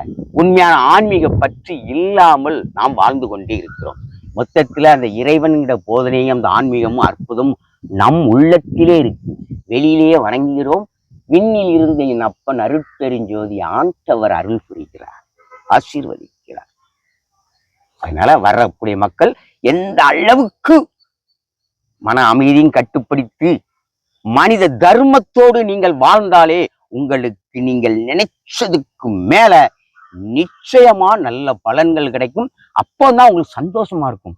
உண்மையான ஆன்மீக பற்றி இல்லாமல் நாம் வாழ்ந்து கொண்டே இருக்கிறோம். மொத்தத்துல அந்த இறைவன்கிற போதனையும் அந்த ஆன்மீகமும் அற்புதம் நம் உள்ளத்திலே இருக்கு, வெளியிலே வணங்குகிறோம். விண்ணில் இருந்து என் அப்பன் அருட்பெருஞ்சோதி ஆண்டவர் அருள் புரிகிறார், ஆசீர்வதிக்கிறார். அதனால வரக்கூடிய மக்கள் எந்த அளவுக்கு மன அமைதியும் கட்டுப்படுத்தி மனித தர்மத்தோடு நீங்கள் வாழ்ந்தாலே உங்களுக்கு நீங்கள் நினைச்சதுக்கு மேல நிச்சயமா நல்ல பலன்கள் கிடைக்கும். அப்போதான் உங்களுக்கு சந்தோஷமா இருக்கும்.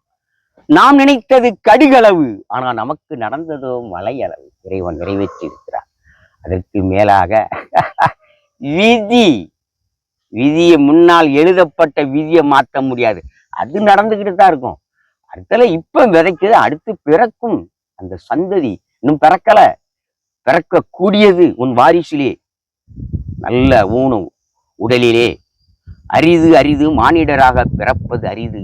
நாம் நினைத்தது கடுகளவு, ஆனா நமக்கு நடந்ததோ மலையளவு. இறைவன் நிறைவேற்றி இருக்கிறார். அதற்கு மேலாக விதி, விதியை முன்னால் எழுதப்பட்ட விதியை மாற்ற முடியாது. அது நடந்துகிட்டு தான் இருக்கும். அடுத்தல இப்ப விதைக்குது, அடுத்து பிறக்கும். அந்த சந்ததி இன்னும் பிறக்கல, பிறக்க கூடியது உன் வாரிசிலே. நல்ல ஊனம் உடலிலே அரிது அரிது, மானிடராக பிறப்பது அரிது.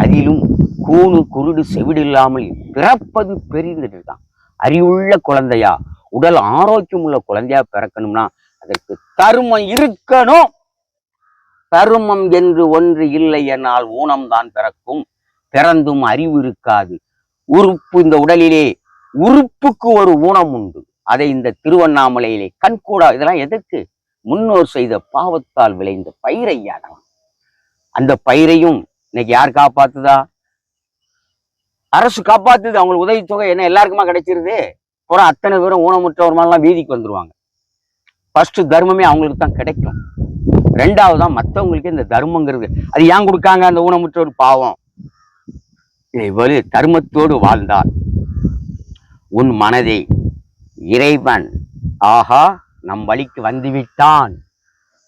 அதிலும் கூணு குருடு செவிடு இல்லாமல் பிறப்பது பெரிதுதான். அறிவுள்ள குழந்தையா, உடல் ஆரோக்கியம் உள்ள குழந்தையா பிறக்கணும்னா அதற்கு தருமம் இருக்கணும். தருமம் என்று ஒன்று இல்லை என்னால் ஊனம்தான் பிறக்கும். பிறந்தும் அறிவு இருக்காது. உறுப்பு, இந்த உடலிலே உறுப்புக்கு ஒரு ஊனம் உண்டு. அதை இந்த திருவண்ணாமலையிலே கண்கூடா, இதெல்லாம் எதற்கு? முன்னோர் செய்த பாவத்தால் விளைந்த பயிரையானவன். அந்த பயிரையும் இன்னைக்கு யார் காப்பாத்துதா? அரசு காப்பாத்துது. அவங்களுக்கு உதவித்தொகை என்ன எல்லாருக்குமா கிடைச்சிருது? அப்புறம் அத்தனை பேரும் ஊனமுற்றவர் மாதிரிலாம் வீதிக்கு வந்துருவாங்க. ஃபர்ஸ்ட் தர்மமே அவங்களுக்கு தான் கிடைக்கும். ரெண்டாவதுதான் மற்றவங்களுக்கு இந்த தர்மங்கிறது. அது ஏன் கொடுக்காங்க? அந்த ஊனமுற்றோர் பாவம். இவ்வளவு தர்மத்தோடு வாழ்ந்தால் உன் மனதை இறைவன், ஆஹா நம் வழிக்கு வந்துவிட்டான்,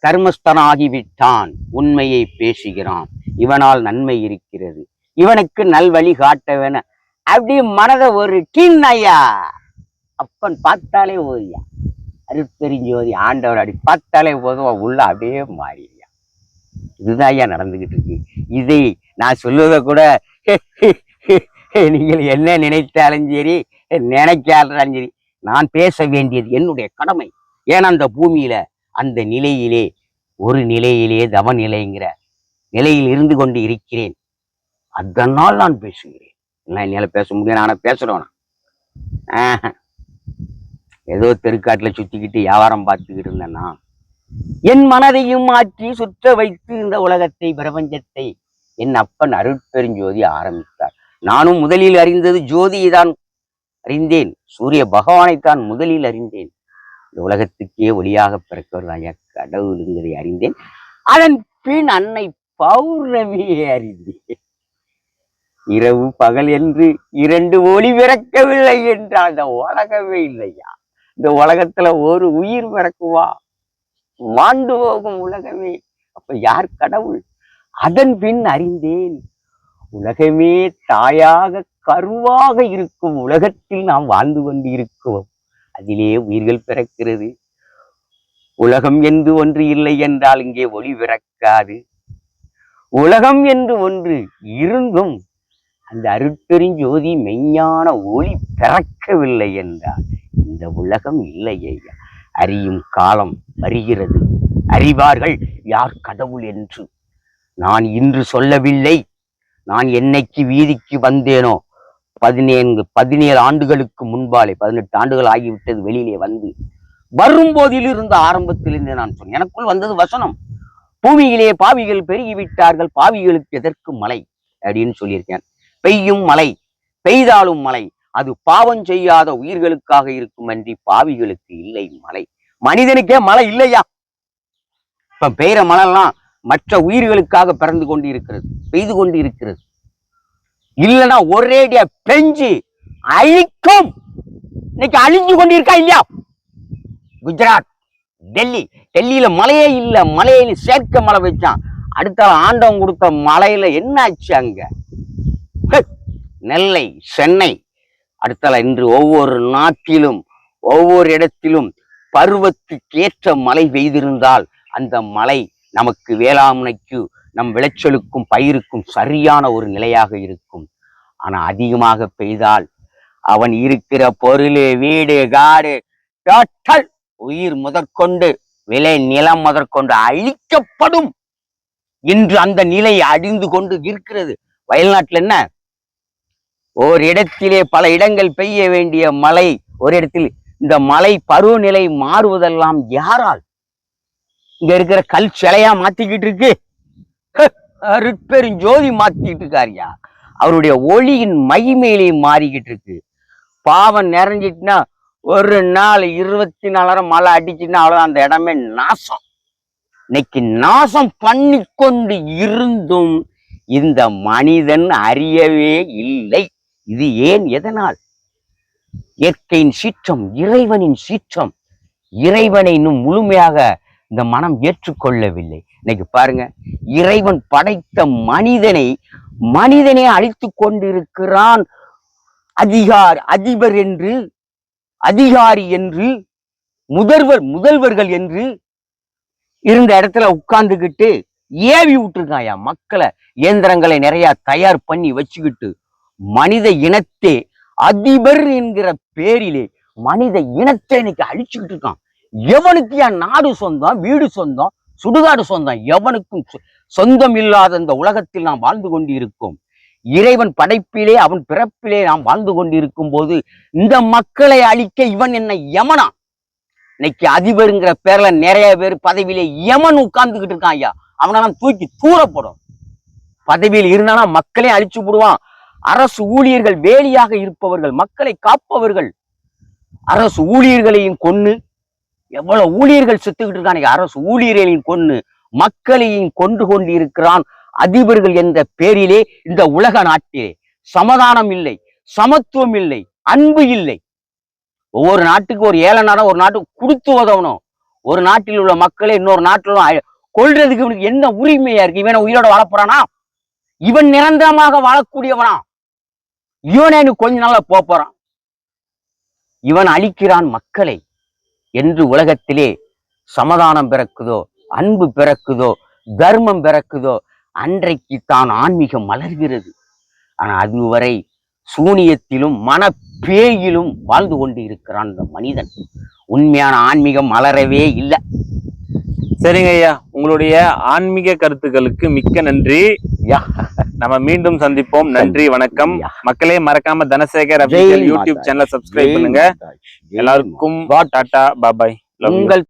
கர்மஸ்தனாகிவிட்டான், உண்மையை பேசுகிறான், இவனால் நன்மை இருக்கிறது, இவனுக்கு நல்வழி காட்டவேன, அப்படி மனதை ஒரு கின் ஐயா அப்பன் பார்த்தாலே போதியா, அருட்பெருஞ்சோதி ஆண்டவர் அப்படி பார்த்தாலே போதும், உள்ள அப்படியே மாறியா. இதுதான் ஐயா நடந்துகிட்டு இருக்கு. இதை நான் சொல்லுவதை கூட நீங்கள் என்ன நினைத்தாலும் சரி, நினைக்காலும் சரி, நான் பேச வேண்டியது என்னுடைய கடமை. ஏன்னா அந்த பூமியில அந்த நிலையிலே, ஒரு நிலையிலே தவ நிலைங்கிற நிலையில் இருந்து கொண்டு இருக்கிறேன். அதனால் நான் பேசுகிறேன். என்னால பேச முடியும்? நானே பேசுறேன். ஏதோ தெருக்காட்டுல சுத்திக்கிட்டு வியாபாரம் பார்த்துக்கிட்டு இருந்தேன்னா, என் மனதையும் மாற்றி சுற்ற வைத்து இந்த உலகத்தை, பிரபஞ்சத்தை என் அப்பன் அருட்பெருஞ்சோதி ஆரம்பித்தார். நானும் முதலில் அறிந்தது ஜோதியை தான் அறிந்தேன். சூரிய பகவானைத்தான் முதலில் அறிந்தேன். இந்த உலகத்துக்கே ஒளியாக பிறக்கவர் தான் கடவுளுங்கிறதை அறிந்தேன். அதன் பின் அன்னை பௌர்ணமியை அறிந்தேன். இரவு பகல் என்று இரண்டு ஒளி பிறக்கவில்லை என்றால் அந்த உலகமே இல்லையா? இந்த உலகத்துல ஒரு உயிர் பிறக்குவா? மாண்டு போகும் உலகமே. அப்ப யார் கடவுள்? அதன் பின் அறிந்தேன், உலகமே தாயாக கருவாக இருக்கும் உலகத்தில் நாம் வாழ்ந்து கொண்டு இருக்கிறோம். அதிலே உயிர்கள் பிறக்கிறது. உலகம் என்று ஒன்று இல்லை என்றால் இங்கே ஒளி பிறக்காது. உலகம் என்று ஒன்று இருந்தும் அந்த அருட்பெருஞ்சோதி மெய்ஞான ஒளி பிறக்கவில்லை என்றால் இந்த உலகம் இல்லையே. அறியும் காலம் வருகிறது, அறிவார்கள் யார் கடவுள் என்று. நான் இன்று சொல்லவில்லை. நான் என்னைக்கு வீதிக்கு வந்தேனோ 17 ஆண்டுகளுக்கு முன்பாலே, 18 ஆண்டுகள் ஆகிவிட்டது வெளியிலே வந்து, வரும்போதிலிருந்து ஆரம்பத்திலிருந்து நான் சொன்னேன். எனக்குள் வந்தது வசனம். பூமியிலே பாவிகள் பெருகிவிட்டார்கள், பாவிகளுக்கு எதற்கு மழை அப்படின்னு சொல்லியிருக்கேன். பெய்யும் மழை, பெய்தாலும் மழை அது பாவம் செய்யாத உயிர்களுக்காக இருக்கும் அன்றி பாவிகளுக்கு இல்லை மழை. மனிதனுக்கே மழை இல்லையா? இப்ப பெய்கிற மழைலாம் மற்ற உயிர்களுக்காக பிறந்து கொண்டு இருக்கிறது, பெய்து கொண்டு இருக்கிறது. இல்லைன்னா ஒரேடியா பெஞ்சு அழிக்கும். இன்னைக்கு அழிஞ்சு கொண்டிருக்கா இல்லையா? குஜராத், டெல்லியில மழையே இல்லை, மலையில சேர்க்க மழை வச்சான். அடுத்த ஆண்டவன் கொடுத்த மலையில என்ன ஆச்சு அங்க? நெல்லை, சென்னை, அடுத்தல இன்று ஒவ்வொரு நாட்டிலும் ஒவ்வொரு இடத்திலும் பருவத்துக்கு ஏற்ற மழை பெய்திருந்தால் அந்த மழை நமக்கு வேளாண்மைக்கு, நம் விளைச்சலுக்கும் பயிருக்கும் சரியான ஒரு நிலையாக இருக்கும். ஆனா அதிகமாக பெய்தால் அவன் இருக்கிற பொருள், வீடு, காடு, டோட்டல் உயிர் முதற்கொண்டு விளை நிலம் முதற்கொண்டு அழிக்கப்படும். இன்று அந்த நிலை அழிந்து கொண்டு இருக்கிறது. வயல்நாட்டுல என்ன ஓர் இடத்திலே பல இடங்கள் பெய்ய வேண்டிய மழை ஒரு இடத்தில் இந்த மழை பருவநிலை மாறுவதெல்லாம் யாரால்? இங்க இருக்கிற கல் சிலையா மாத்திக்கிட்டு இருக்கு, அருட்பெருஞ்சோதி மாத்திக்கிட்டு இருக்காருயா. அவருடைய ஒளியின் மகிமையிலே மாறிக்கிட்டு இருக்கு. பாவம் நிறைஞ்சிட்டுனா ஒரு நாள் 24 நேரம் மழை அடிச்சுன்னா அவ்வளவுதான், அந்த இடமே நாசம். இன்னைக்கு நாசம் பண்ணி கொண்டு இருந்தும் இந்த மனிதன் அறியவே இல்லை. இது ஏன்? எதனால்? இயற்கையின் சீற்றம், இறைவனின் சீற்றம். இறைவனை இன்னும் முழுமையாக இந்த மனம் ஏற்றுக்கொள்ளவில்லை. இன்னைக்கு பாருங்க, இறைவன் படைத்த மனிதனை அழித்து கொண்டிருக்கிறான். அதிபர் என்று, அதிகாரி என்று, முதல்வர்கள் என்று இருந்த இடத்துல உட்கார்ந்துகிட்டு ஏவி விட்டுருக்காயா மக்களை. இயந்திரங்களை நிறைய தயார் பண்ணி வச்சுக்கிட்டு மனித இனத்தை அதிபர் என்கிற பேரிலே மனித இனத்தை இன்னைக்கு அழிச்சுக்கிட்டு இருக்கான். எவனுக்கு என் நாடு சொந்தம், வீடு சொந்தம், சுடுகாடு சொந்தம்? எவனுக்கும் சொந்தம் இல்லாத இந்த உலகத்தில் நாம் வாழ்ந்து கொண்டு இருக்கோம். இறைவன் படைப்பிலே அவன் பிறப்பிலே நாம் வாழ்ந்து கொண்டிருக்கும் போது இந்த மக்களை அழிக்க இவன் என்ன யமனா? இன்னைக்கு அதிபருங்கிற பேர்ல நிறைய பேர் பதவியிலே யமன் உட்கார்ந்துகிட்டு இருக்கான் ஐயா. அவனெல்லாம் தூக்கி தூரப்படும். பதவியில் இருந்தானா மக்களே அழிச்சு விடுவான். அரசு ஊழியர்கள், வேலியாக இருப்பவர்கள், மக்களை காப்பவர்கள், அரசு ஊழியர்களையும் கொன்னு, எவ்வளவு ஊழியர்கள் செத்துக்கிட்டு இருக்கான். அரசு ஊழியர்களையும் கொன்னு மக்களையும் கொண்டு கொண்டு இருக்கிறான். அதிபர்கள் என்ற பேரிலே இந்த உலக நாட்டிலே சமாதானம் இல்லை, சமத்துவம் இல்லை, அன்பு இல்லை. ஒவ்வொரு நாட்டுக்கு ஒரு ஏழனாரம் ஒரு நாட்டுக்கு கொடுத்து உதவணும். ஒரு நாட்டில் உள்ள மக்களை இன்னொரு நாட்டில் கொள்றதுக்கு இவனுக்கு என்ன உரிமையா இருக்கு? இவனை உயிரோட வாழப்போறானா? இவன் நிரந்தரமாக வாழக்கூடியவனா? இவனை கொஞ்ச நாளா போறான். இவன் அழிக்கிறான் மக்களை. என்று உலகத்திலே சமாதானம் பிறக்குதோ, அன்பு பிறக்குதோ, தர்மம் பிறக்குதோ, அன்றைக்கு தான் ஆன்மீகம் மலர்கிறது. ஆனா அதுவரை சூனியத்திலும் மனப்பேயிலும் வாழ்ந்து கொண்டு இருக்கிறான் இந்த மனிதன். உண்மையான ஆன்மீகம் மலரவே இல்லை. சரிங்க ஐயா, உங்களுடைய ஆன்மீக கருத்துக்களுக்கு மிக்க நன்றி. நம்ம மீண்டும் சந்திப்போம். நன்றி, வணக்கம். மக்களே, மறக்காம தனசேகர் அபிஷியல் யூடியூப் சேனலை சப்ஸ்கிரைப் பண்ணுங்க. எல்லாருக்கும் டாடா, பாபாய். உங்கள்